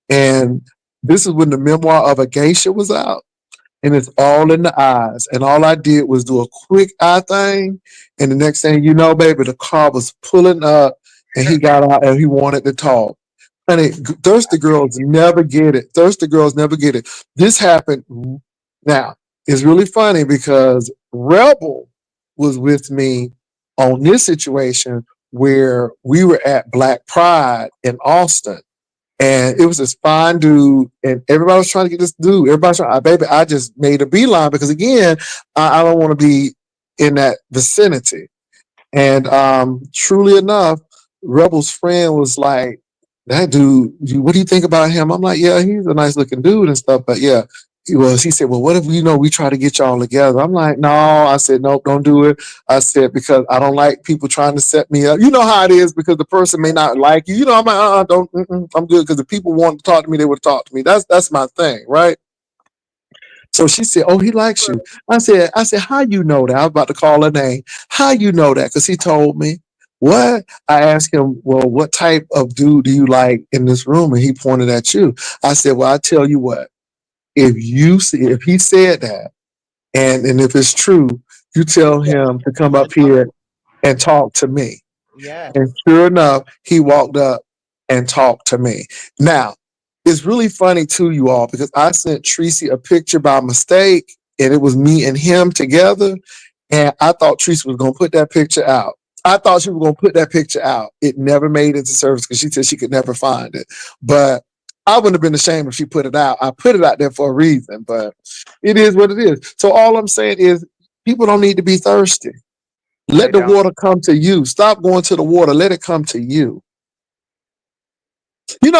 and this is when the memoir of a geisha was out, and it's all in the eyes. And all I did was do a quick eye thing, and the next thing you know, baby, the car was pulling up, and he got out and he wanted to talk. Honey, thirsty girls never get it. Thirsty girls never get it. This happened. Now, it's really funny because Rebel was with me on this situation where we were at Black Pride in Austin. And it was this fine dude, and everybody was trying to get this dude. Everybody's trying, baby, I just made a beeline because, again, I don't want to be in that vicinity. And truly enough, Rebel's friend was like, that dude, what do you think about him? I'm like, yeah, he's a nice looking dude and stuff. But yeah, he was. He said, well, what if we try to get y'all together? I'm like, no. I said, nope, don't do it. I said, because I don't like people trying to set me up. You know how it is, because the person may not like you. I'm like, don't, I'm good. Because if people want to talk to me, they would talk to me. That's my thing, right? So she said, "Oh, he likes you." I said, "How you know that?" I was about to call her name. How you know that? Because he told me. What? I asked him, "Well, what type of dude do you like in this room?" And he pointed at you. I said, "Well, I tell you what. If he said that, and if it's true, you tell Yeah, him to come I up know. here and talk to me." Yeah. And sure enough, he walked up and talked to me. Now, it's really funny too, you all, because I sent Tracy a picture by mistake, and it was me and him together. And I thought Tracy was going to put that picture out. I thought she was going to put that picture out. It never made it into service because she said she could never find it. But I wouldn't have been ashamed if she put it out. I put it out there for a reason, but it is what it is. So all I'm saying is people don't need to be thirsty. They Let the don't. water come to you. Stop going to the water. Let it come to you.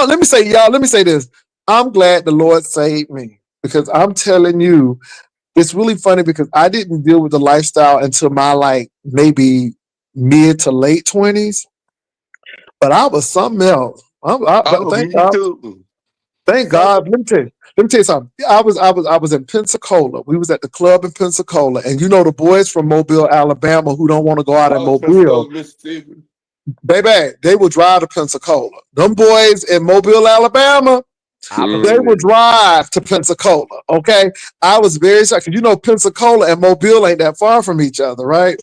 Let me say, y'all, let me say this. I'm glad the Lord saved me, because I'm telling you, it's really funny because I didn't deal with the lifestyle until my, like, maybe mid to late 20s, but I was something else. But Oh, me too. thank So God. Let me tell you something. I was in Pensacola. We was at the club in Pensacola, and the boys from Mobile, Alabama, who don't want to go out in Oh, Mobile. Pensacola, Mississippi. Baby, they will drive to Pensacola. Them boys in Mobile, Alabama, I they believe will it. Mm-hmm. drive to Pensacola. Okay. I was very shocked because Pensacola and Mobile ain't that far from each other, right?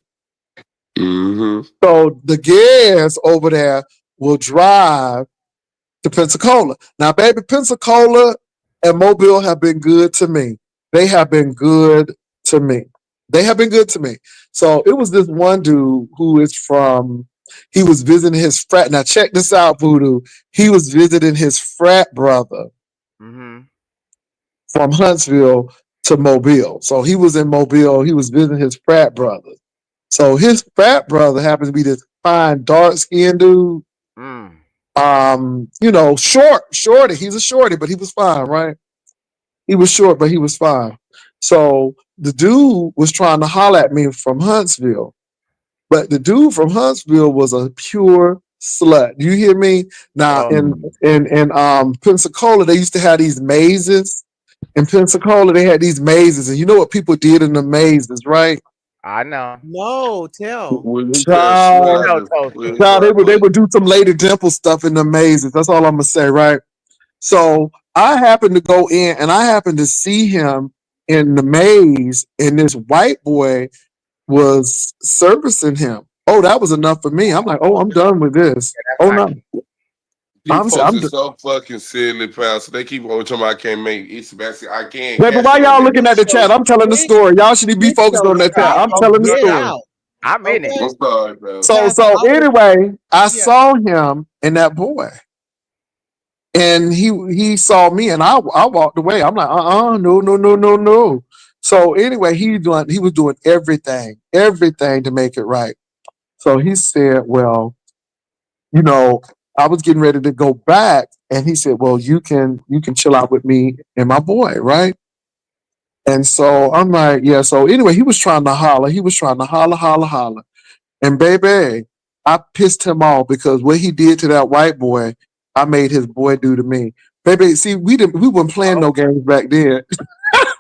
Mm-hmm. So the gas over there will drive to Pensacola. Now, baby, Pensacola and Mobile have been good to me. They have been good to me. They have been good to me. So it was this one dude who is from, he was visiting his frat. Now, check this out, Voodoo. He was visiting his frat brother Mm-hmm. from Huntsville to Mobile. So he was in Mobile. He was visiting his frat brother. So his frat brother happens to be this fine, dark skinned dude. Mm. Shorty. He's a shorty, but he was fine, right? He was short, but he was fine. So the dude was trying to holler at me from Huntsville, but the dude from Huntsville was a pure slut. Do you hear me? Now Oh, in Pensacola, they used to have these mazes. In Pensacola, they had these mazes, and you know what people did in the mazes, right? I know. no, tell. With them pair of You Child, know, swaggers. With Toaster. them child, pair they of would do some Lady Dimple stuff in the mazes. That's all I'm gonna say, right? So I happened to go in, and I happened to see him in the maze, and this white boy was servicing him. Oh, that was enough for me. I'm like, oh, I'm done with this. That's Oh not no, cute. these folks I'm is so fucking silly, pal. So they keep on talking about I can't make it. Basically, I can Baby, why cash on y'all that. looking at the chat? I'm telling the Get, story. Y'all should be get focused your on that chat. I'm shit I'm and telling the focused. get I'm story. out. I'm in it. I'm Okay. sorry, pal. So Pastor, so I was anyway, I yeah. saw him and that boy, and he saw me, and I walked away. I'm like, no, no, no, no, no. So anyway, he was doing everything to make it right. So he said, well, you know, I was getting ready to go back, and he said, well, you can chill out with me and my boy, right? And so I'm like, yeah. So anyway, he was trying to holler. He was trying to holler, holler, holler. And baby, I pissed him off because what he did to that white boy, I made his boy do to me. Baby, see, we weren't playing Oh, no games back then.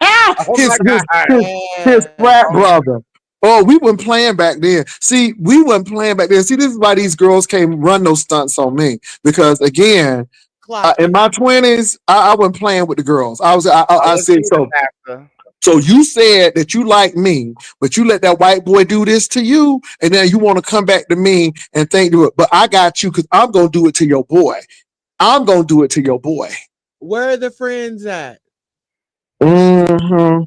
oh his my his God. his his Yes. frat Oh, brother. Oh, we weren't playing back then. See, we weren't playing back then. See, this is why these girls can't run no stunts on me because again, Clock in it. my 20s, I wasn't playing with the girls. I let's said hear the so. pastor. So you said that you like me, but you let that white boy do this to you, and then you want to come back to me and think do it. But I got you because I'm gonna do it to your boy. I'm gonna do it to your boy. Where are the friends at? Hmm.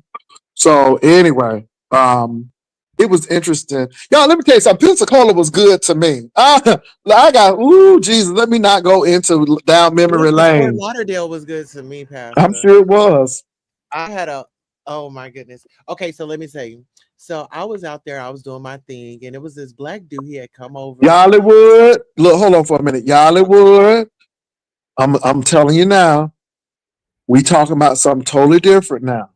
So anyway, it was interesting. Y'all, let me tell you something. Pensacola was good to me. I got Jesus. Let me not go into down memory Listen, Fort lane. Lauderdale was good to me, I'm Pastor. sure it was. I had a oh my goodness. Okay, so let me tell you. So I was out there, I was doing my thing, and it was this black dude. He had come over. Yollywood. Look, hold on for a minute. Yollywood. I'm telling you now. We talking about something totally different now.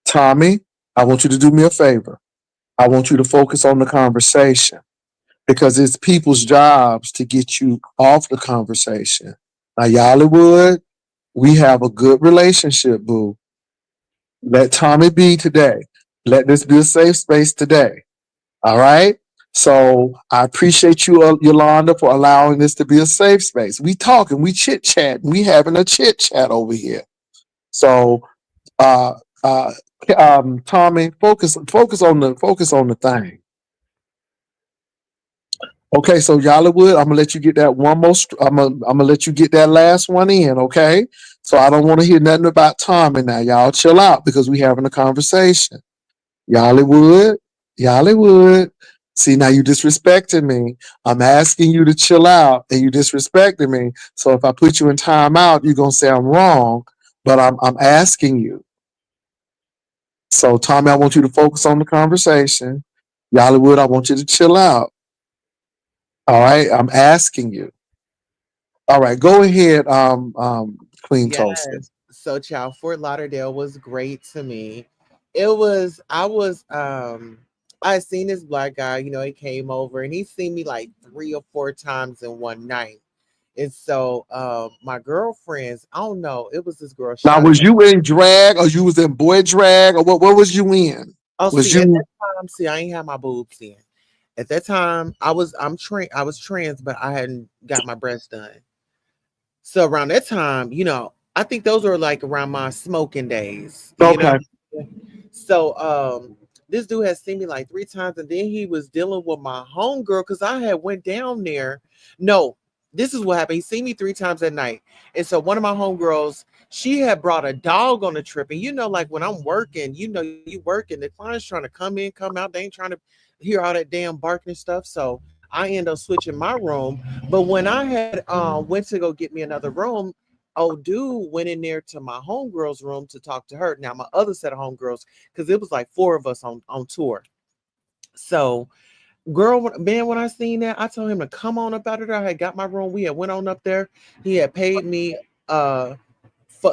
Tommy, I want you to do me a favor. I want you to focus on the conversation because it's people's jobs to get you off the conversation. Now, Yollywood, we have a good relationship, boo. Let Tommy be today. Let this be a safe space today. All right. So I appreciate you, Yolanda, for allowing this to be a safe space. We talking, we chit chat, we having a chit chat over here. So, uh, uh, Tommy, focus on the thing. Okay, so Yollywood, I'm gonna let you get that one more. I'm gonna let you get that last one in. Okay, so I don't want to hear nothing about Tommy now. Y'all chill out because we having a conversation. Yollywood, Yollywood. See, now you disrespecting me. I'm asking you to chill out and you disrespecting me. So if I put you in timeout, you're gonna say I'm wrong, but I'm asking you. So Tommy, I want you to focus on the conversation. Yollywood, I want you to chill out. All right. I'm asking you. All right, go ahead, Queen Yes. Tulsa. So child, Fort Lauderdale was great to me. It was I seen this black guy, he came over and he seen me like 3 or 4 times in one night. And so my girlfriends, I don't know, it was this girl, Now, shout was out. you in drag or you was in boy drag or what was you in? Oh, Was see, at that you time, see, I ain't had my boobs in. At that time, I was trans, but I hadn't got my breast done. So around that time, I think those were like around my smoking days. okay? So this dude had seen me like 3 times, and then he was dealing with my homegirl because I had went down there. No, this is what happened. He seen me 3 times at night. And so one of my homegirls, she had brought a dog on the trip. And like when I'm working, you working, the client's trying to come in, come out, they ain't trying to hear all that damn barking and stuff. So I end up switching my room. But when I had went to go get me another room, old dude went in there to my homegirl's room to talk to her. Now my other set of homegirls, because it was like four of us on tour. So man, when I seen that, I told him to come on up out of there. I had got my room. We had went on up there. He had paid me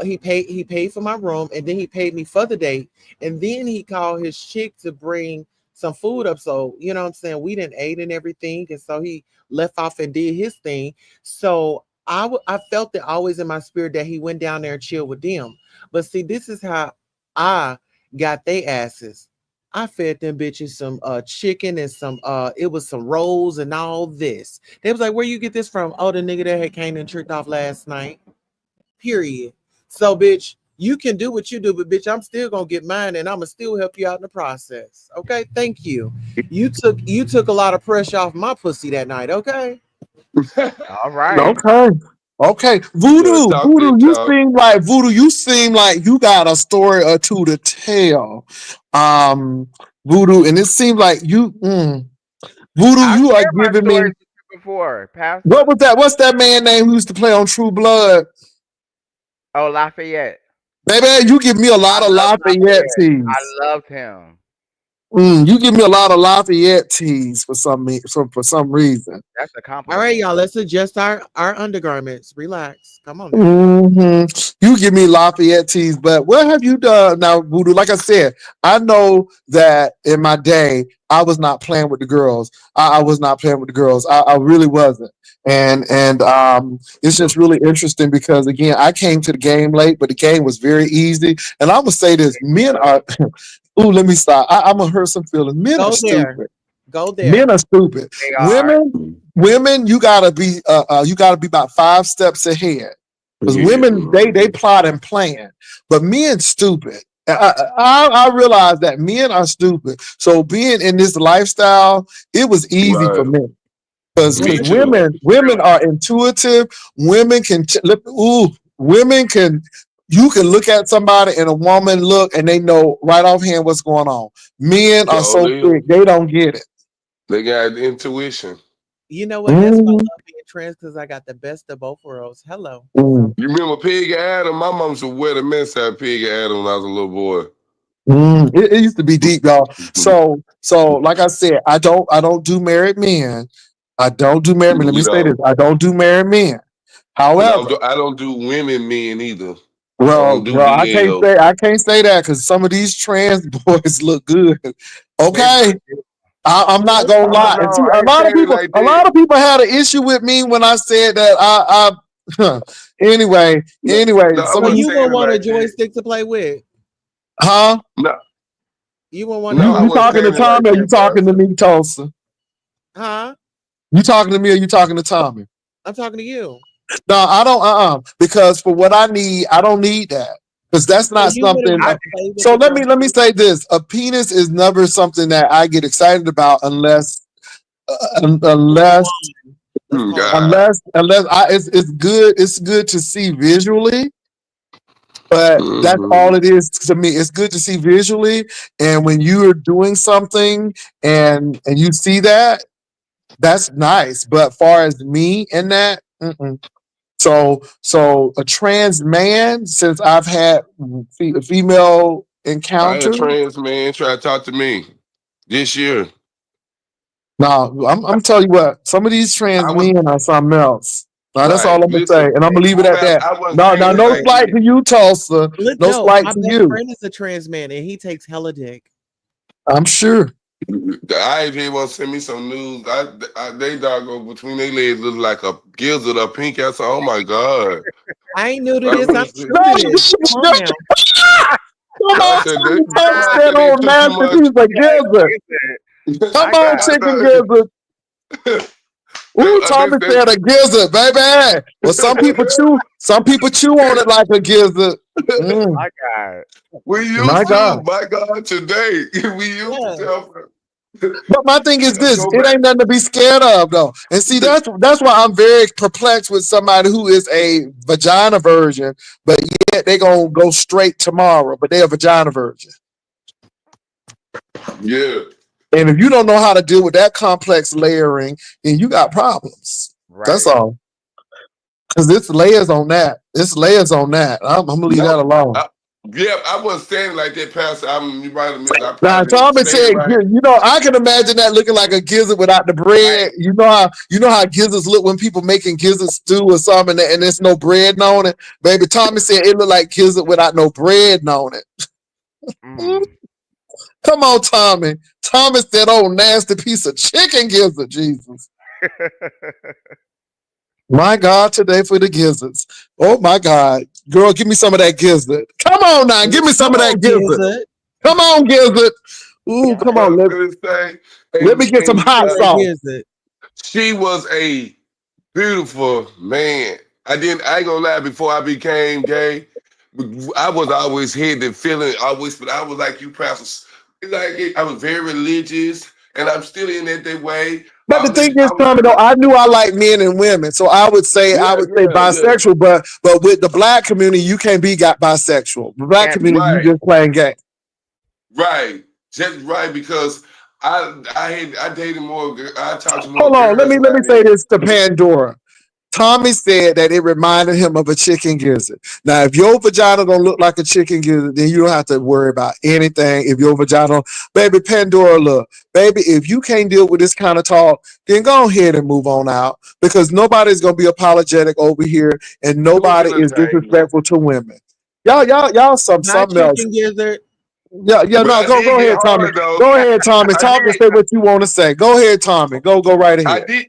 he paid for my room, and then he paid me for the date, and then he called his chick to bring some food up. So you know what I'm saying, we didn't ate and everything, and so he left off and did his thing. So I felt it always in my spirit that he went down there and chilled with them. But see, this is how I got they asses. I fed them bitches some chicken and some it was some rolls and all this. They was like, where you get this from? Oh, the nigga that had came and tricked off last night. Period. So, bitch, you can do what you do, but bitch, I'm still gonna get mine, and I'm gonna still help you out in the process. Okay, thank you. You took a lot of pressure off my pussy that night. Okay. All right. Okay. Okay. Good Voodoo, talk, Voodoo, big talk. You seem like you got a story or two to tell. Um, Voodoo, and it seems like Voodoo, I've you are shared my giving me stories with you before, what Pastor. was that? What's that man name who used to play on True Blood? Oh, Lafayette. Baby, you give me a lot I of love Lafayette Lafayette. teas. I loved him. You give me a lot of Lafayette teas for some reason. That's a All right, compliment. y'all. Let's adjust our undergarments. Relax. Come on now. You give me Lafayette teas, but what have you done now, Voodoo? Like I said, I know that in my day, I was not playing with the girls. I was not playing with the girls. I really wasn't. And it's just really interesting because again, I came to the game late, but the game was very easy. And I'm gonna say this: men are. Ooh, let me stop. I'm gonna hurt some feelings. Men are Go there. stupid. Go Men there. are stupid. They are. Women, you gotta be about 5 steps ahead. Because Yeah. women, they plot and plan, but men stupid. I realize that men are stupid. So being in this lifestyle, it was easy for Right. me because Me too. women are intuitive. Women can women can. You can look at somebody and a woman look and they know right offhand what's going on. Men are so Totally. thick, they don't get it. They got intuition. You know what? That's why I Mm, love being trans because I got the best of both worlds. Hello. mm. You remember Pig Adam? My mom used to wear the men's side Pig Adam when I was a little boy. It used to be deep, y'all. So like I said, I don't do married men. I don't do married men. Let me You say this: know, I don't do married men. and However, I don't do women men either. I well, don't do well, BL. I can't say that because some of these trans boys look good. They Okay, I'm not gonna I don't lie. And know. see, I ain't saying it like a that. lot of people had an issue with me when I said that. Anyway, No, no, I So some of wasn't these, you saying won't it want a like that. joystick to play with. huh? No, You won't want a no, I You wasn't joystick talking to to saying it play like Tommy or with. you that, talking to Pastor. me, Tulsa? Huh? You talking to me or you talking to Tommy? I'm talking to you. No, I don't. Because for what I need, I don't need that because that's So not you wouldn't something. want to play with So the let me joystick. say this: a penis is never something that I get excited about unless It's a unless wand. Let's call it a wand. God. it's good. It's good to see visually, but that's Hmm. all it is to me. It's good to see visually, and when you're doing something and you see that, that's nice. But far as me and that. Mm-mm. So a trans man, since I've had female I had a encounter. trans man try to talk to me this year. Now I'm telling you what, some of these trans I was men are something else. Now that's all like, I'm gonna say, listen, and I'm gonna leave it at that. I wasn't No, now saying it no like slight that. to you, Tulsa. No No, slight my to best you. friend is a trans man and he takes hella dick. I'm sure. The IJ want to send me some news. They dog go between their legs look like a gizzard, a pink ass. Oh my god! I ain't new to I this. I'm was, true to this. Come on now. Come I on, said, Tommy somebody said said they old too nasty much. piece of gizzard. Come My on, God. I chicken thought gizzard. Ooh, Tommy said a gizzard, baby. Well, some people chew on it like a gizzard. Mm, My God. we my used to, God. my God, today we used to Yeah. tell. But my thing is Let's this: go it back. ain't nothing to be scared of, though. And see, that's why I'm very perplexed with somebody who is a vagina virgin, but yet they gonna go straight tomorrow, but they're a vagina virgin. Yeah. And if you don't know how to deal with that complex layering, then you got problems. That's Right. all. Because it's layers on that. It's layers on that. I'm gonna leave that No. alone. Yeah, I wasn't saying like that, Pastor. You right, I Now, probably didn't Thomas say it said, right. I can imagine that looking like a gizzard without the Right. bread. You know how gizzards look when people making gizzard stew or something, and there's no bread on it. Baby, Thomas said it looked like gizzard without no bread on it. Mm, Mm. come on, Tommy. Thomas, that old nasty piece of chicken gizzard, Jesus. My God, today for the gizzards. Oh my God. Girl, give me some of that gizzard. Come on now, give me some Come of that on, gizzard. Gizzard. Come on, gizzard. Ooh, Yeah. come What I on. was gonna say, Let me get some and hot Some of that sauce. Gizzard. she was a beautiful man. I ain't gonna lie. Before I became gay, I was always hidden feeling always, but I was like you, Pastor. Like I was very religious, and I'm still in that way. But the thing is, I was Tommy, though, like, I knew I like men and women, so I would say yeah, bisexual. But with the black community, you can't be got bisexual. The black Can't be. community, you right, just playing gay. right, just right because I dated more. I talked to more Hold on, girls let me back say then. this to Pandora. Tommy said that it reminded him of a chicken gizzard. Now, if your vagina don't look like a chicken gizzard, then you don't have to worry about anything. If your vagina, baby Pandora, look, baby, if you can't deal with this kind of talk, then go ahead and move on out because nobody's gonna be apologetic over here, and Do it nobody is entertainment. disrespectful to women. Y'all, Not something else. chicken gizzard. Yeah, But no, I go, did go get ahead, Tommy. hard though. Go ahead, Tommy. I Talk and did. say what you want to say. Go ahead, Tommy. Go right I ahead. did.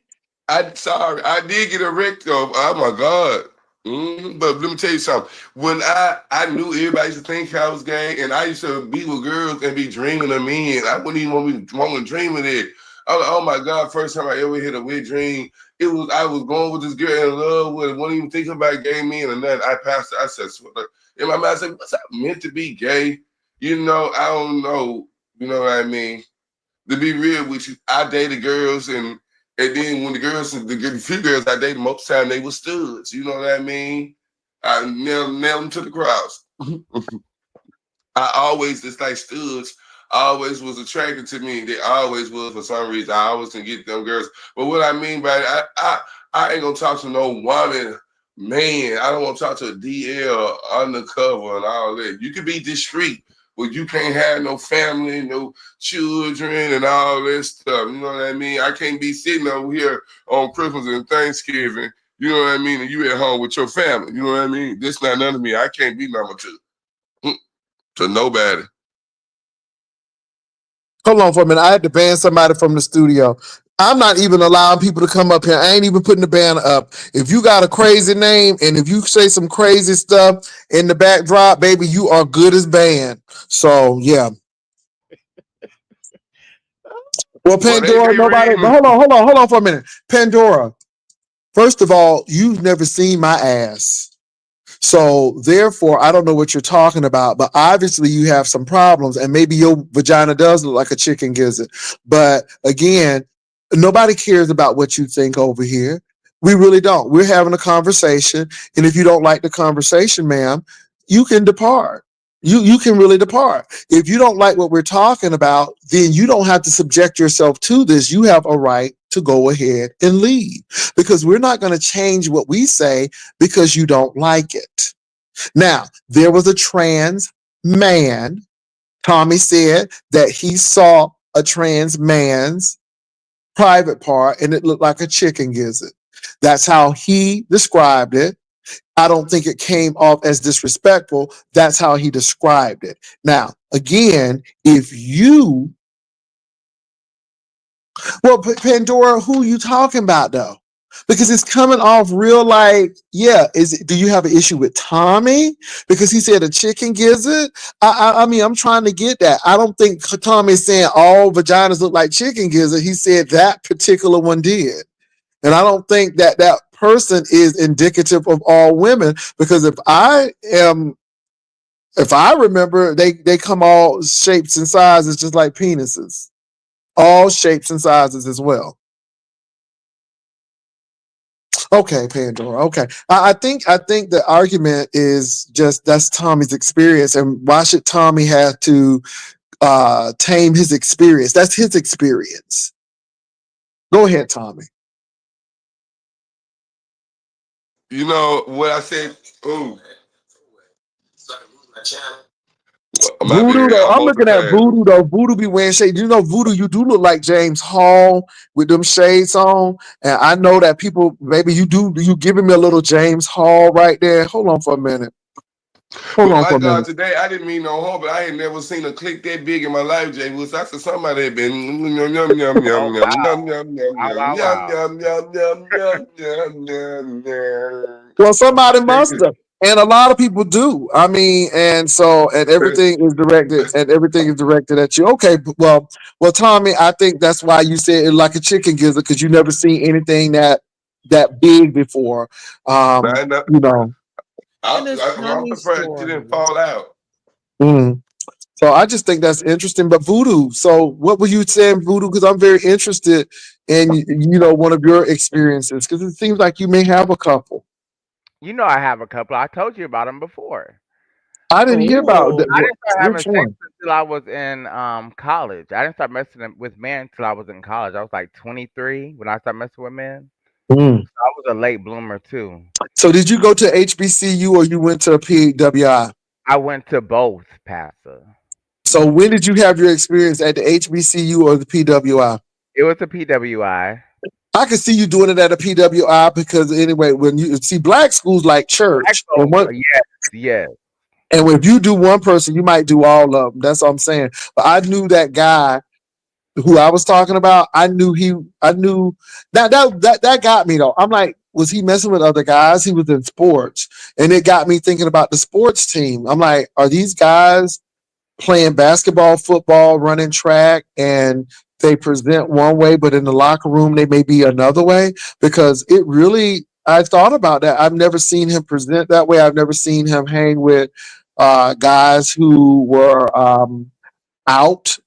I sorry. I did get a wreck though. Oh my god. But let me tell you something. When I knew everybody used to think I was gay, and I used to be with girls and be dreaming of men. I wouldn't even want to dream of it. I was like, oh my god! First time I ever had a wet dream, it was I was going with this girl in love with. Wasn't even thinking about gay men or nothing. I passed. I said, in my mind, I said, what's that meant to be gay? You know, I don't know. You know what I mean? To be real with you, I dated girls and then when the few girls I dated, most of the time they were studs. You know what I mean? I nailed them to the cross. I always just like studs. Always was attracted to me. They always was for some reason. I always can get them girls. But what I mean by it, I ain't gonna talk to no woman, man. I don't want to talk to a DL undercover and all that. You can be discreet, but you can't have no family, no children, and all that stuff. You know what I mean? I can't be sitting over here on Christmas and Thanksgiving. You know what I mean? And you at home with your family. You know what I mean? This not none of me. I can't be number two to nobody. Hold on for a minute. I had to ban somebody from the studio. I'm not even allowing people to come up here. I ain't even putting the banner up. If you got a crazy name and if you say some crazy stuff in the backdrop, baby, you are good as banned. So yeah. Well, Well, Pandora, they nobody. read But me. hold on for a minute. Pandora. First of all, you've never seen my ass. So therefore, I don't know what you're talking about, but obviously you have some problems, and maybe your vagina does look like a chicken gizzard. But again, nobody cares about what you think over here. We really don't. We're having a conversation, and if you don't like the conversation, ma'am, you can depart. You can really depart. If you don't like what we're talking about, then you don't have to subject yourself to this. You have a right to go ahead and leave because we're not going to change what we say because you don't like it. Now, there was a trans man. Tommy said that he saw a trans man's private part and it looked like a chicken gizzard. That's how he described it. I don't think it came off as disrespectful. That's how he described it. Now, again, if you, well, Pandora, who you talking about though? Because it's coming off real like, yeah. Do you have an issue with Tommy because he said a chicken gizzard? I mean, I'm trying to get that. I don't think Tommy is saying all vaginas look like chicken gizzard. He said that particular one did, and I don't think that that person is indicative of all women because if I remember, they come all shapes and sizes just like penises, all shapes and sizes as well. Okay, Pandora. Okay, I think the argument is just that's Tommy's experience, and why should Tommy have to tame his experience? That's his experience. Go ahead, Tommy. You know what I said? Oh, my Voodoo bad. though, I'm I'm looking at multitasking. Voodoo though. Voodoo be wearing shades. You know, Voodoo, you do look like James Hall with them shades on, and I know that people maybe you do. You giving me a little James Hall right there? Hold on for a minute. Hold But on my for a God, minute. today I didn't mean no harm, but I had never seen a click that big in my life, Jay Woods. I said somebody had been yum yum yum Oh yum yum wow, yum yum yum wow, yum wow, yum wow. yum yum yum yum yum yum yum. Well, somebody Thank must you. have. And a lot of people do. I mean, and so and everything is directed at you. Okay, well, Tommy, I think that's why you said it like a chicken gizzard because you never seen anything that big before. Man, You know. And it's I'm Tommy's surprised you didn't story. fall out. Mm. So I just think that's interesting. But Voodoo, so what were you saying, Voodoo? Because I'm very interested in one of your experiences because it seems like you may have a couple. You know I have a couple. I told you about them before. I didn't hear about Oh, I didn't start which having sex one. until I was in college. I didn't start messing with men until I was in college. I was like 23 when I started messing with men. Mm. I was a late bloomer too. So did you go to HBCU or you went to PWI? I went to both, Pastor. So when did you have your experience at the HBCU or the PWI? It was a PWI. I can see you doing it at a PWI because anyway, when you see black schools like Black church, and folks, one yes, yes. and if you do one person, you might do all of them. That's what I'm saying. But I knew that guy who I was talking about. I knew that got me though. I'm like, was he messing with other guys? He was in sports, and it got me thinking about the sports team. I'm like, are these guys playing basketball, football, running track, and they present one way, but in the locker room they may be another way? Because it really, I thought about that. I've never seen him present that way. I've never seen him hang with guys who were out,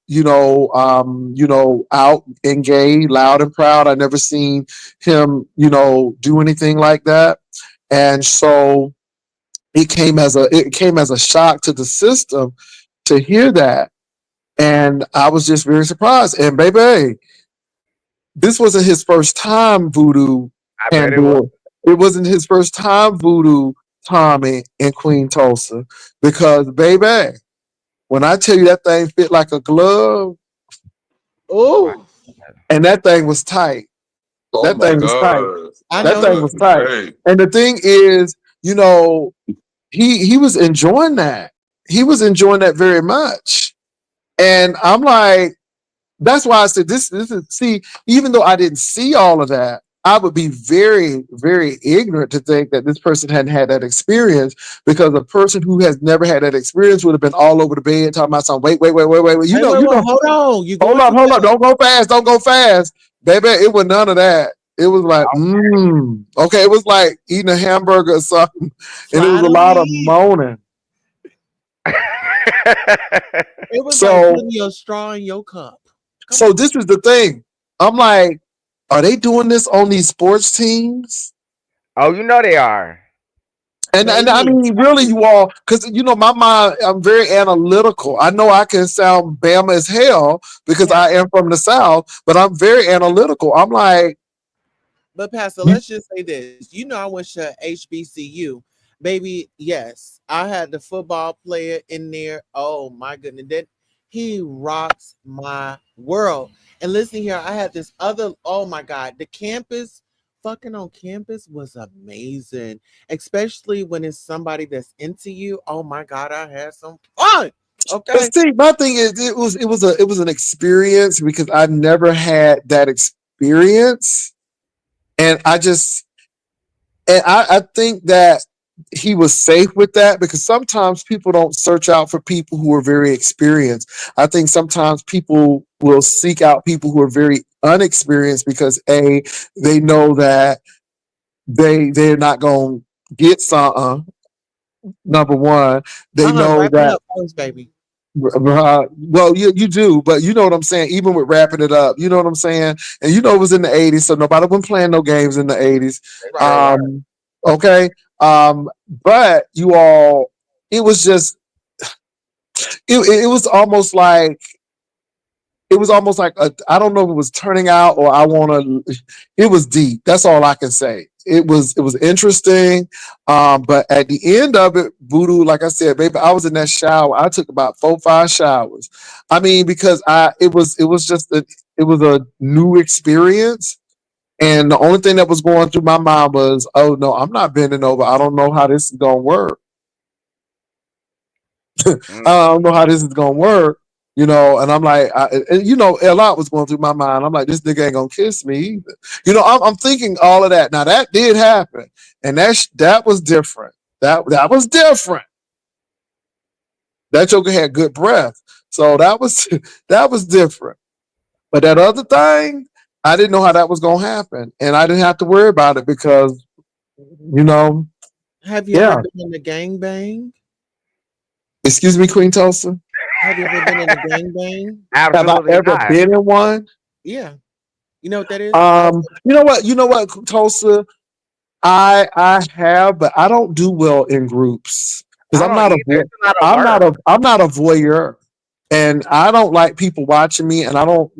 out and gay, loud and proud. I never seen him, do anything like that. And so it came as a shock to the system to hear that. And I was just very surprised. And baby, this wasn't his first time voodoo I bet it was. handle. It wasn't his first time voodoo Tommy and Queen Tulsa. Because baby, when I tell you that thing fit like a glove, My, Oh, and that thing was tight. Oh That my thing was tight. God. I That know thing he. was tight. Hey, And the thing is, he was enjoying that. He was enjoying that very much. And I'm like, that's why I said this is, see, even though I didn't see all of that, I would be very, very ignorant to think that this person hadn't had that experience, because a person who has never had that experience would have been all over the bed talking about something. Wait. Wait, wait, wait. Hold on. You going too Hold up. fast. Don't go fast. Baby, it was none of that. It was like, okay, it was like eating a hamburger or something. And it Try was a it lot of again. moaning. It was like So putting your straw in your cup. Come so on. this is the thing. I'm like, are they doing this on these sports teams? Oh, you know they are. And I Baby. mean, really, you all, because my mind, I'm very analytical. I know I can sound Bama as hell because I Pastor. am from the South, but I'm very analytical. I'm like, But Pastor, you, let's just say this. You know I went to HBCU. Baby, yes. I had the football player in there. Oh my goodness. That he rocks my world. And listen here, I had this other, oh my God, the campus, fucking on campus was amazing. Especially when it's somebody that's into you. Oh my God, I had some fun. but Okay. see, my thing is, it was an experience because I never had that experience, and I think that he was safe with that, because sometimes people don't search out for people who are very experienced. I think sometimes people will seek out people who are very unexperienced because they know that they're not going to get something. Number one, they know Wrap it that. up first, baby. Well, you do, but you know what I'm saying. Even with wrapping it up, you know what I'm saying, and it was in the '80s, so nobody was playing no games in the '80s. Right. Right. Okay, but you all, it was just it was almost like I don't know if it was turning out or I want to. It was deep. That's all I can say. It was interesting, but at the end of it, voodoo. Like I said, baby, I was in that shower. I took about 4, 5 showers. I mean, because it was a new experience, and the only thing that was going through my mind was, oh no, I'm not bending over. I don't know how this is gonna work. Mm. I don't know how this is gonna work, and I'm like, a lot was going through my mind. I'm like, this nigga ain't gonna kiss me either. I'm thinking all of that. Now that did happen, and that was different. That was different. That joker had good breath, so that was that was different. But that other thing, I didn't know how that was gonna happen, and I didn't have to worry about it because, you know, Have you ever yeah. been in a gangbang? Excuse me, Queen Tulsa. Have you ever been in a gangbang? Have I Absolutely ever not. been in one? Yeah. You know what that is? You know what, Tulsa? I have, but I don't do well in groups because I don't either. It's a lot of work. I'm not a voyeur, and I don't like people watching me, and I don't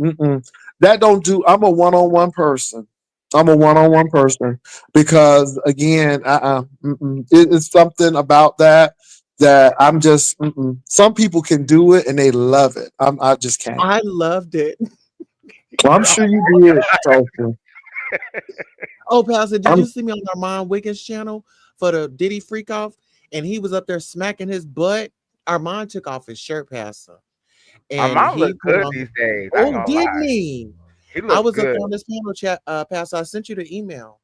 that don't do. I'm a one on one person. I'm a one-on-one person because again, it's something about that I'm just. Some people can do it and they love it. I just can't. I loved it. Well, I'm sure you did, Sophie. Oh, Pastor, did you I'm see me on Armand Wiggins' channel for the Diddy Freak Off? And he was up there smacking his butt. Armand took off his shirt, Pastor, Our and mom he look put good on. these days. I ain't Oh, gonna didn't lie. he? He I look was up good. there on this panel chat, Pastor. I sent you the email.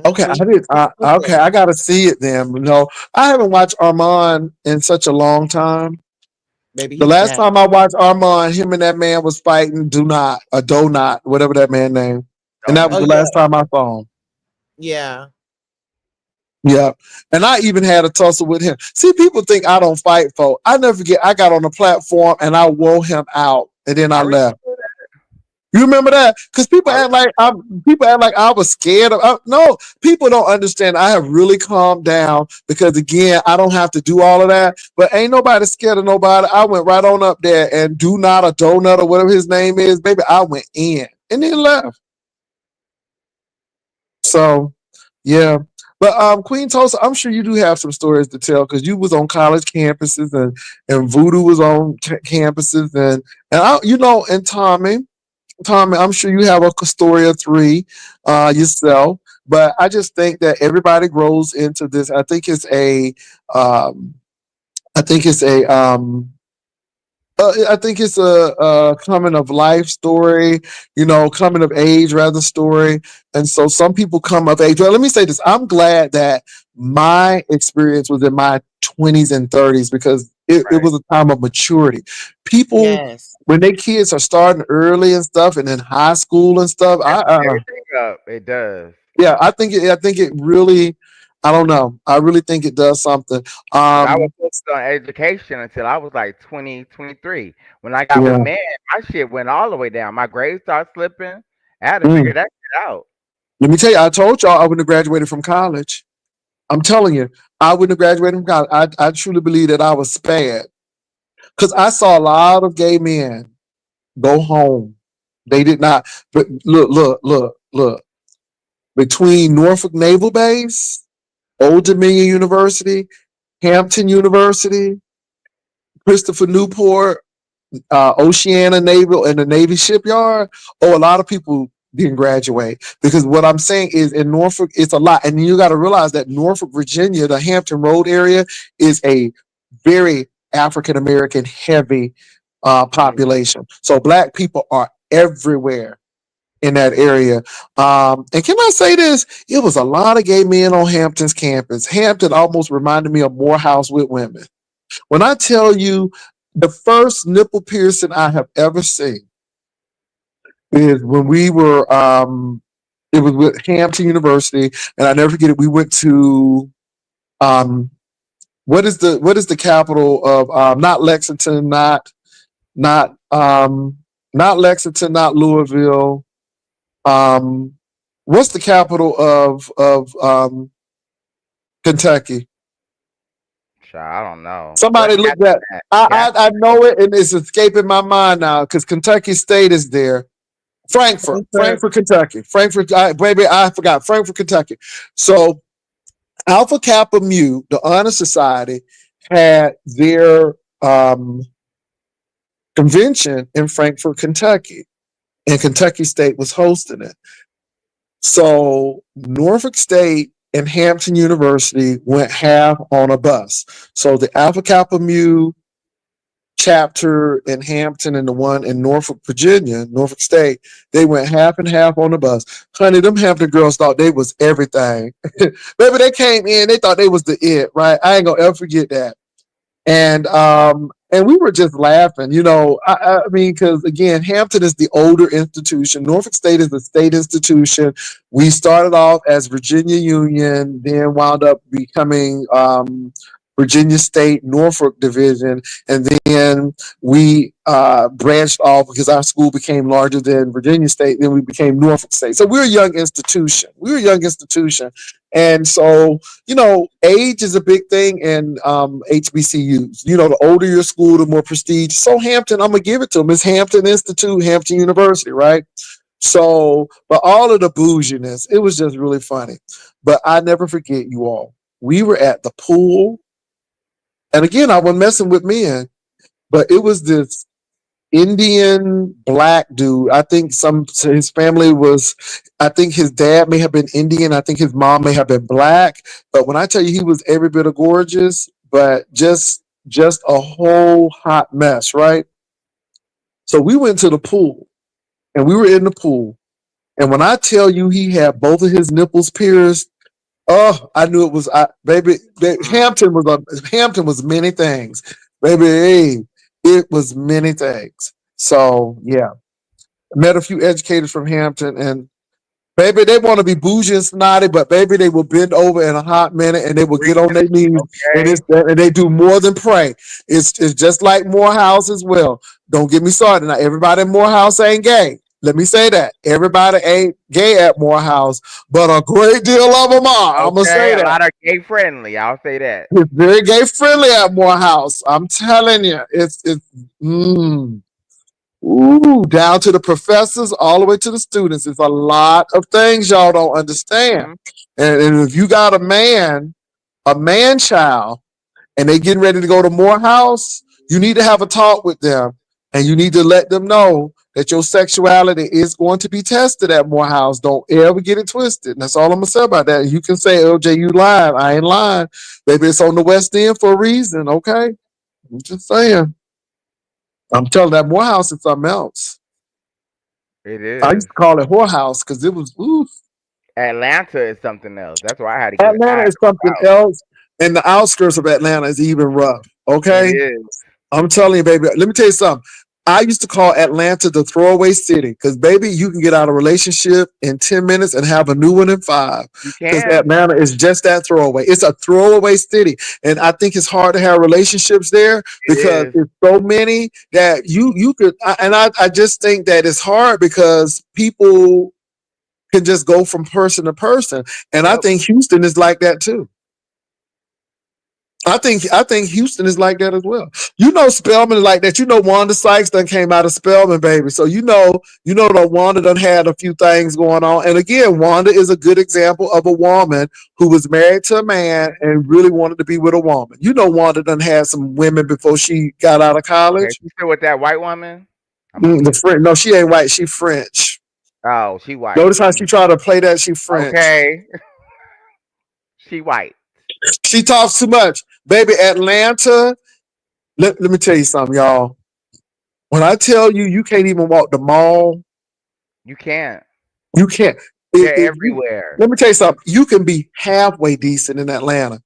okay. I He did. looked Okay, good. I got to see it then. No, I haven't watched Armand in such a long time. Baby, The he's last back. time I watched Armand, him and that man was fighting. Do not a do not whatever that man name, and that was Oh Donut. the yeah, last time I saw him. yeah. Yeah. And I even had a tussle with him. See, people think I don't fight for. I never forget, I got on the platform and I wore him out and then I I remember left. that. You remember that? Because I remember people act like I was scared of. No, people don't understand. I have really calmed down because again, I don't have to do all of that. But ain't nobody scared of nobody. I went right on up there and do not a donut or whatever his name is, baby. I went in and then left. So yeah. But Queen Tulsa, I'm sure you do have some stories to tell because you was on college campuses and Voodoo was on campuses and Tommy, I'm sure you have a story or three yourself. But I just think that everybody grows into this. Um, I think it's I think it's a coming of life story, coming of age rather story. And so some people come of age. Well, let me say this. I'm glad that my experience was in my 20s and 30s because it right. was a time of maturity. People, Yes. when their kids are starting early and stuff and in high school and stuff, Everything up. It does. yeah, I think it really, I don't know. I really think it does something. Cause I was Um, focused on education until I was like 20, 23. When I got with yeah. men, my shit went all the way down. My grades started slipping. I had to Mm. figure that shit out. Let me tell you, I told y'all I wouldn't have graduated from college. I'm telling you, I wouldn't have graduated from college. I truly believe that I was spared because I saw a lot of gay men go home. They did not. But look. Between Norfolk Naval Base, Old Dominion University, Hampton University, Christopher Newport, Oceana Naval, and the Navy Shipyard. Oh, a lot of people didn't graduate because what I'm saying is in Norfolk, it's a lot, and you got to realize that Norfolk, Virginia, the Hampton Road area, is a very African American heavy Mm. population. So black people are everywhere in that area. And can I say this? It was a lot of gay men on Hampton's campus. Hampton almost reminded me of Morehouse with women. When I tell you the first nipple piercing I have ever seen is when we were it was with Hampton University, and I never forget it. We went to um what is the capital of not Lexington, not not Lexington, not Louisville. Um what's the capital of Kentucky? I don't know. What Somebody look happened? that. Cat? I know it and it's escaping my mind now because Kentucky State is there. Frankfurt. Frankfort, Kentucky. Baby, I forgot. Frankfort, Kentucky. So Alpha Kappa Mu, the Honor Society, had their convention in Frankfort, Kentucky, and Kentucky State was hosting it. So Norfolk State and Hampton University went half on a bus. So the Alpha Kappa Mu chapter in Hampton and the one in Norfolk, Virginia, Norfolk State, they went half and half on the bus. Honey, them Hampton girls thought they was everything. Baby, they came in, they thought they was the it, right? I ain't gonna ever forget that. And we were just laughing, I mean, because again, Hampton is the older institution. Norfolk State is the state institution. We started off as Virginia Union, then wound up becoming Virginia State Norfolk Division, and then we branched off because our school became larger than Virginia State. Then we became Norfolk State. So we're a young institution. And so age is a big thing in HBCUs. The older your school, the more prestige. So Hampton, I'm gonna give it to them. It's Hampton Institute, Hampton University, right? So, but all of the bouginess, it was just really funny. But I never forget you all. We were at the pool, and again, I wasn't messing with men, but it was this Indian black dude. I think his family was. I think his dad may have been Indian. I think his mom may have been black. But when I tell you he was every bit of gorgeous, but just a whole hot mess, right? So we went to the pool, and we were in the pool, and when I tell you he had both of his nipples pierced, oh, I knew it was baby. Mm. Hampton was many things, baby. Hey, it was many things. So yeah, met a few educators from Hampton, and baby, they want to be bougie and snotty, but baby, they will bend over in a hot minute and they will get on Preaching. their knees Okay. and they do more than pray. It's just like Morehouse as well. Don't get me started. Now, everybody in Morehouse ain't gay. Let me say that. Everybody ain't gay at Morehouse, but a great deal of them are. I'm gonna Okay. say A that. lot of gay friendly. I'll say that. It's very gay friendly at Morehouse. I'm telling you, it's mm. Ooh, down to the professors, all the way to the students. It's a lot of things y'all don't understand. Hmm. And if you got a man child, and they getting ready to go to Morehouse, you need to have a talk with them, and you need to let them know that your sexuality is going to be tested at Morehouse. Don't ever get it twisted. And that's all I'm gonna say about that. You can say, LJ, you lying. I ain't lying. Baby, it's on the West End for a reason, okay? I'm just saying. I'm telling that Morehouse is something else. It I used is. to call it whorehouse because it was ooh. Atlanta is something else. That's why I had to get. I Atlanta had is to something move out. else, and the outskirts of Atlanta is even rough. It Okay, is. I'm telling you, baby. Let me tell you something. I used to call Atlanta the throwaway city because, baby, you can get out of a relationship in 10 minutes and have a new one in 5. You Because can. Atlanta is just that throwaway. It's a throwaway city. And I think it's hard to have relationships there It because is. it's so many that you could. I just think that it's hard because people can just go from person to person. And I Yep. think Houston is like that too. I think Houston is like that as well. You know Spelman is like that. You know Wanda Sykes done came out of Spelman, baby. So you know that Wanda done had a few things going on. And again, Wanda is a good example of a woman who was married to a man and really wanted to be with a woman. You know Wanda done had some women before she got out of Okay. college. You still with that white woman? I'm gonna The mute. French, no, she ain't white. She French. Oh, she white. Notice how she tried to play that she French. Okay. She white. She talks too much, baby. Atlanta. Let me tell you something, y'all. When I tell you, you can't even walk the mall. You can't. You can't. They're everywhere. Let me tell you something. You can be halfway decent in Atlanta.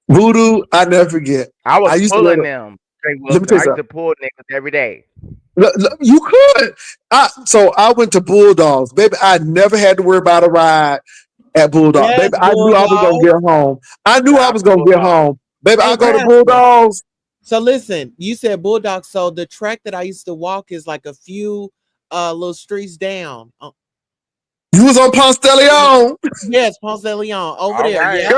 Voodoo, I never forget. I was I used to go pulling to. them. Straight Let me Wilson. tell you I used to something. pull niggas every day. You could. So I went to Bulldogs, baby. I never had to worry about a ride at Bulldog, baby. Yes, I knew I was gonna Bulldog. get home. I knew I Shout out was to gonna get Bulldog. home, baby. Hey, I go to Pastor. Bulldogs. So listen, you said Bulldog. So the track that I used to walk is like a few little streets down. You was on Ponce de Leon, Yes, Ponce de Leon over All there. right. Yep.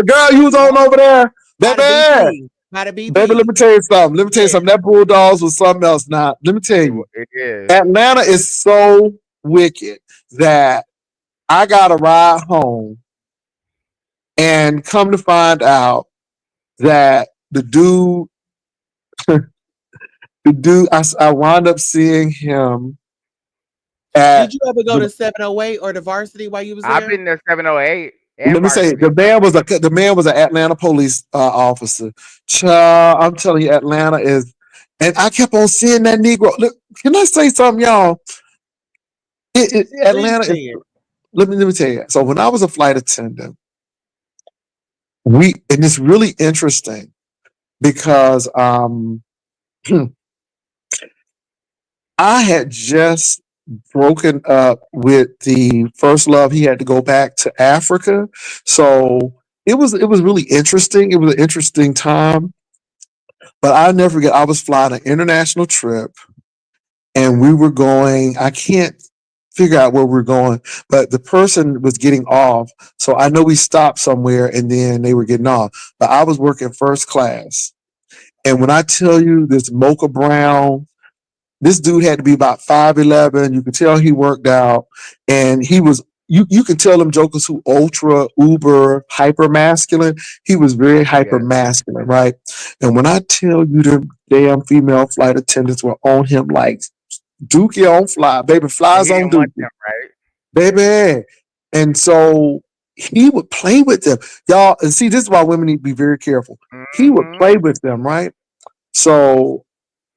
girl. You was on Yep. over there, By the baby. BP. By the Baby, let BP. me tell you something. Let me tell you Yeah. something. That Bulldogs was something else. Now, let me tell you, It is. Atlanta is so wicked that I got to ride home and come to find out that I wound up seeing him at, Did you ever go the, to 708 or the varsity while you was I've there? been to 708 and let me say, varsity. the man was an Atlanta police officer. Child, I'm telling you, Atlanta is, and I kept on seeing that Negro. Look, can I say something, y'all? Please Atlanta is. say it. Let me tell you. So when I was a flight attendant, and it's really interesting because I had just broken up with the first love. He had to go back to Africa, so it was really interesting. It was an interesting time, but I never forget. I was flying an international trip, and we were going. I can't figure out where we're going, but the person was getting off. So I know we stopped somewhere and then they were getting off. But I was working first class. And when I tell you this mocha brown This dude had to be about 5'11". You could tell he worked out, and he was. You can tell them jokers who ultra uber hyper masculine. He was very hyper Yeah. masculine, right? And when I tell you the damn female flight attendants were on him like Dookie on fly, baby, And flies he on didn't want Dookie, them, right? baby. And so he would play with them, y'all. And see, this is why women need to be very careful. He would Mm-hmm. play with them, right? So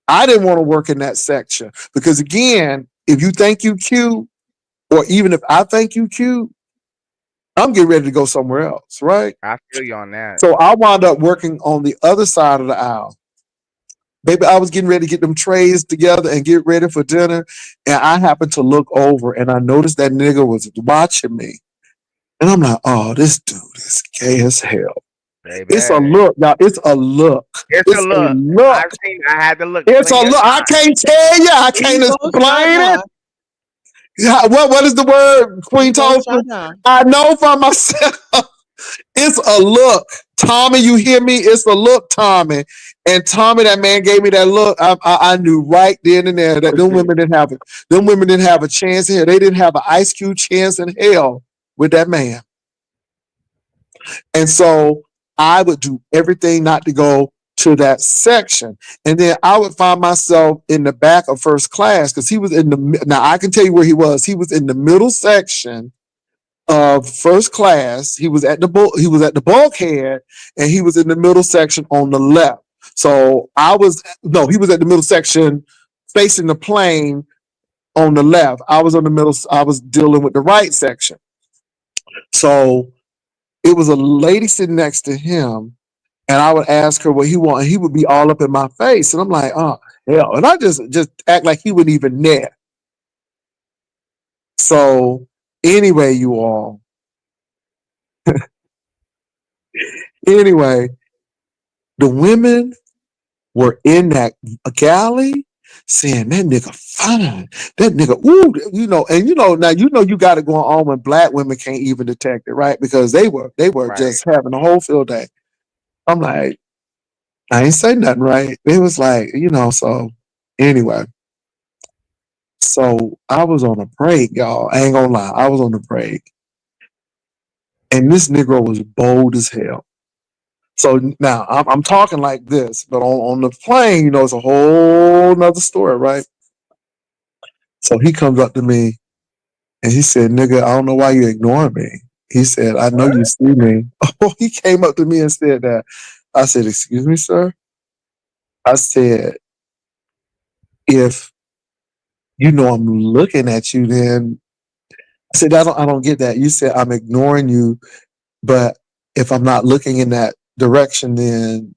I didn't want to work in that section because, again, if you think you cute, or even if I think you cute, I'm getting ready to go somewhere else, right? I feel you on that. So I wound up working on the other side of the aisle. Baby, I was getting ready to get them trays together and get ready for dinner. And I happened to look over and I noticed that nigga was watching me. And I'm like, oh, this dude is gay as hell. It's a Baby. look, y'all. It's a look. It's a It's a look. look. I've seen I had to look It's a plenty of look. I times. can't tell you. I can't Evo explain it. Shada. Yeah, what is the word, Queen Evo Tulsa? Shada. I know for myself. It's a look. Tommy, you hear me? It's a look, Tommy. And Tommy, that man gave me that look. I knew right then and there that them women didn't have it. Them women didn't have a chance in hell. They didn't have an Ice Cube chance in hell with that man. And so I would do everything not to go to that section. And then I would find myself in the back of first class because he was in the, now I can tell you where he was. He was in the middle section of first class. He was at the bulkhead, and he was in the middle section on the left. So he was at the middle section facing the plane on the left. I was on the middle, I was dealing with the right section. So it was a lady sitting next to him, and I would ask her what he wanted. He would be all up in my face, and I'm like, oh hell, and I just act like he wasn't even there. So anyway, you all. Anyway, the women were in that galley saying that nigga fine. That nigga, ooh, now you got it going on when black women can't even detect it, right? Because they were Right. just having a whole field day. I'm like, I ain't say nothing, right? It was like, so anyway. So I was on a break, y'all. I ain't gonna lie. I was on a break. And this Negro was bold as hell. So now I'm talking like this, but on the plane, it's a whole nother story, right? So he comes up to me and he said, nigga, I don't know why you ignoring me. He said, I know you see me. Oh, he came up to me and said that. I said, excuse me, sir? I said, if you know I'm looking at you, then I said, I don't get that. You said I'm ignoring you, but if I'm not looking in that direction, then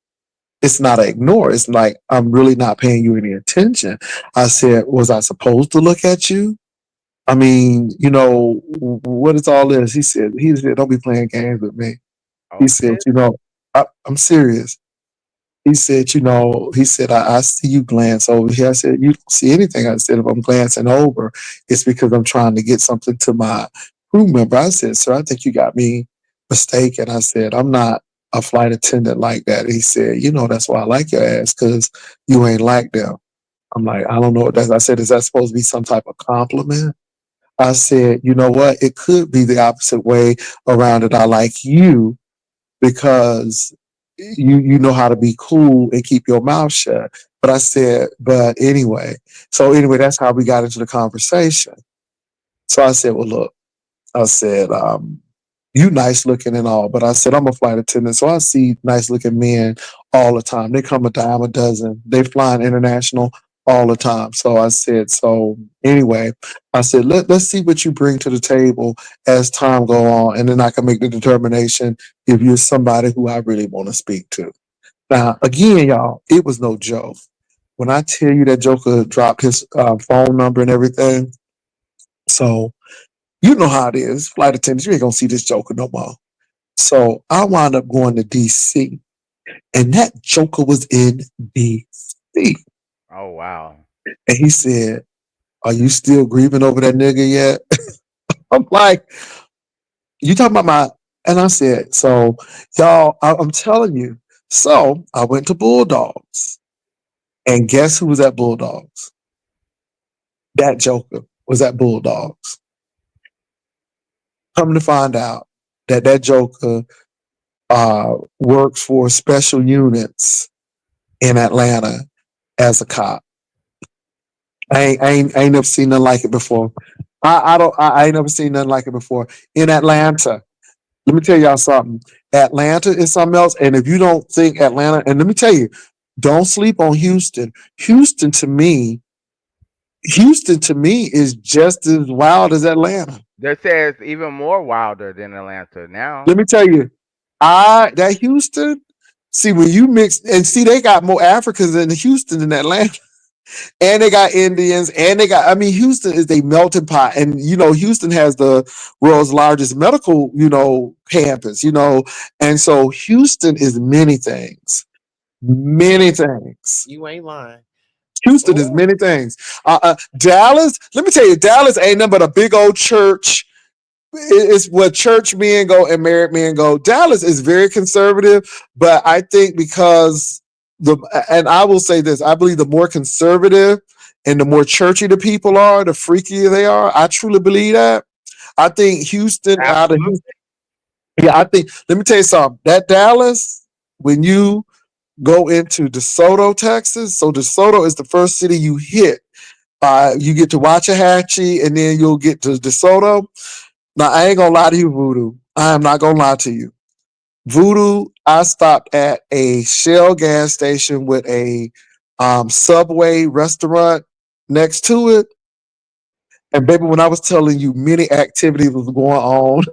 it's not an ignore. It's like I'm really not paying you any attention. I said, was I supposed to look at you? I mean, what is all this? He said, don't be playing games with me. He Oh said, shit. I'm serious. He said, I see you glance over here. I said, you don't see anything. I said, if I'm glancing over, it's because I'm trying to get something to my crew member. I said, sir, I think you got me mistaken. I said, I'm not a flight attendant like that. He said, that's why I like your ass, because you ain't like them. I'm like, I don't know what that's. I said, is that supposed to be some type of compliment? I said, you know what? It could be the opposite way around it. I like you because you know how to be cool and keep your mouth shut. But I said, but anyway. So anyway, that's how we got into the conversation. So I said, well, look, I said, you nice looking and all, but I said, I'm a flight attendant, so I see nice looking men all the time. They come a dime a dozen. They flying international all the time. So I said, so anyway, I said, let's see what you bring to the table as time go on, and then I can make the determination if you're somebody who I really want to speak to. Now, again, y'all, it was no joke. When I tell you that Joker dropped his phone number and everything, so you know how it is. Flight attendants, you ain't gonna see this Joker no more. So I wound up going to DC, and that Joker was in DC. Oh wow. And he said, are you still grieving over that nigga yet? I'm like, you talking about my, and I said, so y'all, I'm telling you. So I went to Bulldogs, and guess who was at Bulldogs? That Joker was at Bulldogs. Come to find out that Joker works for special units in Atlanta as a cop. I ain't never seen nothing like it before. I ain't never seen nothing like it before in Atlanta. Let me tell y'all something. Atlanta is something else. And if you don't think Atlanta, and let me tell you, don't sleep on Houston. Houston to me is just as wild as Atlanta. They say it's even more wilder than Atlanta now. Let me tell you, that Houston, see when you mix and see they got more Africans in Houston than Atlanta. And they got Indians, and they got. I mean, Houston is a melting pot, and Houston has the world's largest medical, campus, and so Houston is many things, many things. You ain't lying. Houston is many things. Dallas, let me tell you, Dallas ain't nothing but a big old church. It's where church men go and married men go. Dallas is very conservative, but I think because and I will say this, I believe the more conservative and the more churchy the people are, the freakier they are. I truly believe that. I think Houston out of Houston, yeah, I think, let me tell you something. That Dallas, when you go into DeSoto, Texas, so DeSoto is the first city you hit. You get to Waxahachie, and then you'll get to DeSoto. Now, I ain't gonna lie to you, Voodoo. I am not gonna lie to you. Voodoo, I stopped at a Shell gas station with a Subway restaurant next to it. And baby, when I was telling you many activities was going on,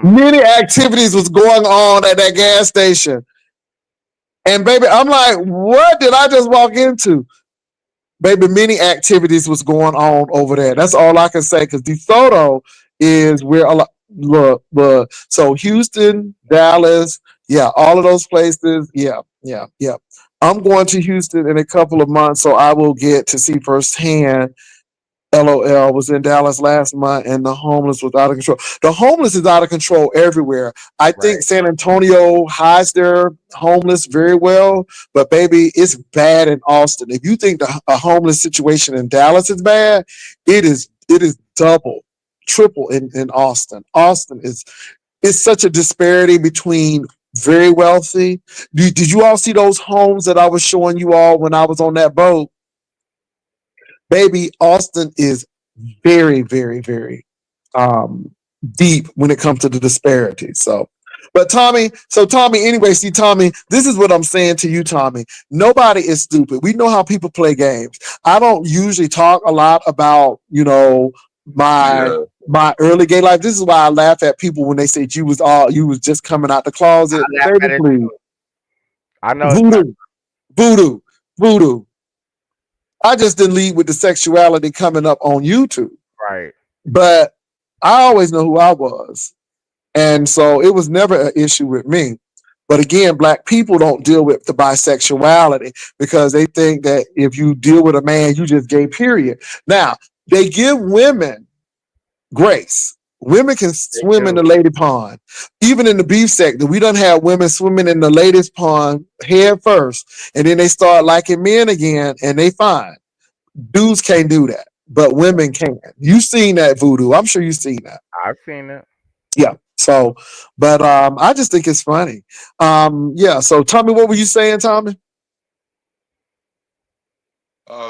many activities was going on at that gas station. And baby, I'm like, what did I just walk into? Baby, many activities was going on over there. That's all I can say, because DeSoto is where a lot. Look. So Houston, Dallas, yeah, all of those places, yeah. I'm going to Houston in a couple of months, so I will get to see firsthand. LOL was in Dallas last month, and the homeless was out of control. The homeless is out of control everywhere. I think San Antonio hides their homeless very well, but baby, it's bad in Austin. If you think a homeless situation in Dallas is bad, it is double, triple in Austin. Austin is such a disparity between very wealthy. Did you all see those homes that I was showing you all when I was on that boat? Baby, Austin is very, very, very deep when it comes to the disparity. So, but Tommy, anyway, see, Tommy, this is what I'm saying to you, Tommy. Nobody is stupid. We know how people play games. I don't usually talk a lot about, my early gay life. This is why I laugh at people when they say you was just coming out the closet. Baby, please. I know. Voodoo. I just didn't lead with the sexuality coming up on YouTube. Right. But I always know who I was. And so it was never an issue with me. But again, Black people don't deal with the bisexuality because they think that if you deal with a man, you just gay, period. Now, they give women grace. Women can swim in the lady pond. Even in the beef sector, we done have women swimming in the ladies pond head first, and then they start liking men again, and they fine. Dudes can't do that, but women can. You seen that, Voodoo? I'm sure you've seen that. I've seen it. Yeah. So, but I just think it's funny. Yeah. So, Tommy, what were you saying, Tommy?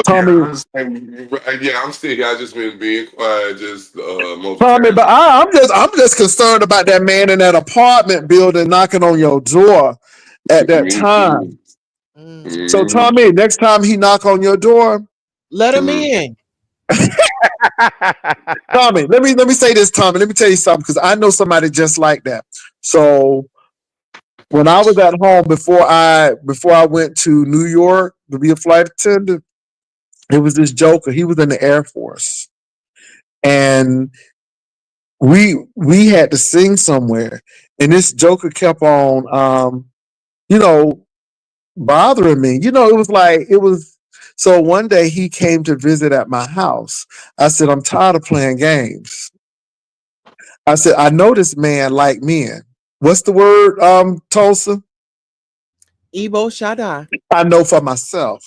Tommy, I'm still here. I just been being quiet, just Tommy, but I'm just concerned about that man in that apartment building knocking on your door at that time. So, Tommy, next time he knock on your door, let him in. Tommy, let me say this, Tommy. Let me tell you something, because I know somebody just like that. So when I was at home before I went to New York to be a flight attendant, it was this joker. He was in the Air Force, and we had to sing somewhere, and this joker kept on, bothering me. It was. So one day he came to visit at my house. I said, I'm tired of playing games. I said, I know this man like men. What's the word, Tulsa? Ebo Shaddai. I know for myself.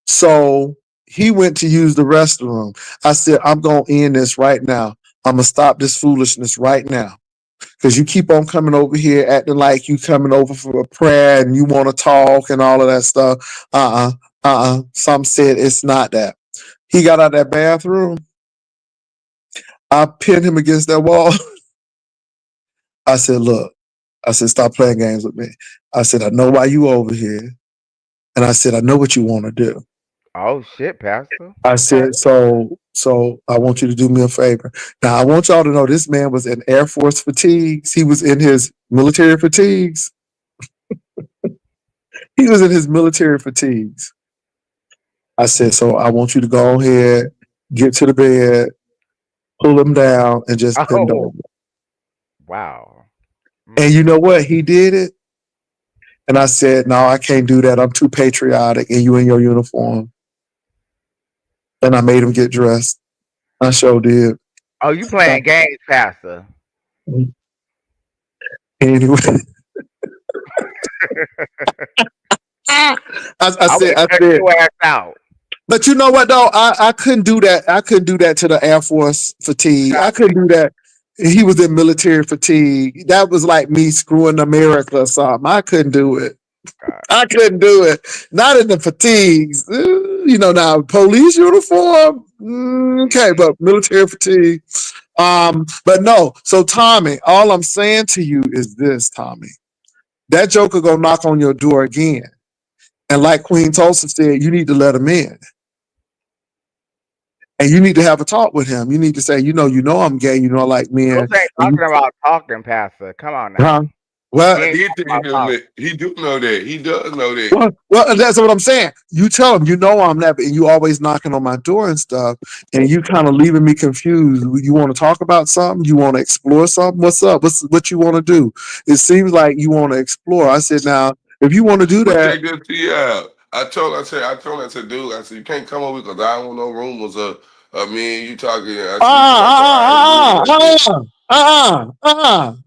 So He went to use the restroom. I said, I'm gonna end this right now. I'm gonna stop this foolishness right now. Because you keep on coming over here acting like you coming over for a prayer and you want to talk and all of that stuff. Some said it's not that. He got out of that bathroom. I pinned him against that wall. I said, look, I said, stop playing games with me. I said, I know why you over here. And I said, I know what you want to do. Oh shit, Pastor. I Okay. said, so I want you to do me a favor. Now I want y'all to know this man was in Air Force fatigues. He was in his military fatigues. He was in his military fatigues. I said, so I want you to go ahead, get to the bed, pull him down, and just bend Oh over. wow. And you know what? He did it. And I said, no, I can't do that. I'm too patriotic and you in your uniform. And I made him get dressed. I sure did. Oh, you playing games, Pastor? Anyway, I I would have cut said, your ass out. but you know what though? I couldn't do that. I couldn't do that to the Air Force fatigue. I couldn't do that. He was in military fatigue. That was like me screwing America or something. I couldn't do it. God. I couldn't do it. Not in the fatigues. You know, now police uniform. Okay, but military fatigue. But no. So Tommy, all I'm saying to you is this, Tommy. That joker gonna knock on your door again. And like Queen Tulsa said, you need to let him in. And you need to have a talk with him. You need to say, you know, I'm gay. You know, I like men. Those ain't And talking about talking, Pastor. Come on huh? now. Well, He I ain't did talking tell about him talking. that. He do know that. He does know that. well, that's what I'm saying. You tell him, you know, I'm that, and you always knocking on my door and stuff, and you kind of leaving me confused. You want to talk about something? You want to explore something? What's up? What you want to do? It seems like you want to explore. I said, now, if you want to do But that, check this here out. I said, dude, I said, you can't come over because I don't want no rumors of me and you talking. I said, you come outside, I ain't doing that shit.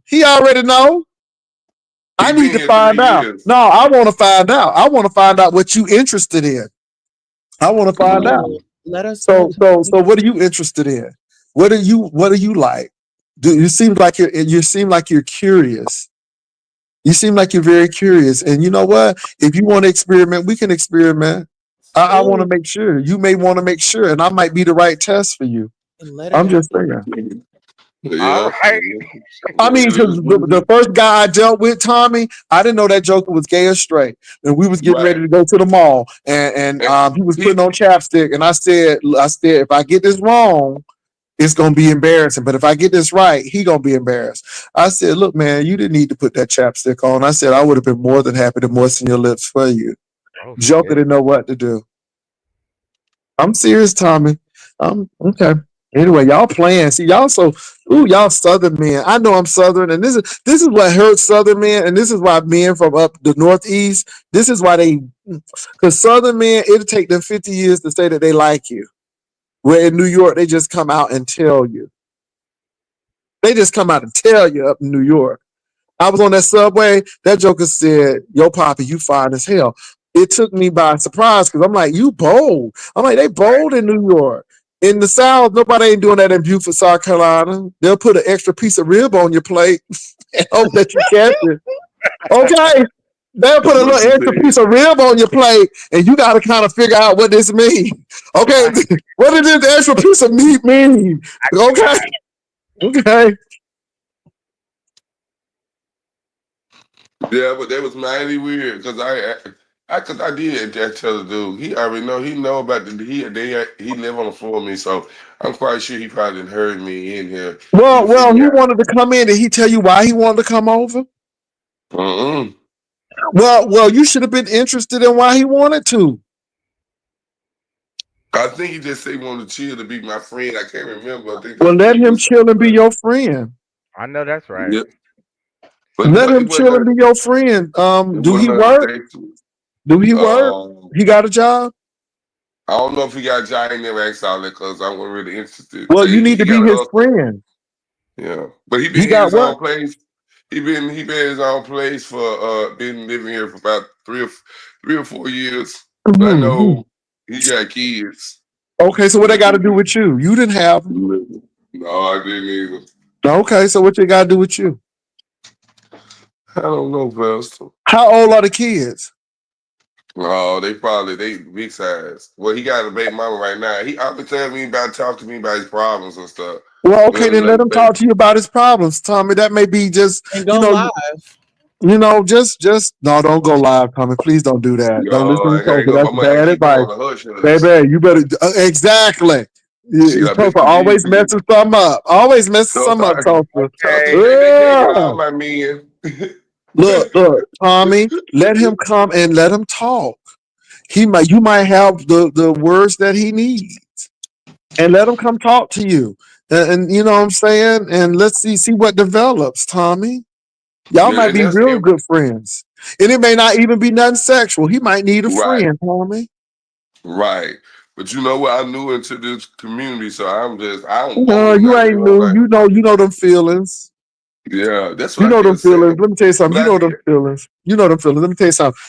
He already know. I He need been to here find 3 out. years. No, I want to find out. I want to find out what you interested in. I want to find out. Let us know, So Tommy. what are you interested in? What do you like? Do you seem like you seem like you're curious. You seem like you're very curious. And you know what? If you want to experiment, we can experiment. I want to Oh, make sure. You may want to make sure, and I might be the right test for you. and let it I'm out. just saying. All Yeah. right. I mean, because the first guy I dealt with, Tommy, I didn't know that joker was gay or straight. And we was getting Right. ready to go to the mall, and And he was he putting on chapstick, and I said, if I get this wrong, it's gonna be embarrassing. But if I get this right, he gonna be embarrassed. I said, look, man, you didn't need to put that chapstick on. I said I would have been more than happy to moisten your lips for you. Oh Joker shit. didn't know what to do. I'm serious, Tommy. Okay. Anyway, y'all playing. See, y'all Southern men. I know I'm Southern, and this is what hurts Southern men, and this is why men from up the Northeast. This is why because Southern men, it'll take them 50 years to say that they like you. Where in New York, they just come out and tell you. They just come out and tell you up in New York. I was on that subway. That joker said, "Yo, Poppy, you fine as hell." It took me by surprise because I'm like, "You bold." I'm like, "They bold in New York." In the South, nobody ain't doing that in Beaufort, South Carolina. They'll put an extra piece of rib on your plate and hope that you catch it. Okay. They'll put a what little you extra said. piece of rib on your plate, and you got to kind of figure out what this means. Okay, what does this extra piece of meat mean? Okay, okay. Yeah, but that was mighty weird because cause I did that tell the dude. He already know. He know about he live on the floor with me, so I'm quite sure he probably didn't heard me in here. He Well, figured he out. wanted to come in. Did he tell you why he wanted to come over? Mm-mm. Well, you should have been interested in why he wanted to. I think he just said he wanted to chill to be my friend. I can't remember. I think Well, that's what let he him was chill talking and be about. your friend. I know that's right. Yeah, but Let him it chill and wasn't. be your friend. It Do he wasn't nothing work? sexual. Do he work? Um, He got a job? I don't know if he got a job. I ain't never asked all that because I wasn't really interested. Well, Say you need he to be got a his hustle. friend. Yeah, but he He been in got his what? own place. He been in his own place for been living here for about 3 or 4 years. But I Mhm. know He got kids. Okay, so what they got to do with you? You didn't have them. No, I didn't either. Okay, so what they got to do with you? I don't know, Pastor. How old are the kids? Oh, they big size. Well, he got a baby mama right now. He often tells me about talk to me about his problems and stuff. Well, okay, then let Like him talk to you about his problems, Tommy. That may be just, And you go know, live. just no, don't go live, Tommy. Please don't do that. Don't yo, listen to I gotta Sophie. go. That's I'm gonna have to bad keep him advice. on the hush hush. Baby, you better exactly. She got Sophie been forgive always me. messes some up. Always messes So some up, Sophie. Okay. they can't get Yeah. all my men. Look, Tommy, let him come and let him talk. You might have the words that he needs, and let him come talk to you. And you know what I'm saying? And let's see what develops, Tommy. Y'all might And be that's real good friends. And it may not even be nothing sexual. He might need a right, friend, Tommy. right. But you know what? I'm new into this community, so I don't want No, him you out ain't there. I'm new. like, You know them feelings. yeah, that's You what I know them kept saying. feelings. Let me tell you something. But You I know did. them feelings. You know them feelings. Let me tell you something.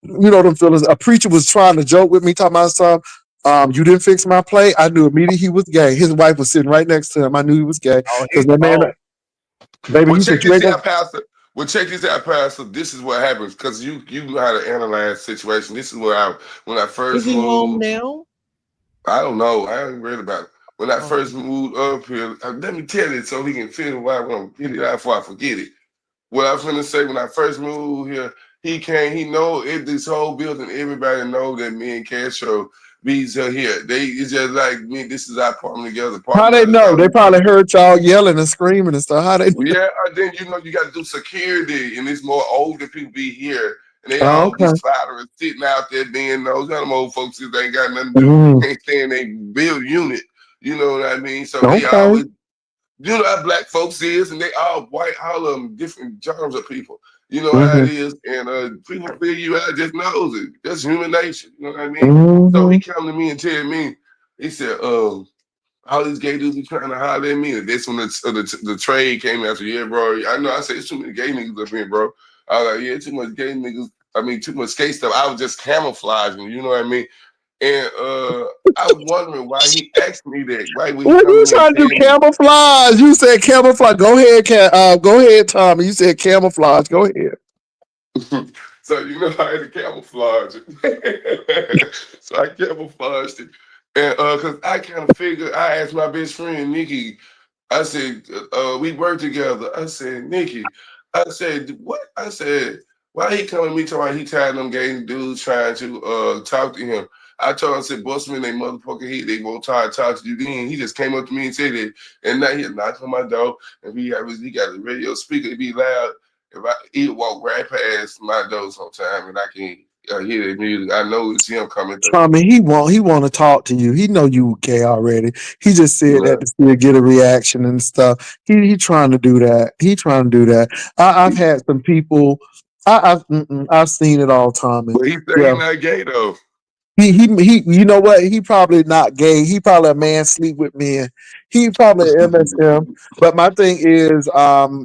You know them feelings. A preacher was trying to joke with me, talking about something. You didn't fix my plate. I knew immediately he was gay. His wife was sitting right next to him. I knew he was gay Oh, because he's that man, both. baby, Well, he said check you this ain't gonna. out, Pastor. Well, check this out, Pastor. This is what happens because you know how to analyze situation. This is where when I Is first he home moved. now? I don't know. I haven't read about it. When I Oh, first moved up here, let me tell it so he can feel why I'm gonna get it out before I forget it. What I was gonna say when I first moved here, he came. He know it. This whole building, everybody know that me and Castro bees here. It's just like me. This is our apartment together. How Apartment they out of know? They town. probably heard y'all yelling and screaming and stuff. How they? Yeah, then you got to do security, and it's more older people be here, and they Oh, all be okay. sliding sitting out there being those kind of old folks that ain't got nothing to do, Mm, can't stay in a build unit. You know what I mean? So they okay. always, you know how black folks is, and they all white, all of them different genres of people. You know how it Mm-hmm. is, and people figure you out just knows it. That's human nature. You know what I mean? So Mm-hmm. he come to me and tell me, he said, all these gay dudes be trying to holler at me. And that's when the trade came after, yeah, bro. I know I said it's too many gay niggas up here, bro. I was like, yeah, too much gay niggas. I mean, too much gay stuff. I was just camouflaging, you know what I mean? And I was wondering why he asked me that. Why would he What come to you me and trying to do? tell me? Camouflage. You said camouflage. Go ahead, go ahead, Tommy. You said camouflage. Go ahead. So you know I had to camouflage it. So I camouflaged it. And cause I kind of figured I asked my best friend Nikki, I said, we work together. I said, Nikki, I said, what? I said, why he coming to me talking about he tired of them gay dudes trying to talk to him? I told him, I said, bust me in they motherfucking head. They won't try to talk to you then. He just came up to me and said it. And now he knocked on my door. And he got the radio speaker to be loud. If he walk right past my door sometime and I can hear the music, I know it's him coming through. Tommy, he want to talk to you. He know you gay already. He just said Yeah. that to still get a reaction and stuff. He trying to do that. He trying to do that. I've had some people. I've seen it all, Tommy. But he say he Yeah, not gay though. he you know what? He probably not gay. He probably a man sleep with men. He probably MSM. But my thing is,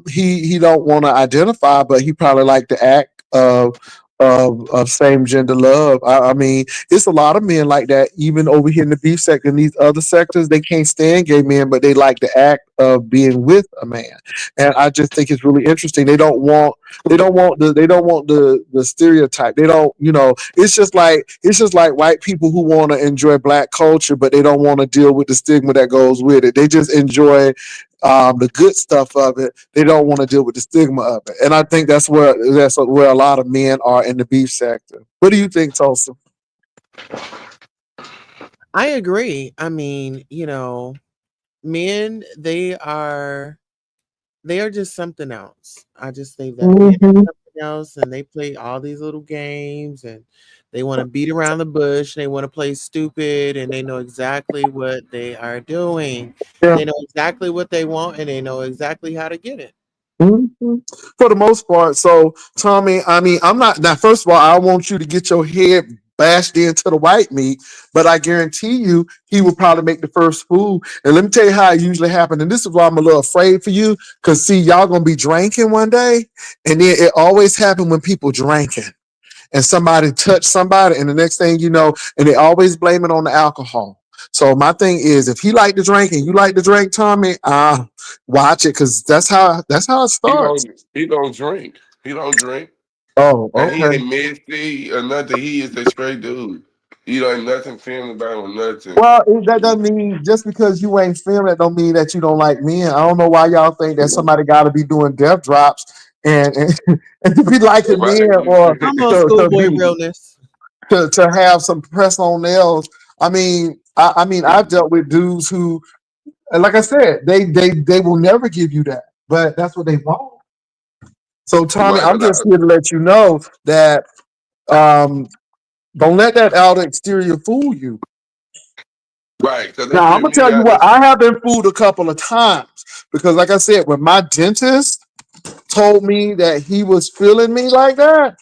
he don't want to identify, but he probably like to act of same gender love. I mean, it's a lot of men like that. Even over here in the beef sector, in these other sectors, they can't stand gay men, but they like the act of being with a man. And I just think it's really interesting. They don't want the stereotype. They don't, it's just like white people who want to enjoy black culture, but they don't want to deal with the stigma that goes with it. They just enjoy the good stuff of it. They don't want to deal with the stigma of it. And I think that's where a lot of men are in the beef sector. What do you think, Tulsa? I agree. I mean, men, they are just something else. I just say that men Mm-hmm. are something else, and they play all these little games, and they want to beat around the bush. They want to play stupid, and they know exactly what they are doing. Yeah. They know exactly what they want, and they know exactly how to get it. Mm-hmm. For the most part. So, Tommy, I mean, I'm not now. First of all, I want you to get your head bashed into the white meat, but I guarantee you, he will probably make the first fool. And let me tell you how it usually happens. And this is why I'm a little afraid for you, because see, y'all gonna be drinking one day, and then it always happens when people drinking. and somebody touched somebody, and the next thing you know, and they always blame it on the alcohol. So my thing is, if he like to drink and you like to drink, Tommy, watch it, because that's how it He starts. don't drink. He don't drink. Oh, And he okay. ain't messy or nothing. He is a straight dude. He don't nothing feeling about him or nothing. Well, that doesn't mean just because you ain't feeling it don't mean that you don't like men. I don't know why y'all think that somebody got to be doing death drops and and to be liking men Right. or Come on, to schoolboy be realness. to have some press on nails. I mean, I've dealt with dudes who, and like I said, they will never give you that, but that's what they want. So Tommy, Right, I'm but just here to let you know that um, don't let that outer exterior fool you. right, because they Now I'm put gonna me tell you out what, this. I have been fooled a couple of times because, like I said, when my dentist told me that he was feeling me like that,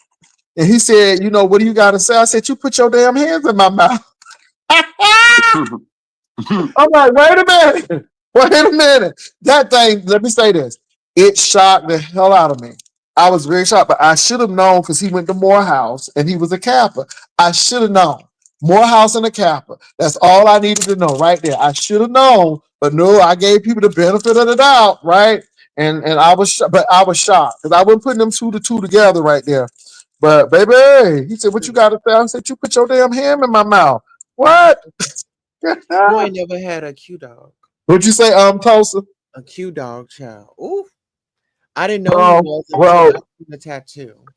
and he said, "What do you got to say?" I said, "You put your damn hands in my mouth." I'm like, wait a minute. Wait a minute. That thing, let me say this. It shocked the hell out of me. I was very shocked, but I should have known because he went to Morehouse and he was a Kappa. I should have known. Morehouse and a Kappa. That's all I needed to know right there. I should have known, but no, I gave people the benefit of the doubt, right? And but I was shocked because I wasn't putting them two to two together right there. But baby, he said, "What you got to say?" I said, "You put your damn hand in my mouth." What? You ain't never had a Q dog. What'd you say, Tulsa? A Q dog child. Ooh. I didn't know he Well, was until well, I seen the tattoo.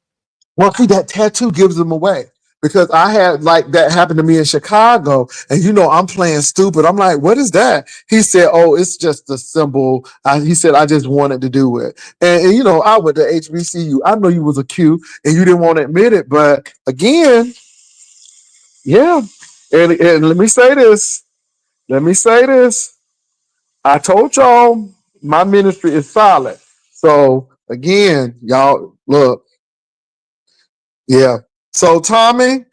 well, see, that tattoo gives them away because I had like that happen to me in Chicago, and I'm playing stupid. I'm like, "What is that?" He said, "Oh, it's just a symbol." He said, "I just wanted to do it," and I went to HBCU. I know you was a Q, and you didn't want to admit it, but again, yeah. And let me say this. Let me say this. I told y'all my ministry is solid. So again, y'all look. Yeah. So Tommy,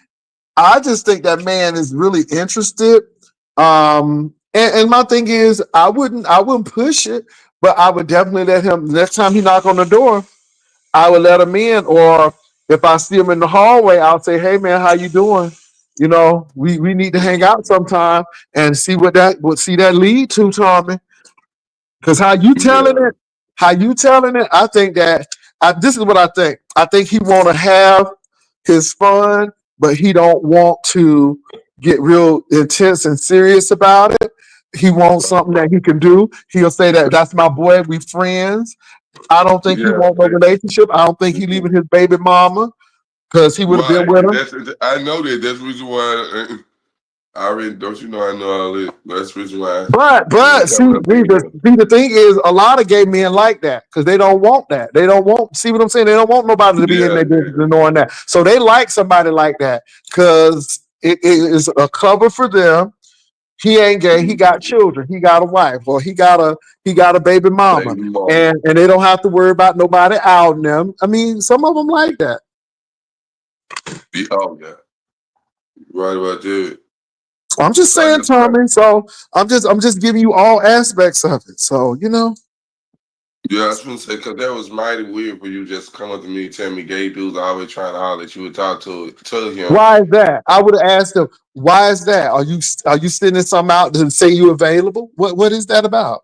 I just think that man is really interested. And my thing is, I wouldn't push it, but I would definitely let him. Next time he knock on the door, I would let him in. Or if I see him in the hallway, I'll say, "Hey man, how you doing? We need to hang out sometime and see what that lead to, Tommy." Because Yeah. how you telling it, I think that this is what I think. I think he want to have his fun, but he don't want to get real intense and serious about it. He wants something that he can do. He'll say that that's my boy. We friends. I don't think he Yeah. want no relationship. I don't think he leaving his baby mama because he would have been Right. with him. That's I know that. That's the reason why I already don't you know I know all this. That's the reason why he But ain't see, coming up in here. the thing is, a lot of gay men like that because they don't want that. They don't want. See what I'm saying? They don't want nobody to be in Yeah, their business and knowing that. So they like somebody like that because it is a cover for them. He ain't gay. He got children. He got a wife, or he got a baby mama, baby mama. and they don't have to worry about nobody outing them. I mean, some of them like that. Oh yeah, right about that. So I'm just Like saying, I said, Tommy. So I'm just giving you all aspects of it. So yeah, I was gonna say because that was mighty weird for you just come up to me and tell me gay dudes always trying to holler at you and talk to him. Why is that? I would have asked them, why is that? Are you sending something out to say you available? What is that about?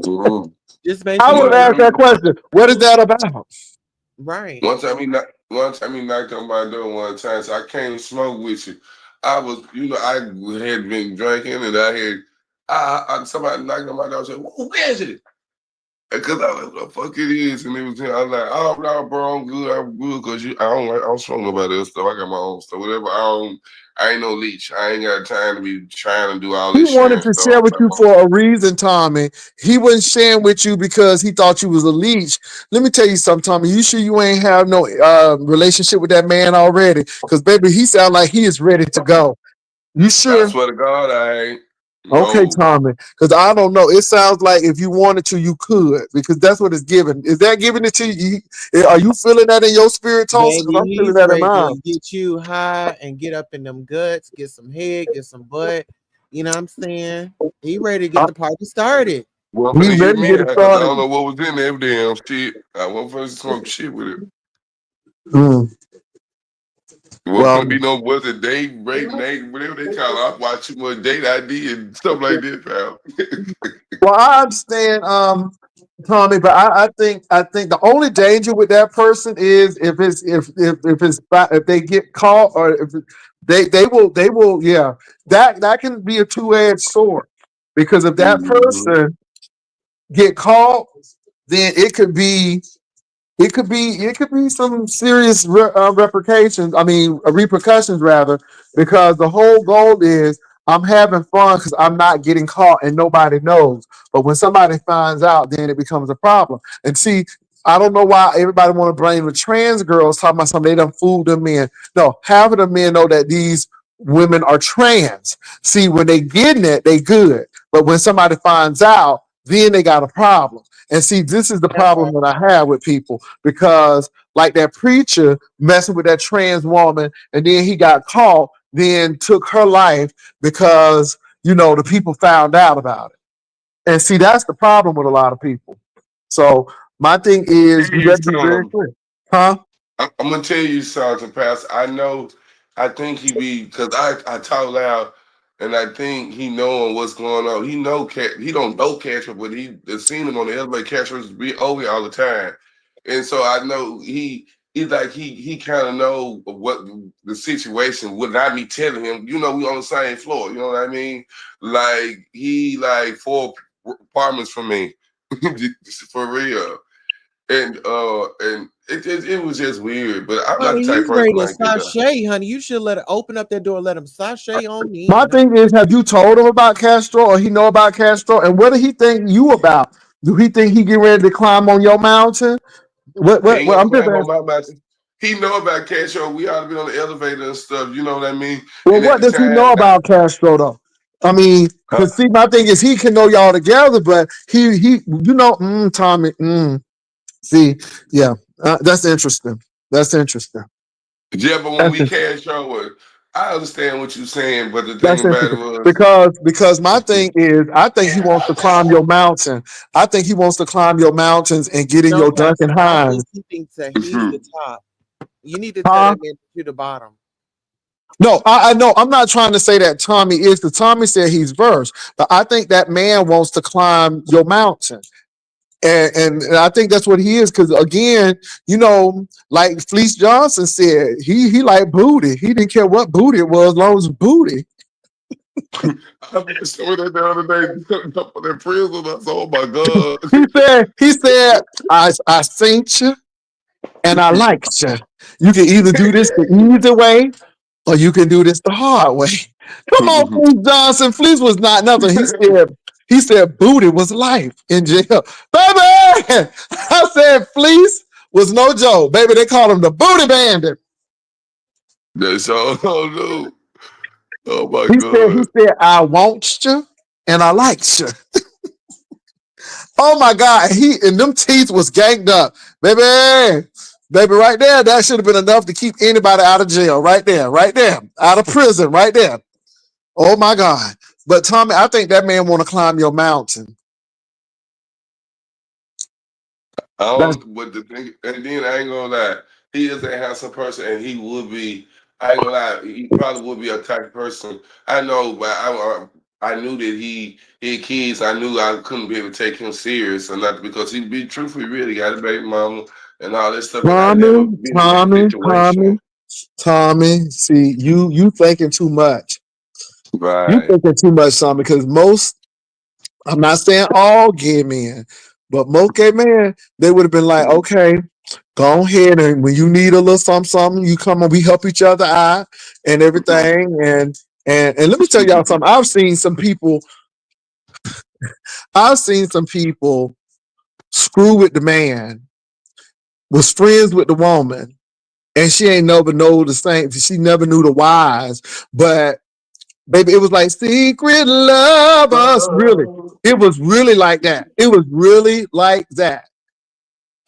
Mhm. Just I basically would One have asked saying, that time, question. What is that about? right. one time he knocked on my door one time, so I came to smoke with you. I was, I had been drinking and somebody knocked on my door and said, "Who is it?" Because I was like, "What the fuck it is?" And it was him. I was like, "Oh no, bro, I'm good, cause I don't smoke nobody else stuff. I got my own stuff, whatever. I ain't no leech. I ain't got time to be trying to do all He this wanted sharing to stuff. share I'm with like, you for a reason, Tommy. He wasn't sharing with you because he thought you was a leech. Let me tell you something, Tommy. You sure you ain't have no relationship with that man already? Because baby, he sound like he is ready to go. You I sure? swear to God, I ain't. Okay, No. Tommy. Because I don't know. It sounds like if you wanted to, you could. Because that's what it's given. Is that giving it to you? Are you feeling that in your spirit, Tulsa? Because Baby, I'm feeling he's that in ready mine. to get you high and get up in them guts, get some head, get some butt. You know what I'm saying? He ready to get Uh, the party started. Well, I'm he finna get ready to me get it because I don't started. know what was in there damn shit. I wasn't finna smoke shit with it. Mm. Well, Well, you know, what's it, date, rape, name, whatever they call it. I watch too much date ID and stuff like this, pal. well, I understand, Tommy, but I think the only danger with that person is if they get caught or if they will that can be a two-edged sword because if that Mhm. person get caught, then it could be some serious repercussions. I mean, repercussions rather, because the whole goal is I'm having fun because I'm not getting caught and nobody knows. But when somebody finds out, then it becomes a problem. And see, I don't know why everybody want to blame the trans girls talking about something they done fooled them men. No, half of the men know that these women are trans. See, when they getting it, they good. But when somebody finds out, then they got a problem. And see, this is the That's problem right. that I have with people because like that preacher messing with that trans woman and then he got caught, then took her life because the people found out about it. And see, that's the problem with a lot of people. So my thing is you Hey, got to be very Tom. clear. Huh? I'm gonna tell you something, Pastor. I know. I think he be because I talk loud, and I think he knowing what's going on. He know cat. He don't know Castro, but he seen him on the elevator. Castro's be over here all the time, and so I know he like he kind of know what the situation would not be telling him. You know, we on the same floor. You know what I mean? Like he like four apartments from me, for real. And it was just weird. But I'm not the Honey, type of he's ready person to like that though. sashay, honey. You should let it open up that door, let him sashay on My in. thing is, have you told him about Castro or he know about Castro? And what did he think you about? Do he think he get ready to climb on your mountain? He What ain't gonna I'm just climb on asking. my mountain. He know about cash show. We ought to be on the elevator and stuff. You know what I mean? Well, And at what the does he time, know about Castro though? I mean, huh? because see, my thing is he can know y'all together, but Tommy. See, yeah, that's interesting. That's interesting. Yeah, but when That's we interesting. cash show it, I understand what you're saying. But the thing That's about it interesting was, because my thing is I think he wants to climb your mountain. I think he wants to climb your mountains and get in No, your Duncan Pastor. I think Hines. he thinks that he's the top. You need to tell Huh? that man to the bottom. No, I know. I'm not trying to say that Tommy is because Tommy said he's verse, but I think that man wants to climb your mountain. And I think that's what he is because again, like Fleece Johnson said, he liked booty. He didn't care what booty it was, as long as it was booty. I saw that the other day. That prison. I said, "Oh my god!" He said, I seen you and I liked you. You can either do this the easy way or you can do this the hard way. Come on, Fleece Johnson. Fleece was not nothing. He said booty was life in jail. Baby, I said Fleece was no joke. Baby, they called him the booty bandit. That's all. Oh no! Oh my He said, he god! said, I want you and I like you. Oh my God. And them teeth was ganged up. Baby. Baby, right there, that should have been enough to keep anybody out of jail. Right there, right there. Out of prison, right there. Oh my God. But Tommy, I think that man want to climb your mountain. I That's don't. But the thing, and then I ain't gonna lie, he is a handsome person, and he would be. I ain't gonna lie, he probably would be a type of person. I know, but I knew that he had kids. I knew I couldn't be able to take him serious or nothing because he be truthfully really got a baby mama and all this stuff, and I never Tommy, been in that Tommy, situation. Tommy, Tommy. See, you thinking too much. You Right. thinking too much, Tommy, because I'm not saying all gay men, but most gay men, they would have been like, okay, go ahead and when you need a little something, you come and we help each other out and everything. And let me tell y'all something. I've seen some people screw with the man, was friends with the woman, and she ain't never know the same. She never knew the whys. But baby, it was like secret lovers. Really. It was really like that. It was really like that.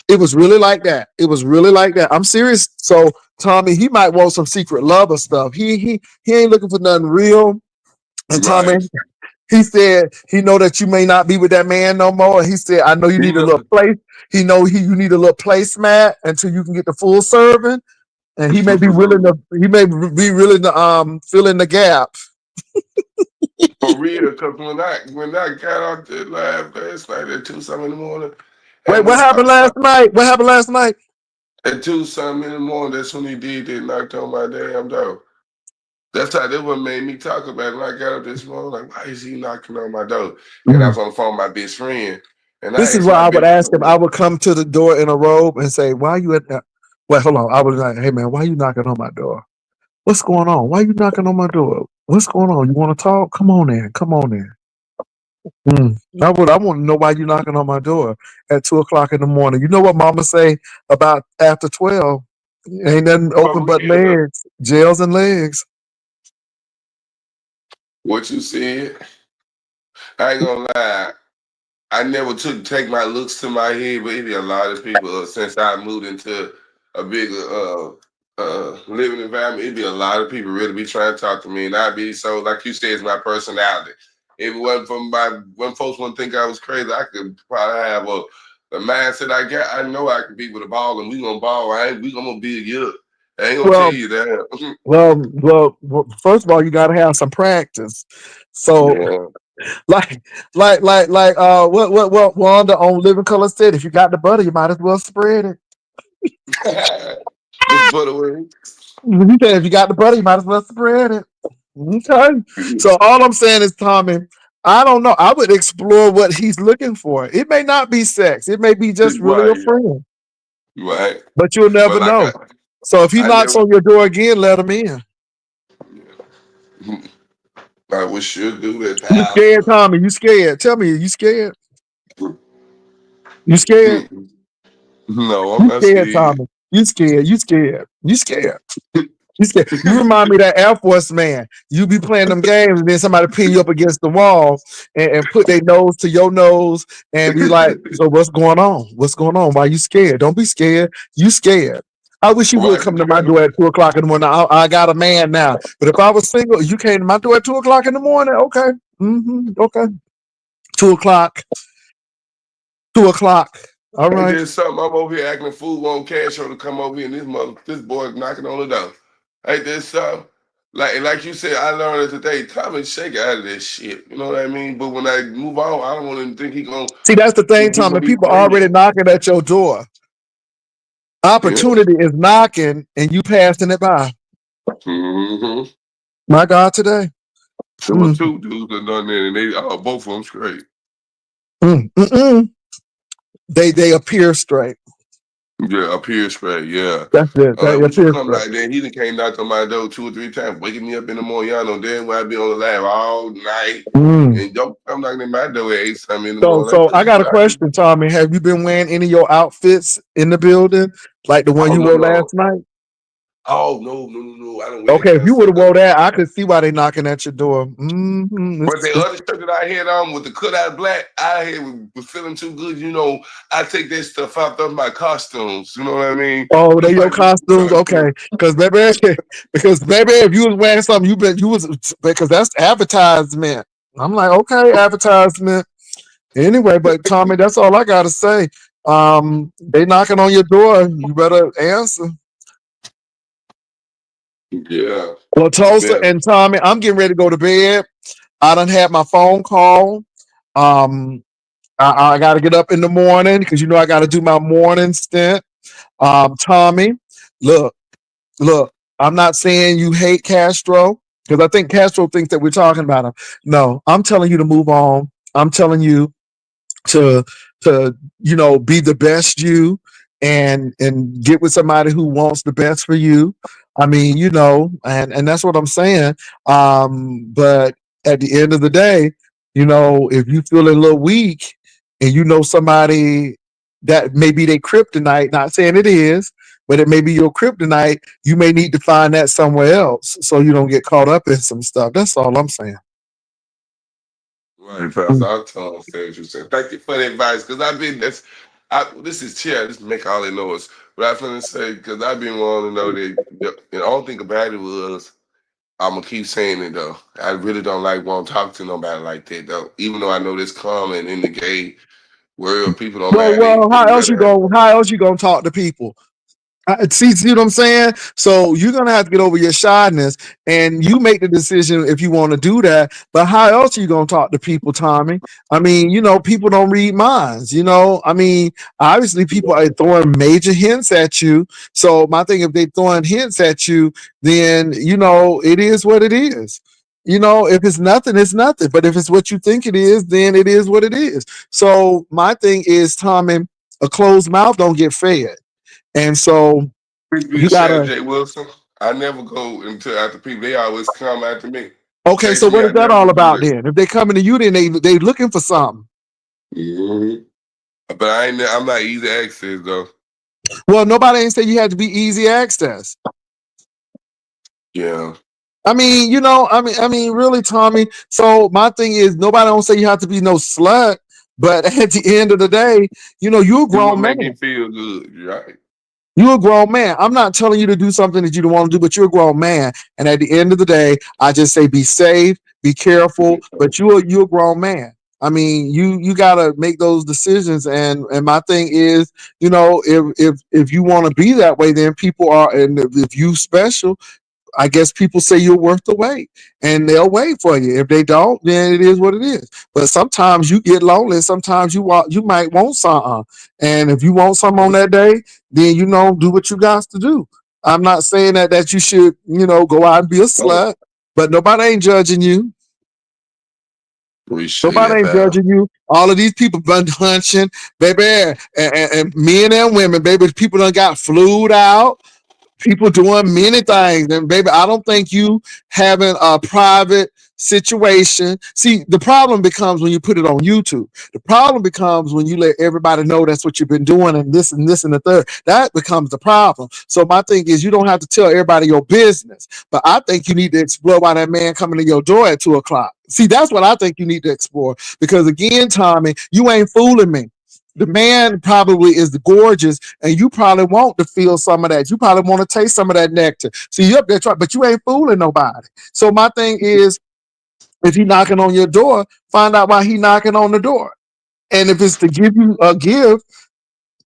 It was really like that. It was really like that. I'm serious. So Tommy, he might want some secret love or stuff. He ain't looking for nothing real. And Tommy, Right. he said he know that you may not be with that man no more. And he said, I know you He need a know. little place. You need a little placemat until you can get the full serving. and he may be willing to fill in the gap. For real, because when I got out there last night at 2 something in the morning, Wait, and what we happened last night? What happened last night? at 2 something in the morning, that's when he did that, knocked on my damn door. That's what made me talk about it. When I got up this morning, like, why is he knocking on my door? And I Mm. was on the phone with my best friend, and This I is asked what my I would best ask him. friend, I would come to the door in a robe and say, "Why you at that?" Wait, hold on. I was like, "Hey man, why you knocking on my door? What's going on? Why you knocking on my door? What's going on? You want to talk? Come on in. Come on in." Mm. I want to know why you knocking on my door at 2 o'clock in the morning. You know what Mama say about after 12? Ain't nothing for open but real, legs, jails and legs. what you said, I ain't gonna lie. I never take my looks to my head, but it be a lot of people since I moved into a bigger living environment. It be a lot of people really be trying to talk to me, and I be so like you said, it's my personality. If it wasn't for when folks wouldn't think I was crazy, I could probably have the mindset I got. I know I can be with a ball, and we gonna ball. We gonna be a year. I ain't gonna tell Well, you that. first of all, you got to have some practice. So, Yeah. what Wanda on Living Color said, if you got the butter, you might as well spread it. Miss Butterworth. He said, if you got the butter, you might as well spread it. Okay. So all I'm saying is, Tommy, I don't know. I would explore what he's looking for. It may not be sex. It may be just really a Right, friend, right. but you'll But never like know. So if he I knocks never. on your door again, let him in. I wish you'd do that, You scared, Pastor. Tommy? You scared? Tell me, you scared? You scared? No, I'm You not scared, scared. Tommy? You scared? You scared? You scared? You scared? You remind me of that Air Force man. You be playing them games, and then somebody pin you up against the wall and put their nose to your nose and be like, "So what's going on? What's going on? Why you scared? Don't be scared. You scared." I wish you would Right, come but to you my gotta. door at 2 o'clock in the morning. I got a man now, but if I was single, you came to my door at 2 o'clock in the morning. Okay, okay, 2 o'clock, 2 o'clock. All Ain't right. there something? I'm over here acting a fool, want cash show to come over here, and this boy knocking on the door. Ain't there something? Like you said, I learned it today. Tommy shake out of this shit. You know what I mean? But when I move on, I don't want him to think See, that's the thing, he Tommy. gonna be People already friends. knocking at your door. Yeah. Opportunity is knocking, and you passing it by. Mm-hmm. My God, today. There were Mm, two dudes that done that, and both of them straight. mm, mm, mm. They appear straight. Yeah, up here straight. Yeah. That's it. They What you appear come straight. back then? He done came knocked on my door 2 or 3 times, waking me up in the morning. Y'all know damn well I be on the lab all night. Mm. And don't come knocking at my door at 8 something in the So, morning. Like, so what I you got a knocking? question, Tommy. Have you been wearing any of your outfits in the building, like the one Oh you no, wore last no. night? Oh no. I don't wear that Okay, if kind of you would stuff. have wore that, I could see why they knocking at your door. But the other shirt that I had on with the cutout black, I had was feeling too good. You know, I take that stuff out of my costumes. You know what I mean? Oh, they It's your like what you costumes, trying to do. okay? Because baby, if you was wearing something, you was because that's advertisement. I'm like, okay, advertisement. Anyway, but Tommy, that's all I gotta say. They knocking on your door. You better answer. Yeah, Well, you Tulsa better. and Tommy, I'm getting ready to go to bed. I done had my phone call. Um, I got to get up in the morning because I got to do my morning stint. Tommy, look, look. I'm not saying you hate Castro because I think Castro thinks that we're talking about him. No, I'm telling you to move on. I'm telling you to be the best you and get with somebody who wants the best for you. I mean, and that's what I'm saying. But at the end of the day, if you feel a little weak and somebody that may be their kryptonite, not saying it is, but it may be your kryptonite, you may need to find that somewhere else so you don't get caught up in some stuff. That's all I'm saying. Right, Pastor. I'll tell them say what you said. Thank you for the advice, because I've been this is chair, just make all they noise. But I was gonna say, because I've been wanting to know that the only thing about it was I'm gonna keep saying it though. I really don't like want to talk to nobody like that though. Even though I know this common in the gay world, people don't Well, mind they how else you nut ass. going how else you gonna talk to people? See what I'm saying? So you're gonna have to get over your shyness, and you make the decision if you want to do that. But how else are you gonna talk to people, Tommy? I mean, people don't read minds. I mean, obviously, people are throwing major hints at you. So my thing, if they throwing hints at you, then it is what it is. If it's nothing, it's nothing. But if it's what you think it is, then it is what it is. So my thing is, Tommy, a closed mouth don't get fed. And so Be you Shay gotta. J. Wilson. I never go into after people. They always come after me. Okay, so Chase me. what I is that never all do about that. then? If they coming to you, then they looking for something. Mhm. But I'm not easy access though. Well, nobody ain't say you had to be easy access. Yeah. I mean, really, Tommy. So my thing is, nobody don't say you have to be no slut, but at the end of the day, you're a Do what grown make man. him feel good, right? You're a grown man. I'm not telling you to do something that you don't want to do, but you're a grown man. And at the end of the day, I just say be safe, be careful. But you're a grown man. I mean, you gotta make those decisions. And my thing is, if you want to be that way, then people are. And if you special, I guess people say you're worth the wait, and they'll wait for you. If they don't, then it is what it is. But sometimes you get lonely. Sometimes you might want something, and if you want something on that day, then do what you got to do. I'm not saying that you should go out and be a Oh, slut, but nobody ain't judging you. appreciate Nobody that, ain't pal. judging you. All of these people been hunching, baby, and men and women, baby. People done got flued out. People doing many things, and baby, I don't think you having a private situation. See, the problem becomes when you put it on YouTube. The problem becomes when you let everybody know that's what you've been doing, and this and this and the third. That becomes the problem. So my thing is, you don't have to tell everybody your business, but I think you need to explore why that man coming to your door at 2 o'clock. See, that's what I think you need to explore, because again, Tommy, you ain't fooling me. The man probably is gorgeous, and you probably want to feel some of that. You probably want to taste some of that nectar. See, you up there trying, but you ain't fooling nobody. So my thing is, if he knocking on your door, find out why he knocking on the door. And if it's to give you a gift,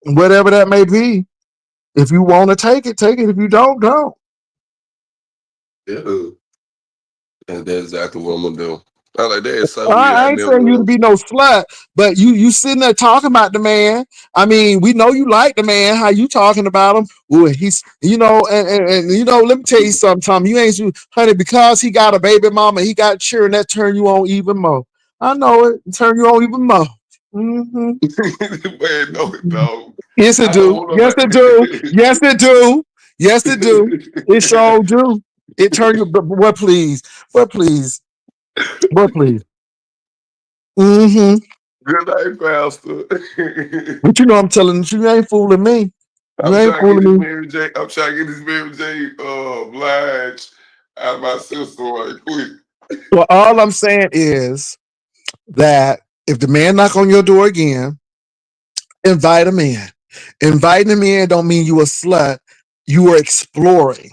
whatever that may be, if you want to take it, take it. If you don't, don't. Yeah. And that's exactly what I'm gonna do. I like that. It's so weird. I I ain't saying you to never. be no slut, but you sitting there talking about the man. I mean, we know you like the man. How you talking about him? Ooh, he's and let me tell you something, Tom. You ain't honey, because he got a baby mama, he got children, that turn you on even more. I know it. Turn you on even more. Mm-hmm. Man, no, it don't. Yes, it I don't do. want Yes, it do. nobody. Yes, it do. Yes, it do. It sure do. It turn you. But what please? What please? What please? Mm-hmm. Good night, Pastor. But I'm telling you, you ain't fooling me. You I'm ain't trying to get fooling this me. Mary J. I'm trying to get this Mary J. Blige out of my system right quick. Well, all I'm saying is that if the man knock on your door again, invite him in. Inviting him in don't mean you a slut. You are exploring.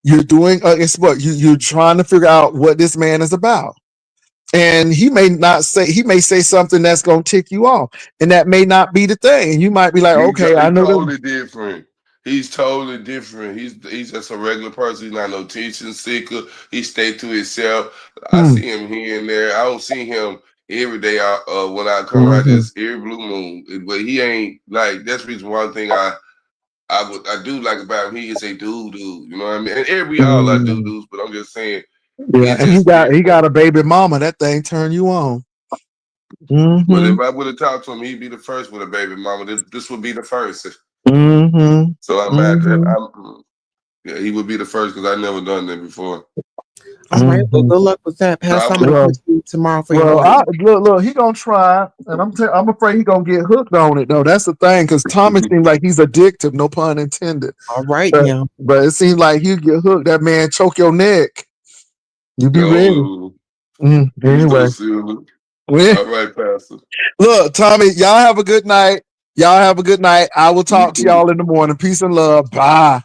You're doing explore. You're trying to figure out what this man is about. And he may say something that's gonna tick you off, and that may not be the thing. And you might be like, okay, I He's know that. totally different. He's totally different. He's just a regular person. He's not no teaching seeker. He stay to himself. I Hmm, see him here and there. I don't see him every day. When I come around, mhm, just every blue moon. But he ain't like that's the reason one thing I do like about him. He is a dude. You know what I mean? And every all I do mhm. dudes, but I'm just saying Yeah, he's and he just got he different. got a baby mama. That thing turn you on. But Mm-hmm. if I would have talked to him, he'd be the first with a baby mama. This would be the first. Mm-hmm. So I'm at that. Mm-hmm. Yeah, he would be the first because I never done that before. All right. Well, Mm-hmm. good luck with that, So I Pastor. I'm would. gonna Well, catch you tomorrow for your well, morning. look, he gonna try, and I'm afraid he gonna get hooked on it though. That's the thing, because Thomas seems like he's addictive. No pun intended. All right But, now. but it seems like you get hooked. That man choke your neck. You be ready. Oh, you so Anyway, silly. well, All right, Pastor. look, Tommy, y'all have a good night. Y'all have a good night. I will You talk to too. y'all in the morning. Peace and love. Bye.